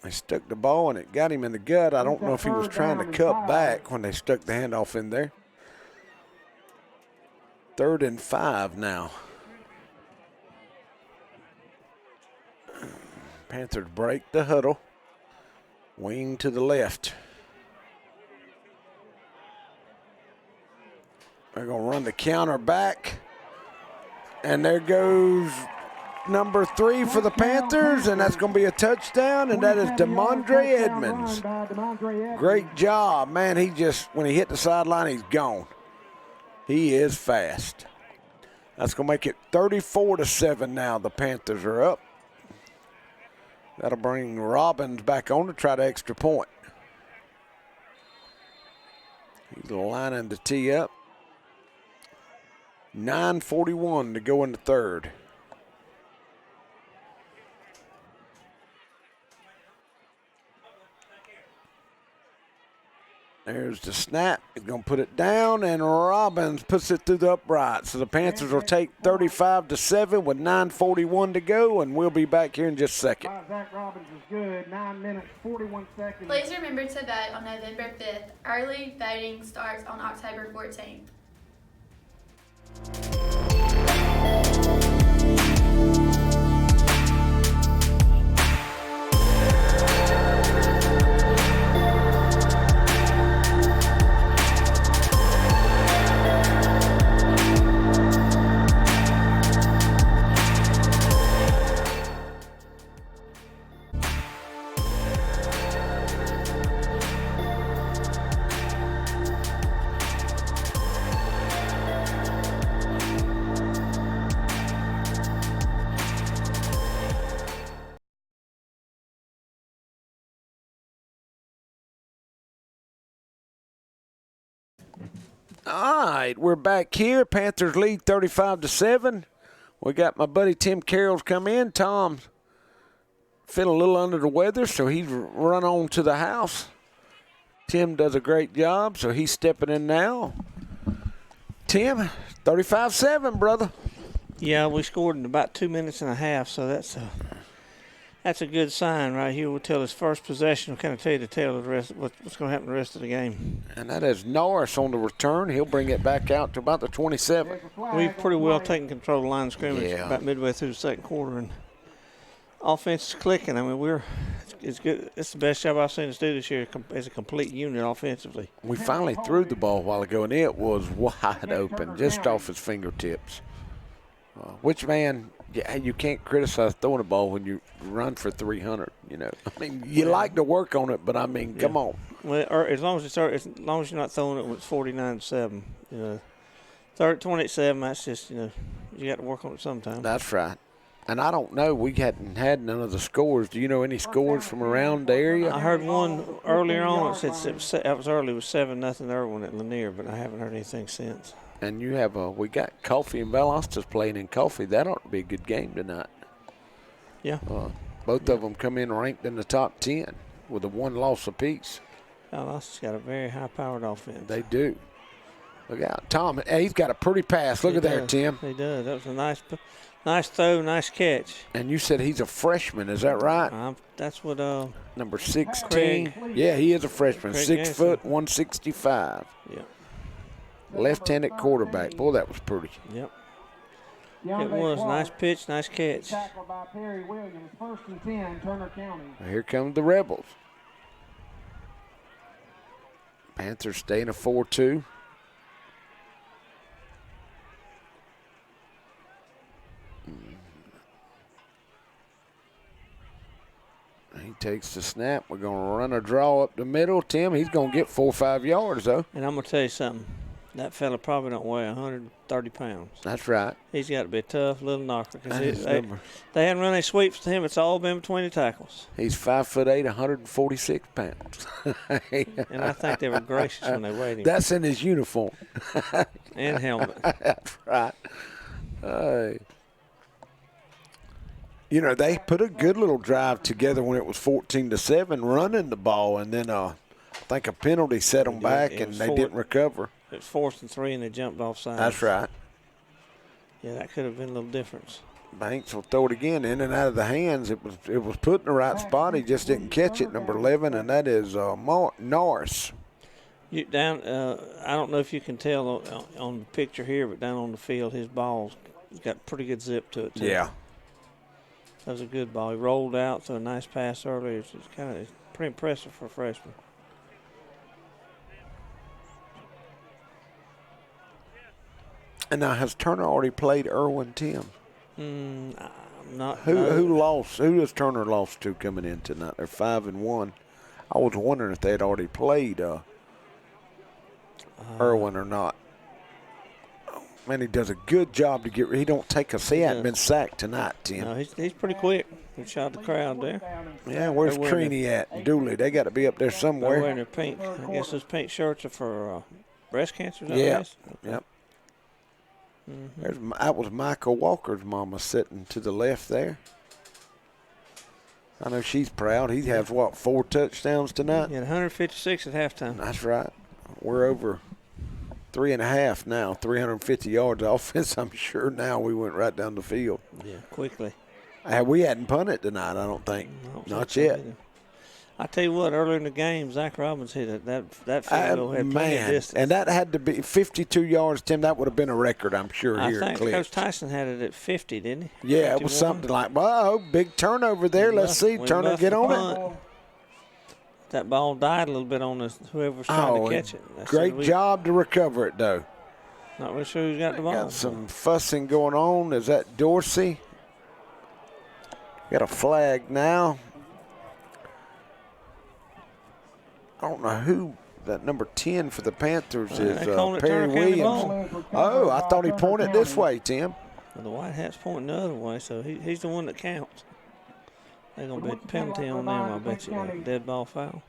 They stuck the ball, and it got him in the gut. I don't know if he was trying to cut back when they stuck the handoff in there. 3rd and 5 now. Panthers break the huddle. Wing to the left. They're going to run the counter back. And there goes number 3 for the Panthers, and that's going to be a touchdown, and that is DeMondre Edmonds. Great job. Man, he just, when he hit the sideline, he's gone. He is fast. That's going to make it 34-7 now. The Panthers are up. That'll bring Robbins back on to try the extra point. He's lining the tee up. 9:41 to go in the third. There's the snap. He's going to put it down, and Robbins puts it through the upright. So the Panthers will take 35-7 with 9:41 to go, and we'll be back here in just a second. Zach Robbins is good. 9 minutes, 41 seconds. Please remember to vote on November 5th. Early voting starts on October 14th. All right, we're back here. Panthers lead 35-7. We got my buddy Tim Carroll's come in. Tom's feeling a little under the weather, so he's run on to the house. Tim does a great job, so he's stepping in now. Tim, 35-7, brother. Yeah, we scored in about 2 minutes and a half, so that's a good sign right here. We'll tell his first possession. We'll kind of tell you the tale of the rest, what's going to happen the rest of the game. And that is Norris on the return. He'll bring it back out to about the 27. We've pretty well taken control of the line of scrimmage about midway through the second quarter, and offense is clicking. I mean, it's good. It's the best job I've seen us do this year as a complete unit offensively. We finally threw the ball a while ago, and it was wide open, just off his fingertips. Which, man, you can't criticize throwing a ball when you run for 300, you know. I mean, you like to work on it, but, I mean, come on. Well, as long as you're not throwing it when it's 49-7, you know. 28-7, that's just, you know, you got to work on it sometime. That's right. And I don't know, we hadn't had none of the scores. Do you know any scores from around the area? I heard one earlier on. It said that was early. It was 7-0 Irwin at Lanier, but I haven't heard anything since. And you have we got Coffee and Valdosta's playing in Coffee. That ought to be a good game tonight. Yeah. Both of them come in ranked in the top 10 with a 1 loss apiece. Valdosta's got a very high-powered offense. They do. Look out. Tom, he's got a pretty pass. Look at there, Tim. He does. That was a nice throw, nice catch. And you said he's a freshman, is that right? That's what number 16. Yeah, he is a freshman. 6 foot, 165. Yeah. Left-handed quarterback. Boy, that was pretty. Yep. It was. Nice pitch, nice catch. Tackled by Perry Williams. 1st and 10, Turner County. Here come the Rebels. Panthers staying a 4-2. He takes the snap. We're going to run a draw up the middle. Tim, he's going to get 4 or 5 yards, though. And I'm going to tell you something. That fella probably don't weigh 130 pounds. That's right. He's got to be a tough little knocker. They hadn't run any sweeps to him. It's all been between the tackles. He's 5'8", 146 pounds. And I think they were gracious when they weighed him. That's in his uniform. And helmet. That's right. You know, they put a good little drive together when it was 14-7, running the ball, and then I think a penalty set them back, and they didn't recover. It was 4th and 3, and they jumped offside. That's right. Yeah, that could have been a little difference. Banks will throw it again in and out of the hands. It was put in the right spot. He just didn't catch it. Number 11, and that is Norris. I don't know if you can tell on the picture here, but down on the field, his ball's got pretty good zip to it too. Yeah. That was a good ball. He rolled out, threw a nice pass earlier. It's kind of pretty impressive for a freshman. And now, has Turner already played Irwin, Tim? Who lost? Who has Turner lost to coming in tonight? They're 5-1. I was wondering if they had already played Irwin or not. Man, he does a good job to get. He don't take us. He hadn't been sacked tonight, Tim. No, he's pretty quick. He shot the crowd there. Yeah, where's Trini at? Dooley, they got to be up there somewhere. They're wearing their pink. I guess those pink shirts are for breast cancer. Yeah. Yep. That was Michael Walker's mama sitting to the left there. I know she's proud. He has, 4 touchdowns tonight? Yeah, 156 at halftime. That's right. We're over 3.5 now, 350 yards offense. I'm sure now we went right down the field. Yeah, quickly. We hadn't punted tonight, I don't think. Not yet. I tell you what, earlier in the game, Zach Robbins hit it. That field goal had plenty of distance. And that had to be 52 yards, Tim. That would have been a record, I'm sure, here at Clinch. I think Coach Tyson had it at 50, didn't he? Yeah, 51. it was something like, big turnover there. Let's see, Turner get on it. That ball died a little bit on whoever was trying to catch it. Great job to recover it, though. Not really sure who's got the ball. Got some fussing going on. Is that Dorsey? Got a flag now. I don't know who that number 10 for the Panthers is. Perry Williams. Oh, I thought he pointed this way, Tim. Well, the white hat's pointing the other way, so he's the one that counts. They're going to be a penalty on them, I bet you. A dead ball foul.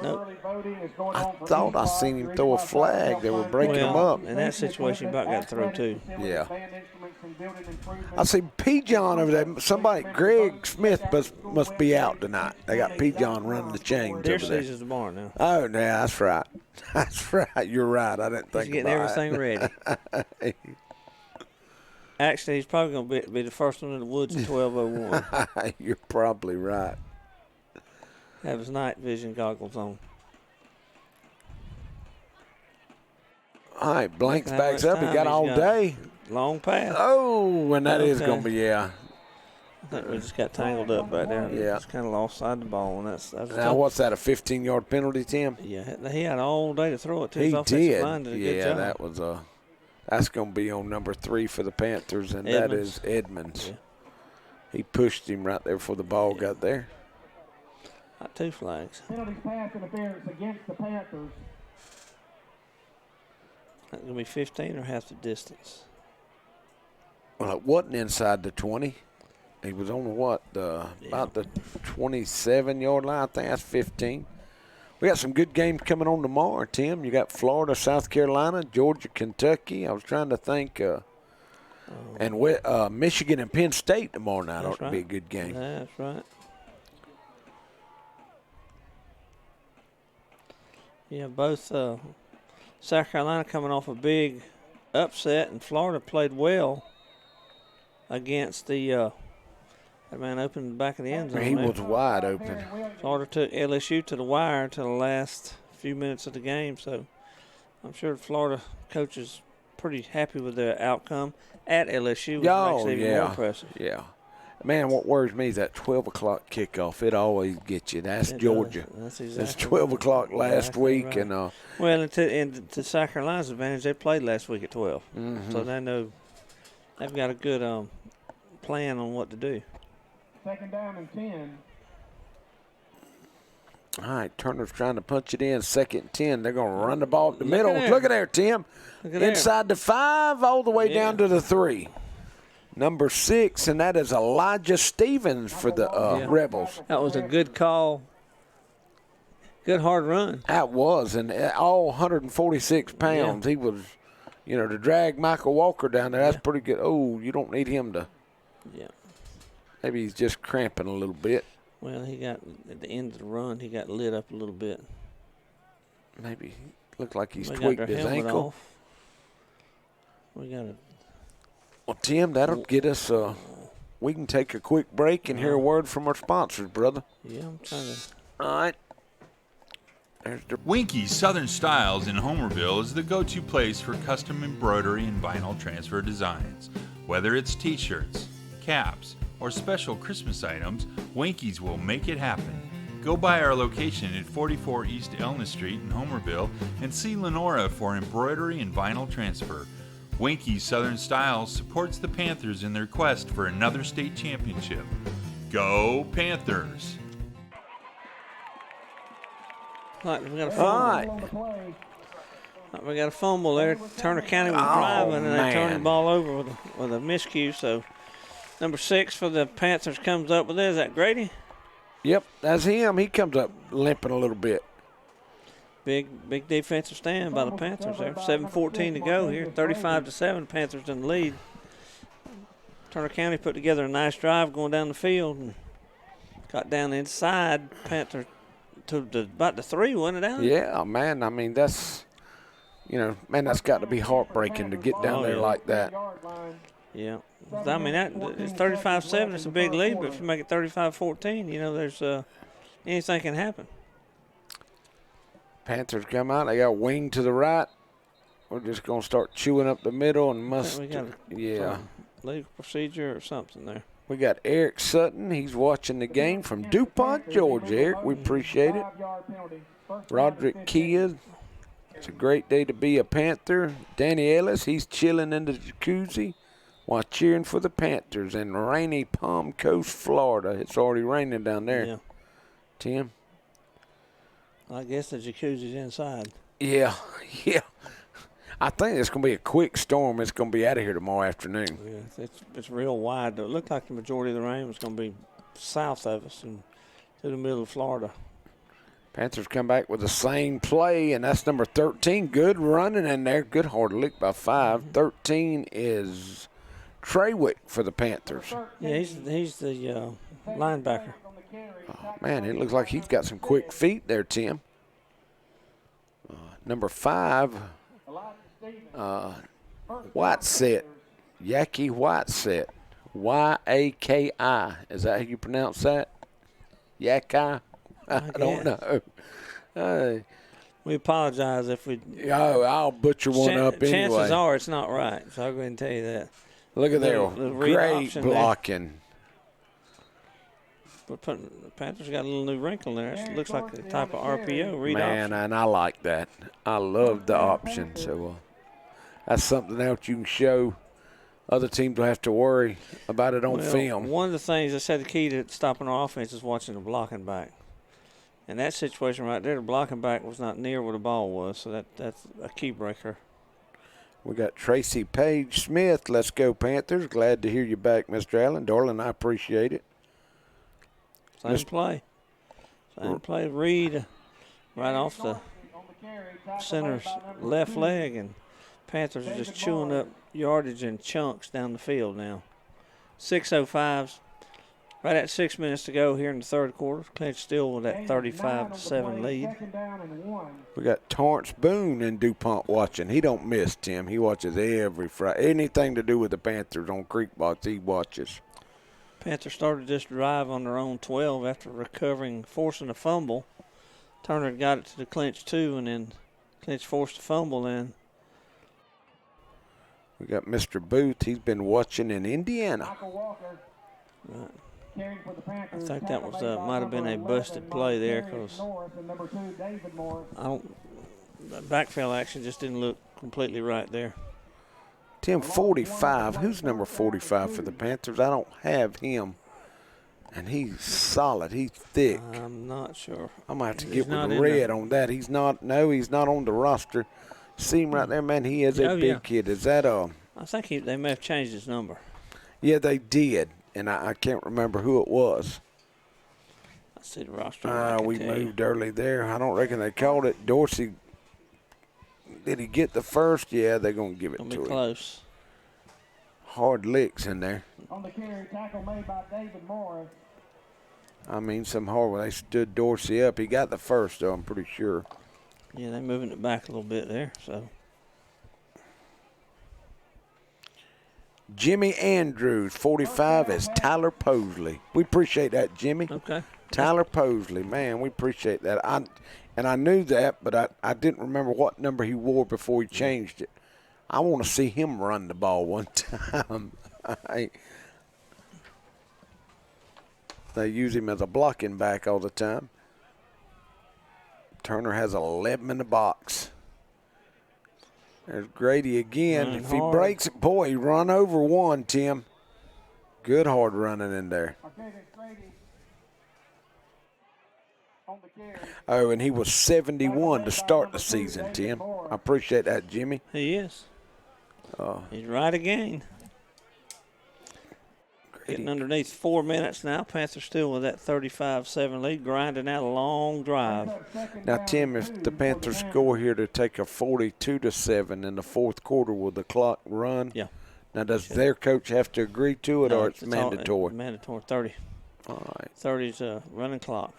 Nope. I thought I seen him throw a flag. They were breaking him up. In that situation, about got through, too. Yeah. I see P. John over there. Somebody, Greg Smith must be out tonight. They got P. John running the chains Deer over there. season's tomorrow now. Oh, yeah, that's right. That's right. You're right. I didn't think He's getting everything ready. Actually, he's probably going to be the first one in the woods at 12:01. You're probably right. Have his night vision goggles on. All right, Blanks backs up. He got all day. Long pass. Oh, and that is going to be, yeah. I think we just got tangled up right there. Yeah. Just kind of lost side the ball. And that's now, what's that, a 15-yard penalty, Tim? Yeah, he had all day to throw it to his offensive line. Did a good job. That was that's going to be on number 3 for the Panthers, and that is Edmonds. Yeah. He pushed him right there before the ball got there. Got 2 flags. Penalty pass interference against the Panthers. That's going to be 15 or half the distance. Well, it wasn't inside the 20. He was on about the 27-yard line. I think that's 15. We got some good games coming on tomorrow, Tim. You got Florida, South Carolina, Georgia, Kentucky. I was trying to think. And Michigan and Penn State tomorrow night ought to be a good game. That's right. Yeah, both South Carolina coming off a big upset, and Florida played well against the that man opened the back of the end zone. He was wide open. Florida took LSU to the wire to the last few minutes of the game, so I'm sure the Florida coach is pretty happy with their outcome at LSU, which makes it even more impressive. Yeah. Man, what worries me is that 12 o'clock kickoff. It always gets you. That's Georgia. That's exactly. It's 12 o'clock last week. Right. And well, and to South Carolina's advantage, they played last week at 12. Mm-hmm. So they know they've got a good plan on what to do. 2nd down and 10. All right, Turner's trying to punch it in. 2nd and 10. They're going to run the ball up the middle. Look at there, Tim. Inside the 5, all the way down to the 3. Number 6, and that is Elijah Stevens for the Rebels. That was a good call. Good hard run. That was, and all 146 pounds. Yeah. He was, to drag Michael Walker down there, that's pretty good. Oh, you don't need him to. Yeah. Maybe he's just cramping a little bit. Well, he got, at the end of the run, he got lit up a little bit. Maybe looked like he's tweaked his ankle. Off. We got to. Well, Tim, that'll get us. We can take a quick break and hear a word from our sponsors, brother. Yeah, I'm trying to. All right. There's the Winky's Southern Styles in Homerville is the go-to place for custom embroidery and vinyl transfer designs. Whether it's T-shirts, caps, or special Christmas items, Winky's will make it happen. Go by our location at 44 East Elna Street in Homerville and see Lenora for embroidery and vinyl transfer. Winky's Southern Styles supports the Panthers in their quest for another state championship. Go Panthers! Right, we got a fumble. Right, we got a fumble there. Turner County was driving, and they turned the ball over with a miscue. So number 6 for the Panthers comes up with it. Is that Grady? Yep, that's him. He comes up limping a little bit. Big defensive stand by the Panthers there. 7:14 to go here. 35-7. Panthers in the lead. Turner County put together a nice drive going down the field and got down inside. Panthers to about the 3, wasn't it, Alan? Yeah, man. I mean, that's, that's got to be heartbreaking to get down there like that. Yeah. I mean, it's 35-7. It's a big lead, but if you make it 35-14, there's anything can happen. Panthers come out. They got wing to the right. We're just going to start chewing up the middle and legal procedure or something there. We got Eric Sutton. He's watching the game from DuPont, Georgia. Eric, we appreciate it. Roderick Kia. It's a great day to be a Panther. Danny Ellis, he's chilling in the jacuzzi while cheering for the Panthers in rainy Palm Coast, Florida. It's already raining down there. Yeah. Tim? I guess the jacuzzi's inside. Yeah. I think it's going to be a quick storm. It's going to be out of here tomorrow afternoon. Yeah, it's real wide. It looked like the majority of the rain was going to be south of us and to the middle of Florida. Panthers come back with the same play, and that's number 13. Good running in there. Good hard lick by 5. 13 is Treywick for the Panthers. Yeah, he's the linebacker. Oh, man, it looks like he's got some quick feet there, Tim. Number 5, Whiteset. Yaki Whiteset. Y-A-K-I. Is that how you pronounce that? Yaki? I don't know. We apologize if we... I'll butcher one up anyway. Chances are it's not right, so I'll go ahead and tell you that. Look at there. Great blocking. But the Panthers got a little new wrinkle there. It looks like the type of RPO read Man, option. and I like that. I love the option. So that's something else you can show. Other teams will have to worry about it on film. One of the things I said the key to stopping our offense is watching the blocking back. In that situation right there, the blocking back was not near where the ball was, so that's a key breaker. We got Tracy Page Smith. Let's go, Panthers. Glad to hear you back, Mr. Allen. Darling, I appreciate it. Same play. Reed right off the center's left leg, and Panthers are just chewing up yardage in chunks down the field now. 6:05, right at 6 minutes to go here in the third quarter. Clinch still with that 35-7 lead. We got Torrance Boone in DuPont watching. He don't miss, Tim. He watches every Friday. Anything to do with the Panthers on Creekbox, he watches. Panthers started this drive on their own 12 after forcing a fumble. Turner got it to the Clinch 2, and then Clinch forced a fumble in. We got Mr. Booth. He's been watching in Indiana. Right. I think that was might have been a busted play there because the backfield action just didn't look completely right there. Tim, 45. Who's number 45 for the Panthers? I don't have him. And he's solid. He's thick. I'm not sure. I'm going to have to get with the red on that. He's not on the roster. See him right there, man. He is a big kid. Is that I think they may have changed his number. Yeah, they did. And I can't remember who it was. I see the roster. We moved early there. I don't reckon they called it. Dorsey, did he get the first? Yeah, they're going to give it to him. Close. Hard licks in there. On the carry, tackle made by David Morris. I mean, some hard when they stood Dorsey up. He got the first, though, I'm pretty sure. Yeah, they're moving it back a little bit there. So Jimmy Andrews, 45, is Tyler Posley. We appreciate that, Jimmy. Okay. Tyler Posley, man, we appreciate that. I knew that, but I didn't remember what number he wore before he changed it. I want to see him run the ball one time. They use him as a blocking back all the time. Turner has 11 in the box. There's Grady again. Running if he hard. breaks it, boy, he run over one, Tim. Good hard running in there. Oh, and he was 71 to start the season, Tim. I appreciate that, Jimmy. He is. He's right again. Getting underneath 4 minutes now. Panthers still with that 35-7 lead, grinding out a long drive. Now, Tim, if the Panthers score here to take a 42-7 in the fourth quarter, will the clock run? Yeah. Now, does their coach have to agree to it, No, or it's mandatory? Mandatory, 30. All right. 30's a running clock.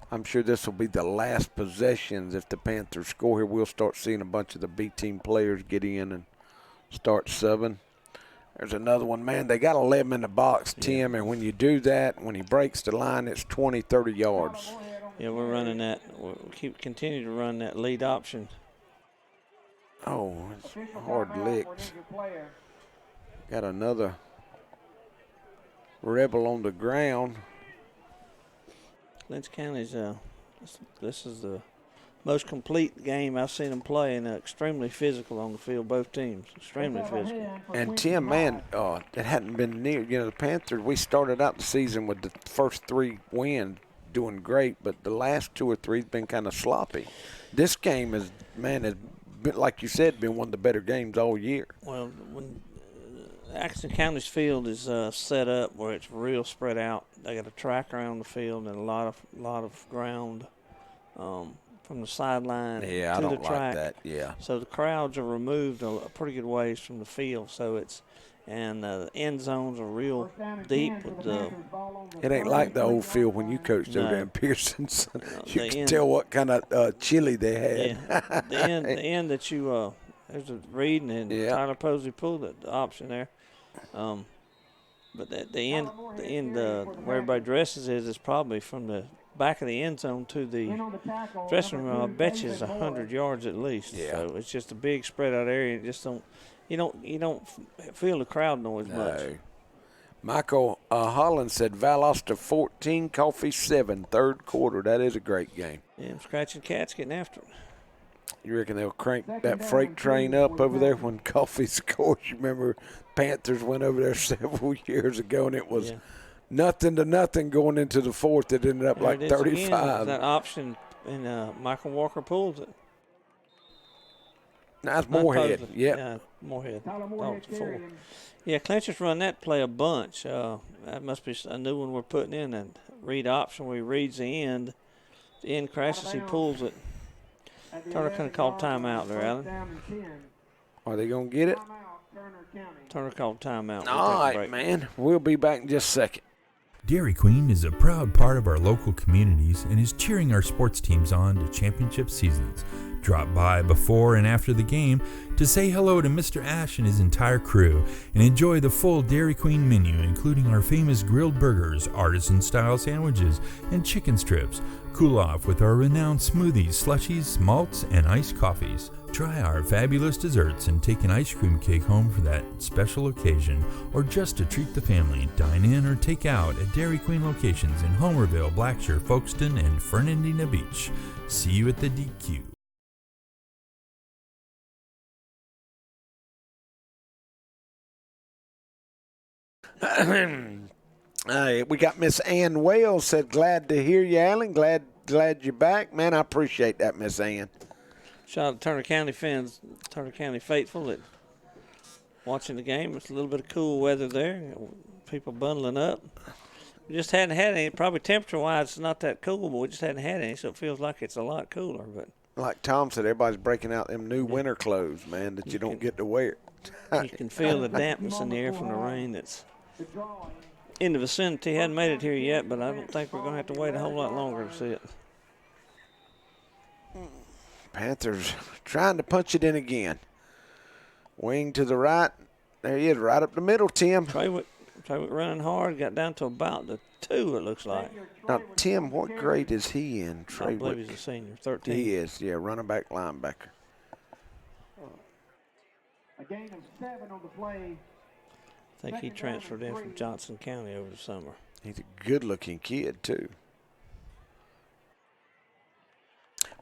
I'm sure this will be the last possessions. If the Panthers score here, we'll start seeing a bunch of the B-team players get in and start subbing. There's another one. Man, they got 11 in the box, Tim, and when you do that, when he breaks the line, it's 20, 30 yards. Yeah, we're running that. We'll continue to run that lead option. Oh, it's hard licked. Got another Rebel on the ground. Clinch County's, this is the most complete game I've seen them play, and extremely physical on the field, both teams. Extremely physical. And Tim, man, it hadn't been near. You know, the Panthers, we started out the season with the first 3 wins doing great, but the last 2 or 3 has been kind of sloppy. This game has been, like you said, been one of the better games all year. Well, when Atkinson County's field is set up where it's real spread out. They got a track around the field and a lot of ground. From the sideline to the track. I don't like that, yeah. So the crowds are removed a pretty good ways from the field. So it's, and the end zones are real deep with the. It ain't like the old field when you coached over there in Pearson. You can tell what kind of chili they had. Yeah, the end that you, there's a read and Tyler Posey pulled the option there. But the end where everybody dresses is probably from the back of the end zone to the dressing room. I bet you is 100 yards at least. Yeah. So it's just a big spread out area. You don't feel the crowd noise much. Michael Holland said Valdosta 14, Coffee 7, third quarter. That is a great game. Yeah, Scratching Cats getting after it. You reckon they'll crank that freight train up over there when Coffee scores? You remember Panthers went over there several years ago, and it was nothing to nothing going into the fourth. It ended up like 35. That option, and Michael Walker pulls it. That's Moorhead. Yeah, Moorhead. Oh, it's 4. Yeah, Clinch's run that play a bunch. That must be a new one we're putting in. And read option where he reads the end. The end crashes, he pulls it. Turner kind of called timeout there, Alan. Are they going to get it? Turner called timeout. All right, man. We'll be back in just a second. Dairy Queen is a proud part of our local communities and is cheering our sports teams on to championship seasons. Drop by before and after the game to say hello to Mr. Ash and his entire crew and enjoy the full Dairy Queen menu, including our famous grilled burgers, artisan-style sandwiches, and chicken strips. Cool off with our renowned smoothies, slushies, malts, and iced coffees. Try our fabulous desserts and take an ice cream cake home for that special occasion, or just to treat the family. Dine in or take out at Dairy Queen locations in Homerville, Blackshear, Folkestone, and Fernandina Beach. See you at the DQ. We got Miss Ann Wales said, glad to hear you, Alan. Glad you're back. Man, I appreciate that, Miss Ann. Shout out to Turner County fans, Turner County faithful that watching the game. It's a little bit of cool weather there. People bundling up. We just hadn't had any. Probably temperature-wise, it's not that cool, but we just hadn't had any, so it feels like it's a lot cooler. But like Tom said, everybody's breaking out them new winter clothes, man, that you don't get to wear. You can feel the dampness in the air from the rain that's in the vicinity. Hadn't made it here yet, but I don't think we're going to have to wait a whole lot longer to see it. Panthers trying to punch it in again. Wing to the right. There he is, right up the middle, Tim. Trawick running hard. Got down to about the 2, it looks like. Now, Tim, what grade is he in? I believe he's a senior, 13. He is, yeah, running back, linebacker. A gain of 7 on the play. I think he transferred in from Johnson County over the summer. He's a good-looking kid, too.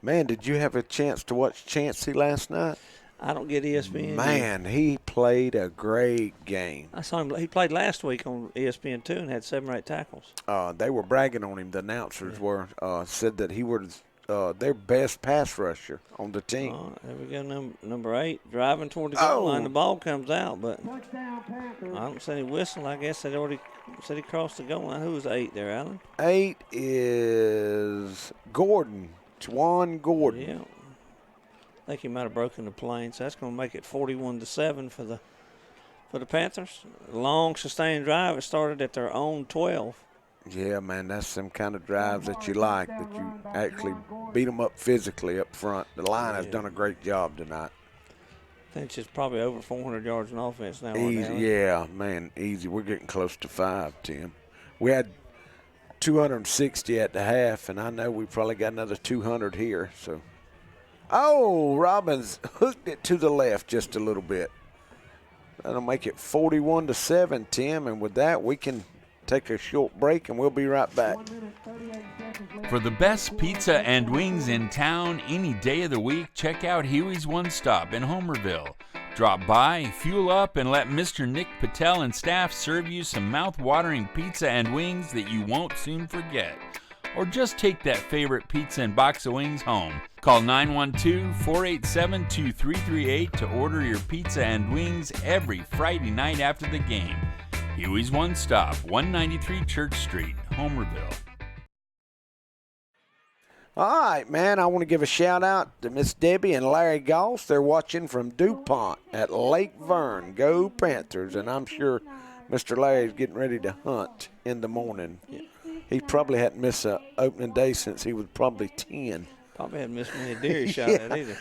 Man, did you have a chance to watch Chancey last night? I don't get ESPN. Man, he played a great game. I saw him. He played last week on ESPN2 and had 7 or 8 tackles. They were bragging on him. The announcers were said that he was their best pass rusher on the team. There we go, number 8, driving toward the goal line. The ball comes out, but I don't see any whistle. I guess they already said he crossed the goal line. Who was 8 there, Alan? 8 is Gordon, Juwan Gordon. Yeah. I think he might have broken the plane, so that's going to make it 41-7 for the Panthers. Long sustained drive. It started at their own 12. Yeah, man, that's some kind of drives that you like, that you actually beat them up physically up front. The line has done a great job tonight. I think it's probably over 400 yards in offense now. Easy, yeah, man, easy. We're getting close to 5, Tim. We had 260 at the half, and I know we probably got another 200 here, so. Oh, Robbins hooked it to the left just a little bit. That'll make it 41-7, Tim. And with that, we can take a short break, and we'll be right back. For the best pizza and wings in town any day of the week, check out Huey's One Stop in Homerville. Drop by, fuel up, and let Mr. Nick Patel and staff serve you some mouth-watering pizza and wings that you won't soon forget. Or just take that favorite pizza and box of wings home. Call 912-487-2338 to order your pizza and wings every Friday night after the game. Huey's One Stop, 193 Church Street, Homerville. All right, man, I want to give a shout-out to Miss Debbie and Larry Goss. They're watching from DuPont at Lake Verne. Go Panthers, and I'm sure Mr. Larry's getting ready to hunt in the morning. He probably hadn't missed an opening day since he was probably 10. Probably hadn't missed many deer he shot at either.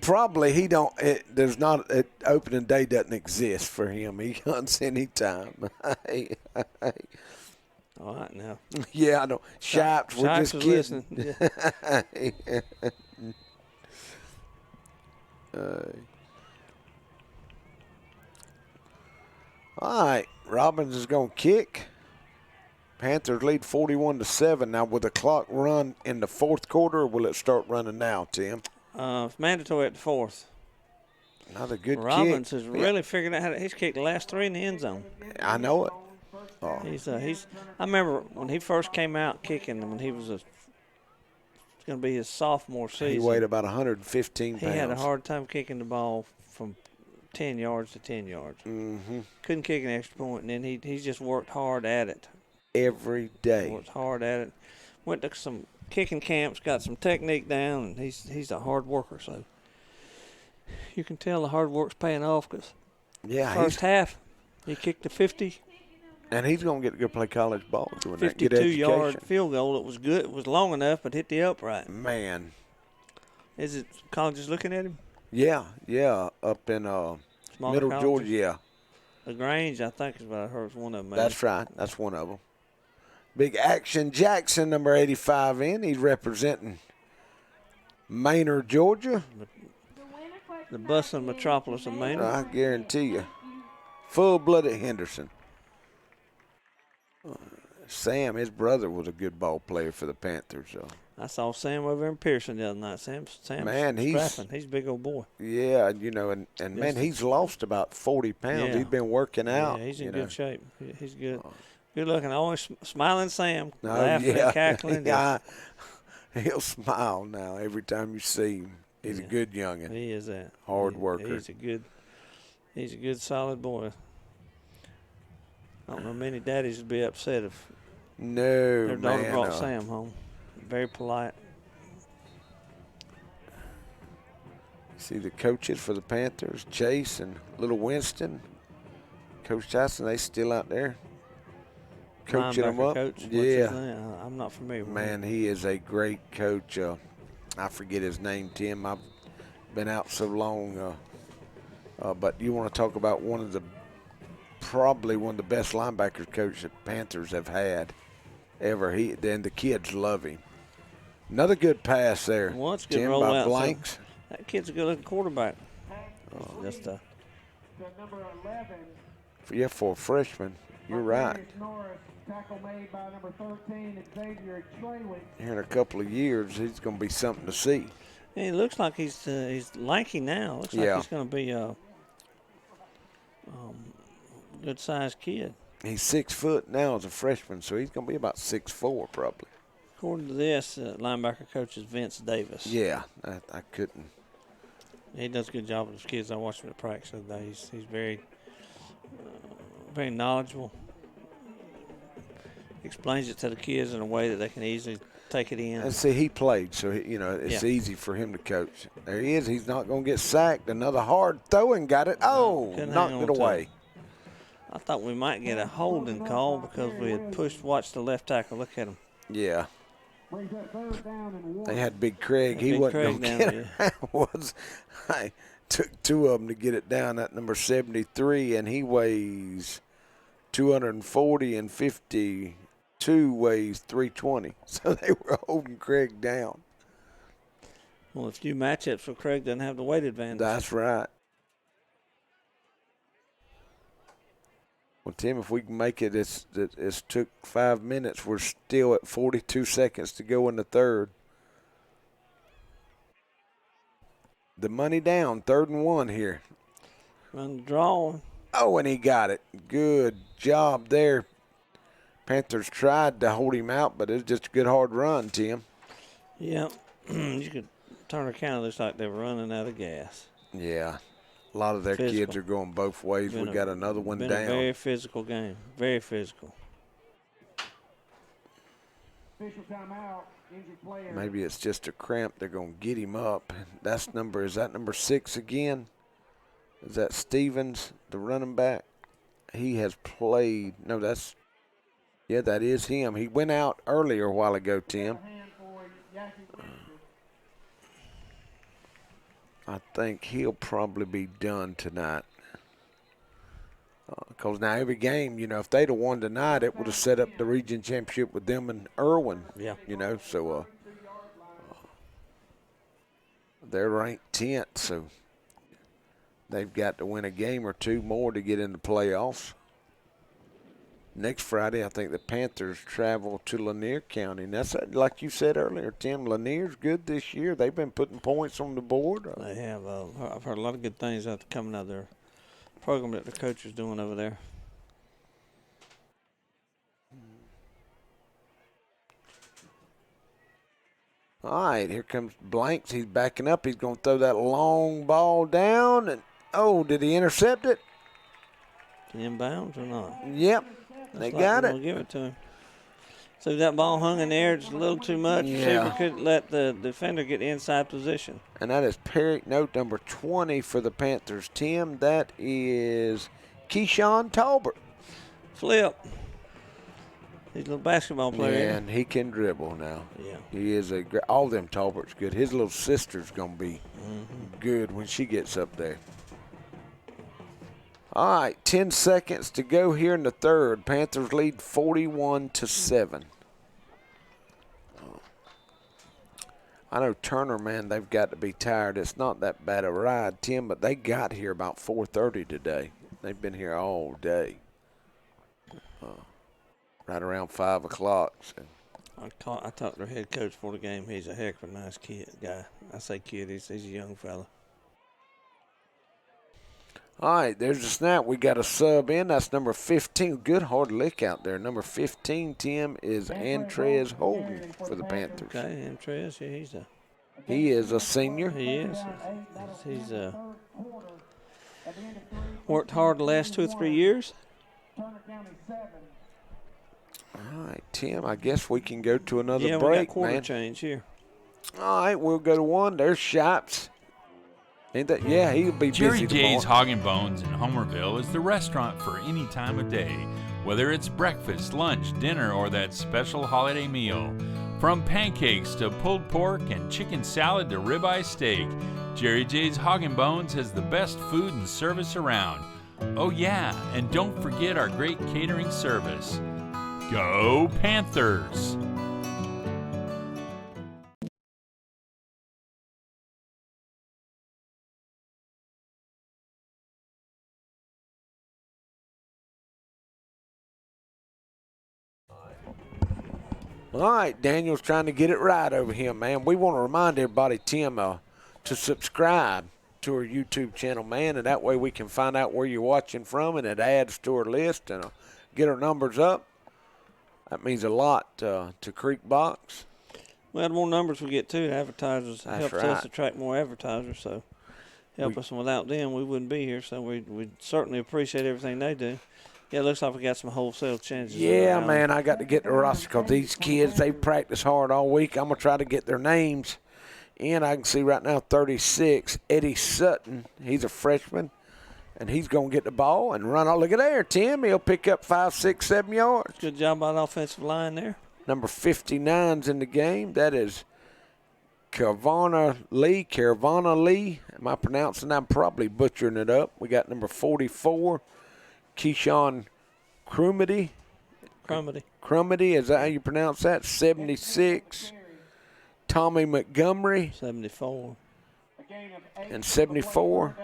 Probably he don't. There's not opening day doesn't exist for him. He hunts anytime. All right now. Yeah, I know. Shipes, we're just kidding. Yeah. All right, Robbins is going to kick. Panthers lead 41-7. Now, will the clock run in the fourth quarter, or will it start running now, Tim? It's mandatory at the fourth. Another good kick. Robbins has really figured out how to. He's kicked the last 3 in the end zone. I know it. Oh. He's. I remember when he first came out kicking, when he was it's going to be his sophomore season. He weighed about 115 pounds. He had a hard time kicking the ball from 10 yards to 10 yards. Mm-hmm. Couldn't kick an extra point, and then he just worked hard at it. Every day. Worked hard at it. Went to some kicking camps, got some technique down, and he's a hard worker. So you can tell the hard work's paying off because first half he kicked the 50. And he's going to get to go play college ball doing that. 52-yard field goal. It was good. It was long enough, but hit the upright. Man. Is it colleges looking at him? Yeah, up in Middle colleges? Georgia, yeah. LaGrange, I think, is what I heard was one of them. That's right. That's one of them. Big Action Jackson, number 85 in. He's representing Maynard, Georgia. The bustling metropolis of Maynard. I guarantee you. Full-blooded Henderson. Sam, his brother, was a good ball player for the Panthers. So. I saw Sam over in Pearson the other night. Sam's man, he's a big old boy. Yeah, and man, he's lost about 40 pounds. Yeah. He's been working out. Yeah, he's in good shape. He's good. Good looking. Always smiling Sam. Oh, laughing and cackling. Yeah. He'll smile now every time you see him. He's a good youngin'. He is that. Hard worker. He's a good solid boy. I don't know many daddies would be upset if their daughter brought Sam home. Very polite. See the coaches for the Panthers, Chase and little Winston. Coach Tyson, they still out there coaching them up. Coach, yeah. I'm not familiar with him. Man, he is a great coach. I forget his name, Tim. I've been out so long. But you want to talk about probably one of the best linebackers coach that Panthers have had ever. Then the kids love him. Another good pass there. Once good Tim, roll by out. Blanks. That kid's a good looking quarterback. Just for a freshman. You're right. Tackle made by number 13, Xavier Trawick. Here in a couple of years, he's going to be something to see. And he looks like he's lanky now. Looks like he's going to be a good-sized kid. He's 6 foot now as a freshman, so he's going to be about 6'4" probably. According to this, linebacker coach is Vince Davis. Yeah, I couldn't. He does a good job with his kids. I watched him at practice the other day. He's very, very knowledgeable. Explains it to the kids in a way that they can easily take it in. And see, he played, so it's easy for him to coach. There he is. He's not going to get sacked. Another hard throw and got it. Oh, knocked it away. I thought we might get a holding call because we had watched the left tackle. Look at him. Yeah. They had Big Craig. He wasn't going to get it. I took 2 of them to get it down. That number 73, and he weighs 240 and 52 weighs 320. So they were holding Craig down. Well, a few matchups for Craig doesn't have the weight advantage. That's right. Well, Tim, if we can make it, it's took 5 minutes. We're still at 42 seconds to go in the third. The money down, 3rd and 1 here. Run the draw. Oh, and he got it. Good job there. Panthers tried to hold him out, but it was just a good hard run, Tim. Yeah. You could Turner County looks like they were running out of gas. Yeah. A lot of their kids are going both ways. We got another one down. A very physical game. Very physical. Official timeout. Injured player. Maybe it's just a cramp. They're going to get him up. Is that number 6 again? Is that Stevens, the running back? He has played. No, that is him. He went out earlier a while ago, Tim. I think he'll probably be done tonight. Because now every game, if they'd have won tonight, it would have set up the region championship with them and Irwin. Yeah. So they're ranked 10th, so they've got to win a game or 2 more to get in the playoffs. Next Friday, I think the Panthers travel to Lanier County. And that's like you said earlier, Tim, Lanier's good this year. They've been putting points on the board. They have. I've heard a lot of good things coming out of their program that the coach is doing over there. All right, here comes Blanks. He's backing up. He's going to throw that long ball down. And did he intercept it? Inbounds or not? Yep. They got it. We'll give it to him. So that ball hung in the air just a little too much. Yeah. Receiver couldn't let the defender get inside position. And that is note number 20 for the Panthers. Tim, that is Keyshawn Talbert. Flip. He's a little basketball player. Yeah, and he can dribble now. Yeah. He is all them Talbert's good. His little sister's going to be good when she gets up there. All right, 10 seconds to go here in the third. Panthers lead 41-7. I know Turner, man, they've got to be tired. It's not that bad a ride, Tim, but they got here about 4:30 today. They've been here all day, right around 5 o'clock. So. I talked to their head coach for the game. He's a heck of a nice guy. I say kid, he's a young fella. All right, there's the snap. We got a sub in. That's number 15. Good hard lick out there. Number 15, Tim, is Antrez Holden for the Panthers. Okay, Antrez, yeah, he is a senior. He is. He's worked hard the last 2 or 3 years. All right, Tim, I guess we can go to another break, we got quarter man. change here. All right, we'll go to one. There's Shipes. Ain't that? Yeah, he'll be Jerry busy J's tomorrow. Hog and Bones in Homerville is the restaurant for any time of day, whether it's breakfast, lunch, dinner, or that special holiday meal. From pancakes to pulled pork and chicken salad to ribeye steak, Jerry J's Hog and Bones has the best food and service around. Oh yeah, and don't forget our great catering service. Go Panthers! All right, Daniel's trying to get it right over here, man. We want to remind everybody, Tim, to subscribe to our YouTube channel, man, and that way we can find out where you're watching from, and it adds to our list and get our numbers up. That means a lot to Creek Box. Well, the more numbers we get, too, advertisers helps right. us attract more advertisers, so help us. And without them, we wouldn't be here, so we certainly appreciate everything they do. Yeah, it looks like we got some wholesale changes. Yeah, man, I got to get the roster because these kids, they practice hard all week. I'm going to try to get their names in. I can see right now 36, Eddie Sutton. He's a freshman, and he's going to get the ball and run. Oh, look at there, Tim. He'll pick up 5, 6, 7 yards. Good job by the offensive line there. Number 59's in the game. That is Caravana Lee. Am I pronouncing that? I'm probably butchering it up. We got number 44. Keyshawn Crumity, is that how you pronounce that? 76. Tommy Montgomery, 74. And 74,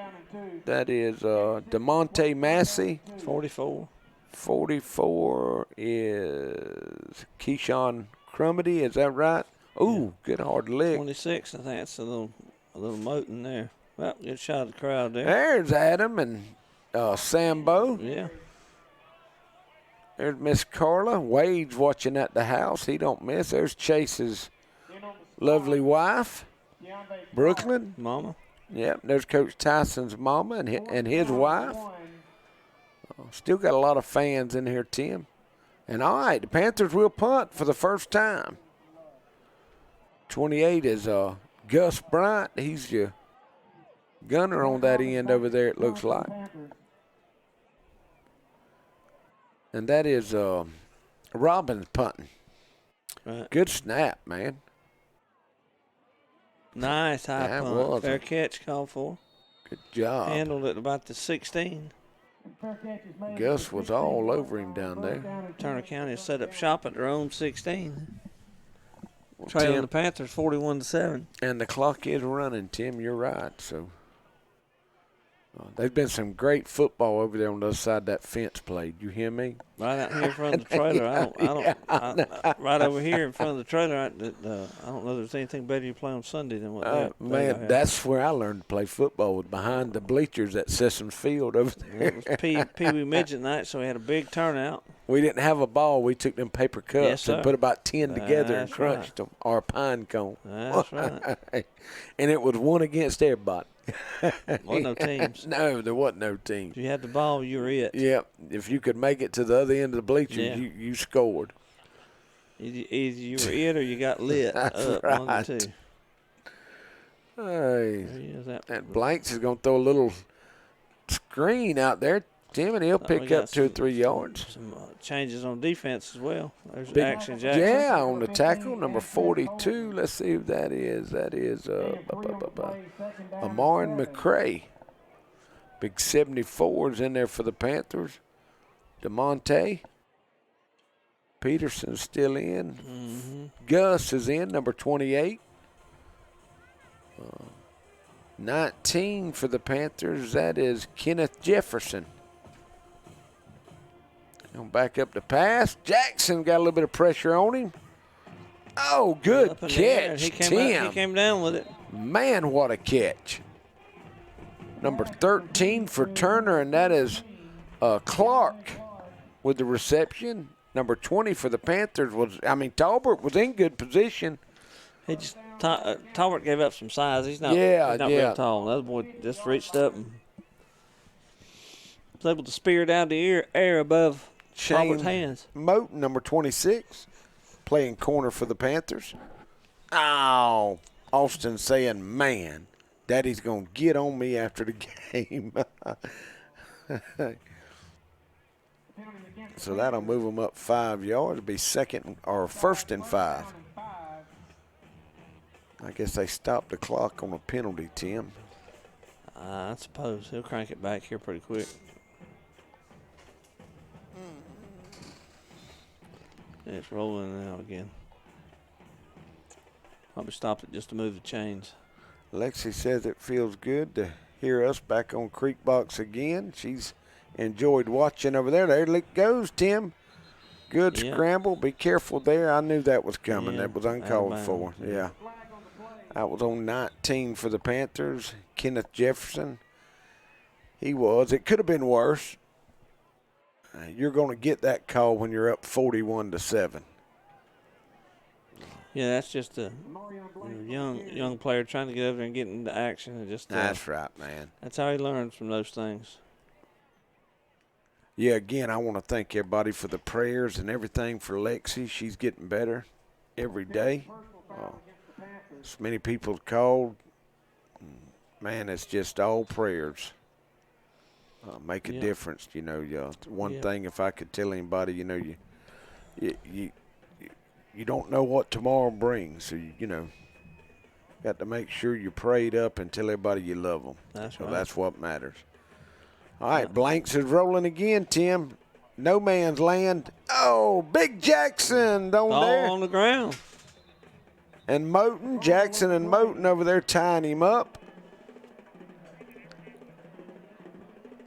that is DeMonte Massey. 44. 44 is Keyshawn Crumity, is that right? Ooh, good hard lick. 26, I think that's a little moat in there. Well, good shot of the crowd there. There's Adam and Sambo. Yeah. There's Miss Carla. Wade's watching at the house. He don't miss. There's Chase's lovely wife, Brooklyn. Mama. Yep. There's Coach Tyson's mama and his wife. Still got a lot of fans in here, Tim. And all right, the Panthers will punt for the first time. 28 is Gus Bryant. He's your gunner on that end over there, it looks like. And that is Robbins punting. Right. Good snap, man. Nice high punt. Fair catch called for. Good job. Handled it about the 16. Gus was all over him down there. Turner County has set up shop at their own 16. Trailing the Panthers 41-7. And the clock is running, Tim. You're right. So there's been some great football over there on the other side of that fence played. You hear me? Right out here in front of the trailer. Right over here in front of the trailer. I don't know if there's anything better you play on Sunday than what man, that's where I learned to play football, was behind the bleachers at Sissons Field over there. It was Pee Wee Midget night, so we had a big turnout. We didn't have a ball. We took them paper cups and put about 10 together and crunched them, or a pine cone. That's right. And it was one against everybody. Wasn't no teams. No, there wasn't no teams. If you had the ball, you were it. Yep. If you could make it to the other end of the bleachers, you scored. Either you were it or you got lit. That's up, right. one of the two. Hey, that Blanks is going to throw a little screen out there, Tim, and he'll pick up 2 or 3 yards. Some changes on defense as well. There's Big Action Jackson. Yeah, on the tackle, number 42. Let's see who that is. That is Amarin McCray. Big 74's in there for the Panthers. DeMonte. Peterson's still in. Mm-hmm. Gus is in, number 28. 19 for the Panthers. That is Kenneth Jefferson. Going back up the pass. Jackson got a little bit of pressure on him. Oh, good catch, Tim. He came down with it. Man, what a catch. Number 13 for Turner, and that is Clark with the reception. Number 20 for the Panthers Talbert was in good position. He just Talbert gave up some size. He's not real tall. The other boy just reached up and was able to spear down the air above Talbert's hands. Moten, number 26, playing corner for the Panthers. Oh, Austin saying, man, Daddy's going to get on me after the game. So that'll move them up 5 yards. It'll be first and 5. I guess they stopped the clock on a penalty, Tim. I suppose. He'll crank it back here pretty quick. It's rolling now again. Probably stopped it just to move the chains. Lexi says it feels good to hear us back on Creek Box again. She's enjoyed watching over there. There it goes, Tim. Good Yeah. scramble. Be careful there. I knew that was coming. Yeah, That was uncalled Alabama. for. Yeah. That was on 19 for the Panthers. Kenneth Jefferson. He was. It could have been worse. You're going to get that call when you're up 41-7. Yeah, that's just a young player trying to get over there and get into action. And just That's right, man. That's how he learns from those things. Yeah, again, I want to thank everybody for the prayers and everything for Lexi. She's getting better every day. So many people called. Man, it's just all prayers make a difference. You know, one thing, if I could tell anybody, you know, you don't know what tomorrow brings. So, you know, got to make sure you're prayed up and tell everybody you love them. That's so right. That's what matters. All right, Blanks is rolling again, Tim. No man's land. Oh, Big Jackson down there. All on the ground. And Moten, Jackson and Moten over there tying him up.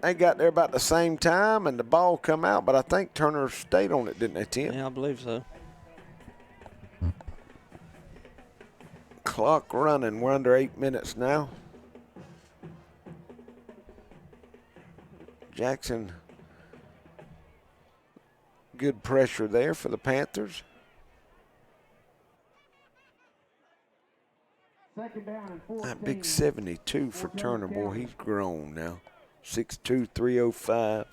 They got there about the same time, and the ball come out, but I think Turner stayed on it, didn't they, Tim? Yeah, I believe so. Clock running. We're under 8 minutes now. Jackson, good pressure there for the Panthers. That big 72 for Turner, boy, he's grown now. 6'2", 305.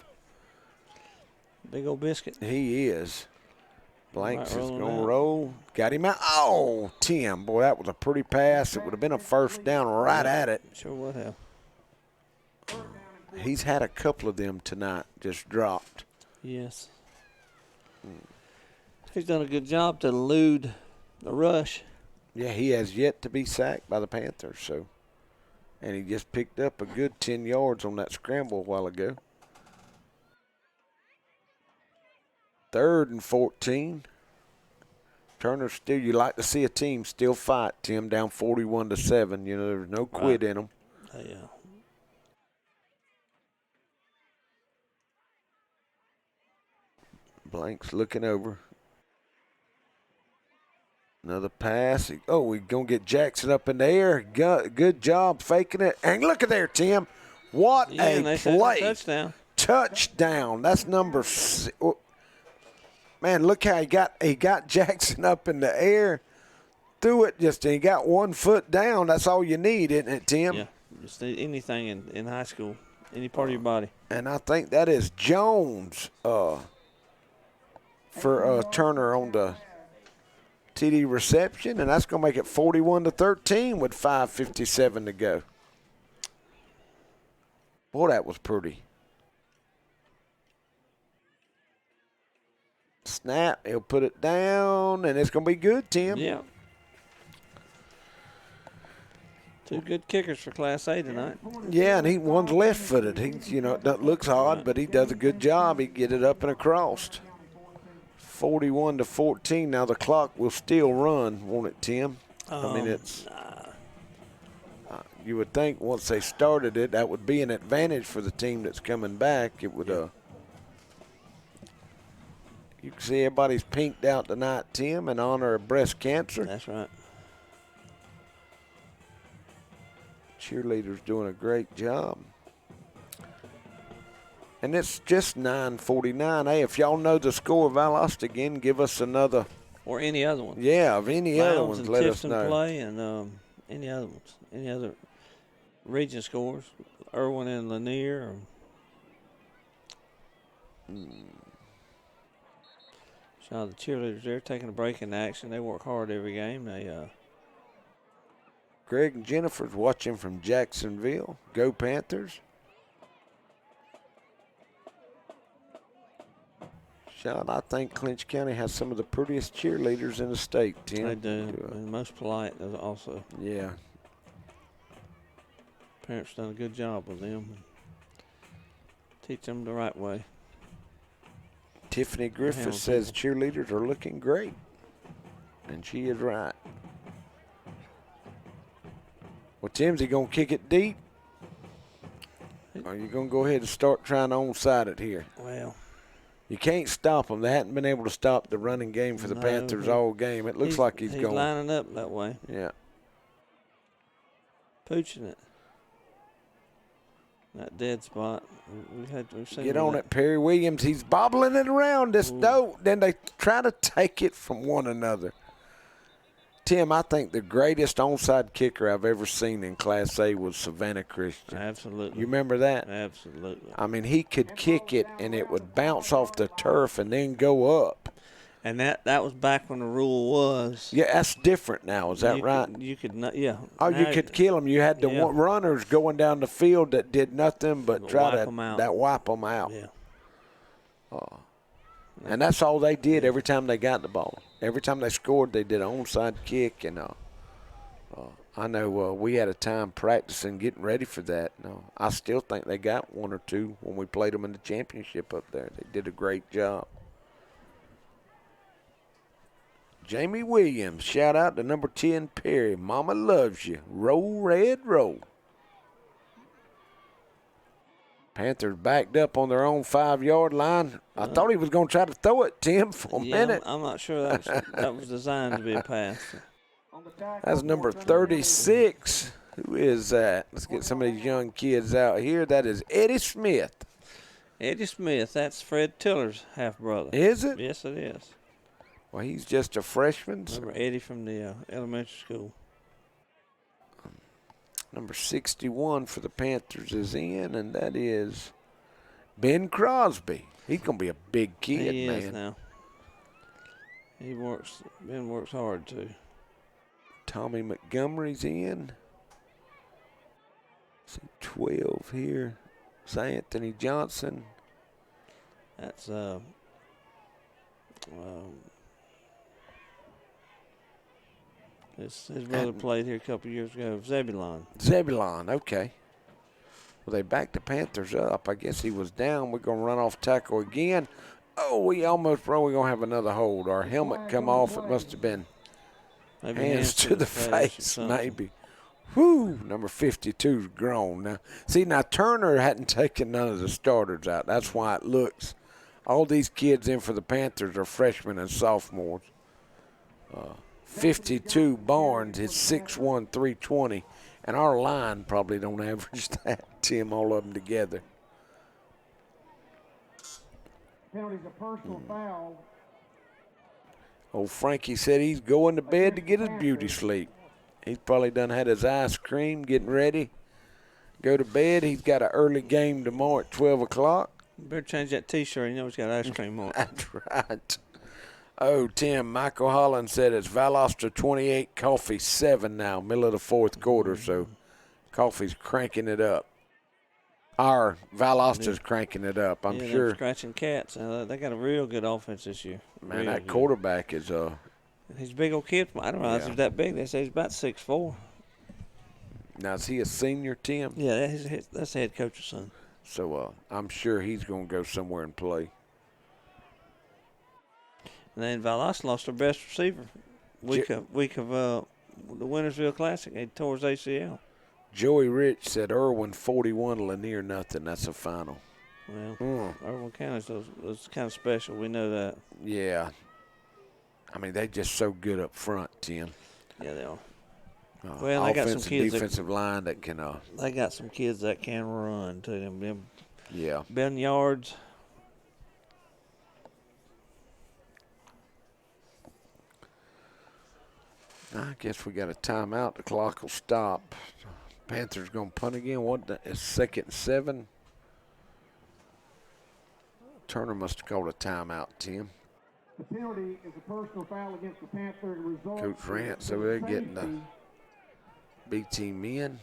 Big old biscuit. He is. Blanks is rolling going to out. roll. Got him out. Oh, Tim, boy, that was a pretty pass. It would have been a first down right at it. Sure would have. He's had a couple of them tonight, just dropped. Yes. He's done a good job to elude the rush. Yeah, he has yet to be sacked by the Panthers. So, and he just picked up a good 10 yards on that scramble a while ago. 3rd and 14. Turner still, you like to see a team still fight, Tim, down 41-7. You know, there's no quit in them. Yeah. Blanks looking over. Another pass. Oh, we're going to get Jackson up in the air. Good job faking it. And look at there, Tim. What a play. Touchdown. Touchdown. That's number 6. Man, look how he got Jackson up in the air. Threw it and he got 1 foot down. That's all you need, isn't it, Tim? Yeah, just anything in high school, any part of your body. And I think that is Jones for Turner on the TD reception, and that's going to make it 41-13 with 5:57 to go. Boy, that was pretty. Snap, he'll put it down, and it's going to be good, Tim. Yeah. 2 good kickers for Class A tonight. Yeah, and one's left-footed. That looks odd, but he does a good job. He get it up and across. 41-14. Now the clock will still run, won't it, Tim? I mean, it's. You would think once they started it, that would be an advantage for the team that's coming back. It would. You can see everybody's pinked out tonight, Tim, in honor of breast cancer. That's right. Cheerleaders doing a great job. And it's just 9:49. Hey, if y'all know the score of Valdosta again, give us another. Or any other one. Yeah, of any other Lowndes ones, and let Tifton us know. Play and any other ones. Any other region scores. Irwin and Lanier. So the cheerleaders, they're taking a break in action. They work hard every game. Greg and Jennifer's watching from Jacksonville. Go Panthers. Sean, I think Clinch County has some of the prettiest cheerleaders in the state, Tim. They do. And most polite also. Yeah. Parents done a good job with them. Teach them the right way. Tiffany Griffith says cheerleaders are looking great. And she is right. Well, Tim's he going to kick it deep? Or are you going to go ahead and start trying to onside it here? Well, You can't stop them. They hadn't been able to stop the running game for the Panthers all game. It looks like he's going. He's lining up that way. Yeah. Pooching it. That dead spot. We've seen Get on it, Perry Williams. He's bobbling it around. Then they try to take it from one another. Tim, I think the greatest onside kicker I've ever seen in Class A was Savannah Christian. Absolutely. You remember that? Absolutely. I mean, he could kick it, and it would bounce off the turf and then go up. And that was back when the rule was. Yeah, that's different now. Is that right? You could not, yeah. Oh, you could kill them. You had the runners going down the field that did nothing but try to wipe them out. Yeah. And that's all they did every time they got the ball. Every time they scored, they did an onside kick. And I know we had a time practicing, getting ready for that. I still think they got one or two when we played them in the championship up there. They did a great job. Jamie Williams, shout out to number 10, Perry. Mama loves you. Roll, Red, roll. Panthers backed up on their own 5-yard line. I thought he was going to try to throw it, Tim, for a minute. I'm not sure that was designed to be a pass. That's number 36. Who is that? Let's get some of these young kids out here. That is Eddie Smith. Eddie Smith, that's Fred Tiller's half-brother. Is it? Yes, it is. Well, he's just a freshman. Remember Eddie from the elementary school. Number 61 for the Panthers is in, and that is Ben Crosby. He's going to be a big kid, he man. Is now. Ben works hard, too. Tommy Montgomery's in. See 12 here. It's Anthony Johnson. That's his brother played here a couple years ago. Zebulon, okay. Well, they backed the Panthers up. I guess he was down. We're going to run off tackle again. Oh, we're going to have another hold. Our helmet come off. It must have been hands to the face, maybe. Whoo, number 52 is grown now. See, now Turner hadn't taken none of the starters out. That's why it looks. All these kids in for the Panthers are freshmen and sophomores. 52 Barnes is 6'1", 320, and our line probably don't average that, Tim, all of them together. Penalty's a personal foul. Old Frankie said he's going to bed to get his beauty sleep. He's probably done had his ice cream, getting ready. Go to bed. He's got an early game tomorrow at 12 o'clock. Better change that T-shirt. You know he's got ice cream on it. That's right. Oh, Tim, Michael Holland said it's Valdosta 28, Coffee 7 now, middle of the fourth quarter, so Coffee's cranking it up. Our Valdosta's cranking it up, I'm sure. They're scratching cats. They got a real good offense this year. Man, that quarterback is he's a big old kid. I don't realize he's that big. They say he's about 6'4". Now, is he a senior, Tim? Yeah, that's the head coach's son. So I'm sure he's going to go somewhere and play. And then Valdosta lost their best receiver week of the Wintersville Classic. He tore his ACL. Joey Rich said Irwin 41, Lanier nothing. That's a final. Well, Irwin County was kind of special. We know that. Yeah. I mean, they're just so good up front, Tim. Yeah, they are. Well, they got some kids. Defensive line that can. They got some kids that can run to them. Yeah. Ben yards. I guess we got a timeout. The clock will stop. Panthers going to punt again. It's 2nd and 7. Turner must have called a timeout, Tim. The penalty is a personal foul against the Panthers. Coach Rance over there getting the B-team in.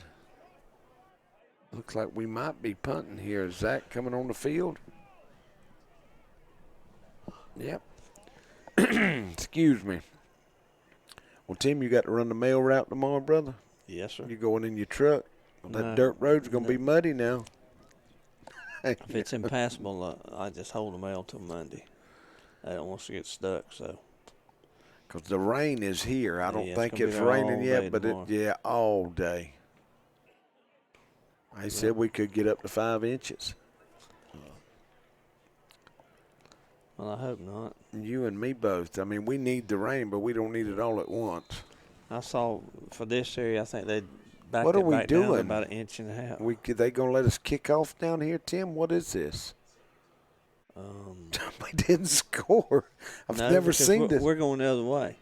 Looks like we might be punting here. Is Zach coming on the field? Yep. Excuse me. Well, Tim, you got to run the mail route tomorrow, brother? Yes, sir. You going in your truck? Well, that dirt road's going to be muddy now. If it's impassable, I just hold the mail till Monday. I don't want to get stuck, so. Because the rain is here. I don't think it's raining yet, but all day. He said we could get up to 5 inches. Well, I hope not. You and me both. I mean, we need the rain, but we don't need it all at once. I saw for this area, I think they backed What are it we back down to doing? about 1.5 inches. They gonna let us kick off down here, Tim? What is this? We didn't score. I've No, never because seen this. We're going the other way.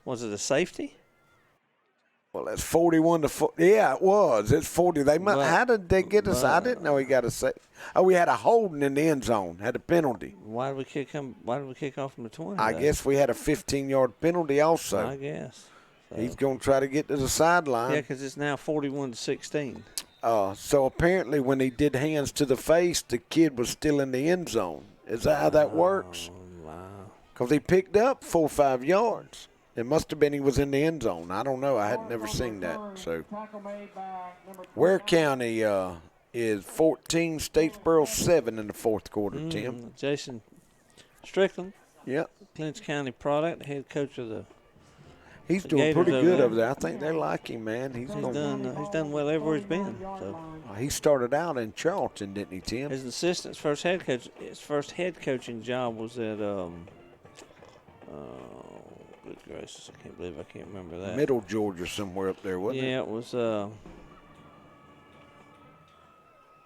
Was it a safety? Well, that's 41 to 40. Yeah, it was. It's 40. How did they get us? I didn't know he got a save. Oh, we had a holding in the end zone. Had a penalty. Why did we kick him? Why did we kick off from the 20? I guess we had a 15-yard penalty also. I guess. So. He's going to try to get to the sideline. Yeah, because it's now 41-16. So apparently when he did hands to the face, the kid was still in the end zone. Is that how that works? Wow. Because he picked up 4 or 5 yards. It must have been he was in the end zone. I don't know. I had never seen that. So, Ware County is 14, Statesboro 7 in the fourth quarter, Tim. Jason Strickland. Yep. Clinch County product, head coach of the He's doing Gators pretty good there. over there. I think they like him, man. He's done well everywhere he's been. So. He started out in Charlton, didn't he, Tim? His assistant's first head coach. His first head coaching job was at good gracious, I can't believe I can't remember that. Middle Georgia somewhere up there, wasn't it? Yeah, it was.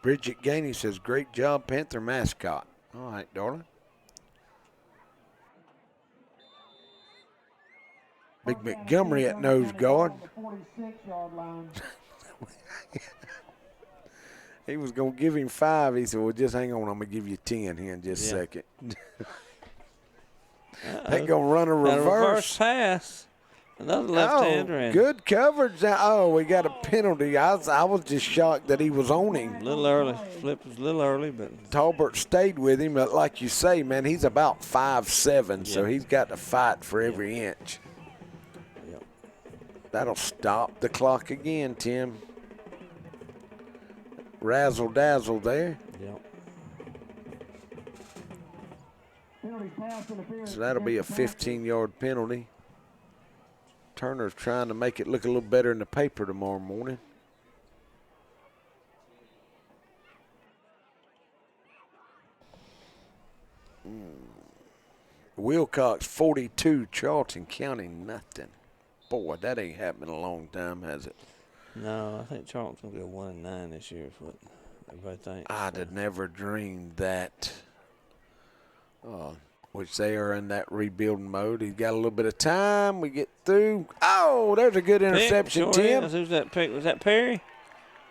Bridget Gainey says, great job, Panther mascot. All right, darling. Big Montgomery at nose guard. He was going to give him 5. He said, well, just hang on. I'm going to give you 10 here in just a second. They're going to run a reverse. Got a reverse pass. Another left-hander. Good coverage. Oh, we got a penalty. I was just shocked that he was on him. A little early. Flip was a little early, but Talbert stayed with him. But like you say, man, he's about 5'7", so he's got to fight for every inch. Yep. That'll stop the clock again, Tim. Razzle-dazzle there. Yep. So that'll be a 15-yard penalty. Turner's trying to make it look a little better in the paper tomorrow morning. Wilcox 42, Charlton County nothing. Boy, that ain't happened in a long time, has it? No, I think Charlton's going to go 1-9 this year is what everybody thinks. I'd have never dreamed that. Which they are in that rebuilding mode. He's got a little bit of time. We get through. Oh, there's a good interception, sure Tim. is. Who's that pick? Was that Perry?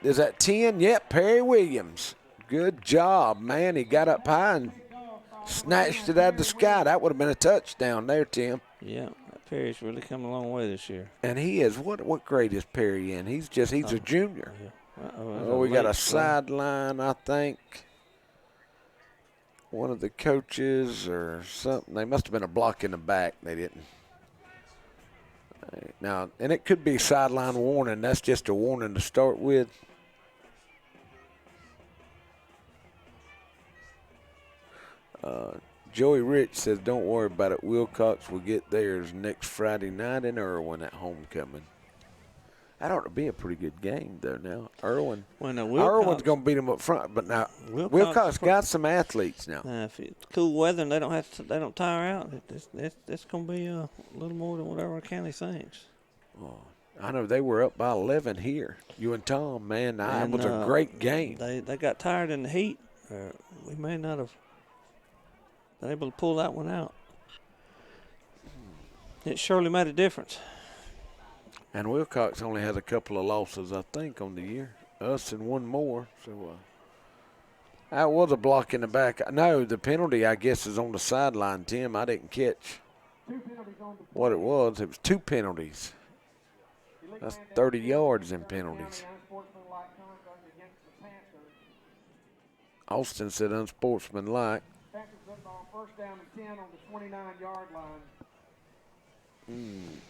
Is that 10? Yep, Perry Williams. Good job, man. He got up high and snatched it out of the sky. That would have been a touchdown there, Tim. Yeah, Perry's really come a long way this year. And he is. What grade is Perry in? He's a junior. Yeah. We got a sideline, I think. One of the coaches or something. They must have been a block in the back. They didn't. Now, and it could be sideline warning. That's just a warning to start with. Joey Rich says, don't worry about it. Wilcox will get theirs next Friday night in Irwin at homecoming. That ought to be a pretty good game, though, now. Irwin's going to beat them up front, but now Wilcox got some athletes now. If it's cool weather and they don't tire out, it's going to be a little more than whatever County thinks. Oh, I know they were up by 11 here. You and Tom, man, that was a great game. They got tired in the heat. We may not have been able to pull that one out. It surely made a difference. And Wilcox only has a couple of losses, I think, on the year. Us and one more. So that was a block in the back. No, the penalty, I guess, is on the sideline, Tim. I didn't catch what it was. It was 2 penalties. That's 30 yards in penalties. Austin said unsportsmanlike. First down and 10 on the 29-yard line.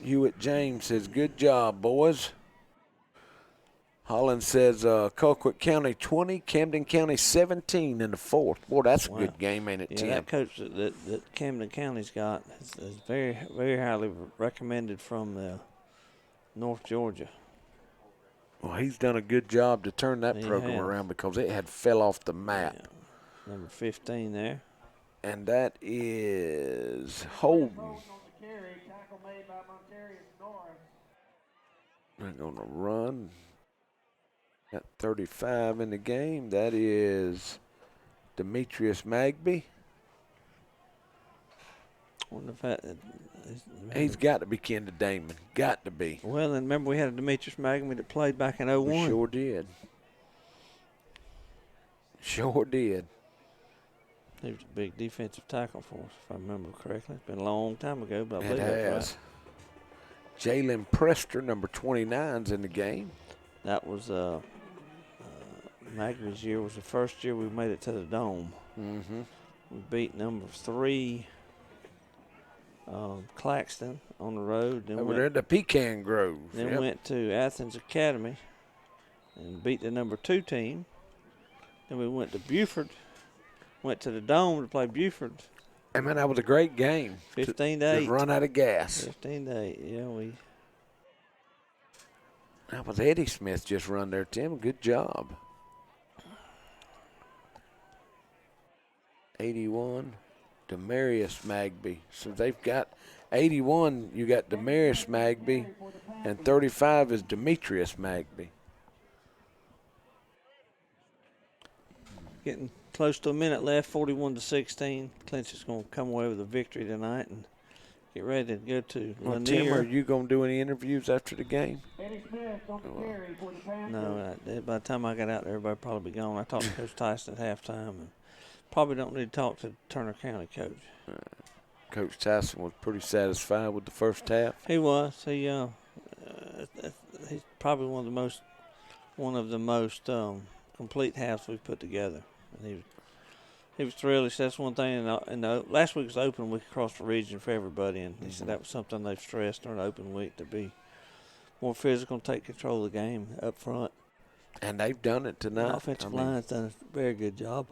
Hewitt James says, good job, boys. Holland says, Colquitt County 20, Camden County 17 in the fourth. Boy, that's a good game, ain't it, Tim? Yeah, that coach that Camden County's got is very, very highly recommended from North Georgia. Well, he's done a good job to turn that program around because it had fell off the map. Yeah. Number 15 there. And that is Holden. They're going to run. Got 35 in the game. That is Demetrius Magby. Wonder if that, he's got to be kin to Damon. Got to be. Well, and remember we had a Demetrius Magby that played back in 01. We sure did. Sure did. He was a big defensive tackle for us, if I remember correctly. It's been a long time ago, but I It believe that's has. Right. Jalen Prester, number 29's in the game. That was Magby's year. Was the first year we made it to the Dome. Mm-hmm. We beat number 3 Claxton on the road. Then Over there at the Pecan Grove. Then went to Athens Academy and beat the number 2 team. Then we went to Buford. Went to the Dome to play Buford. I mean, that was a great game. 15-8. Just run out of gas. 15-8. Yeah, that was Eddie Smith just run there, Tim. Good job. 81, Demarius Magby. So they've got 81, you got Demarius Magby, and 35 is Demetrius Magby. getting close to a minute left, 41-16. Clinch is going to come away with a victory tonight and get ready to go to Well, Lanier. Tim, are you going to do any interviews after the game? No, by the time I got out there, everybody probably be gone. I talked to Coach Tyson at halftime, and probably don't need to talk to Turner County coach. Coach Tyson was pretty satisfied with the first half. He was. He's probably one of the most complete halves we've put together. And he was thrilled. He said that's one thing. In the last week's open week across the region for everybody, and he said that was something they've stressed during the open week, to be more physical and take control of the game up front. And they've done it tonight. The offensive line's done a very good job.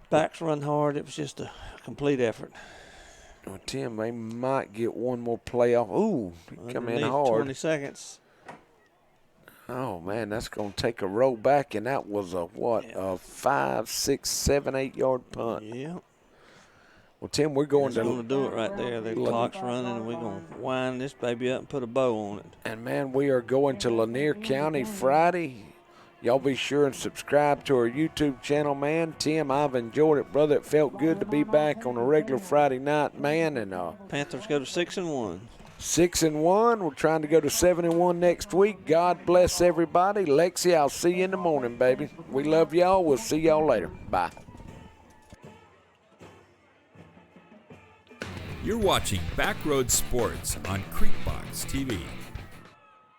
Backs run hard. It was just a complete effort. Well, Tim, they might get one more playoff. Ooh, come in hard. 20 seconds. Oh, man, that's going to take a roll back, and that was a 5, 6, 7, 8 yard punt. Yeah. Well, Tim, we're going to do it right there. The clock's running, and we're going to wind this baby up and put a bow on it. And, man, we are going to Lanier County Friday. Y'all be sure and subscribe to our YouTube channel, man. Tim, I've enjoyed it, brother. It felt good to be back on a regular Friday night, man. And Panthers go to 6-1. 6-1. We're trying to go to 7-1 next week. God bless everybody. Lexi, I'll see you in the morning, baby. We love y'all. We'll see y'all later. Bye. You're watching Backroad Sports on Creekbox TV.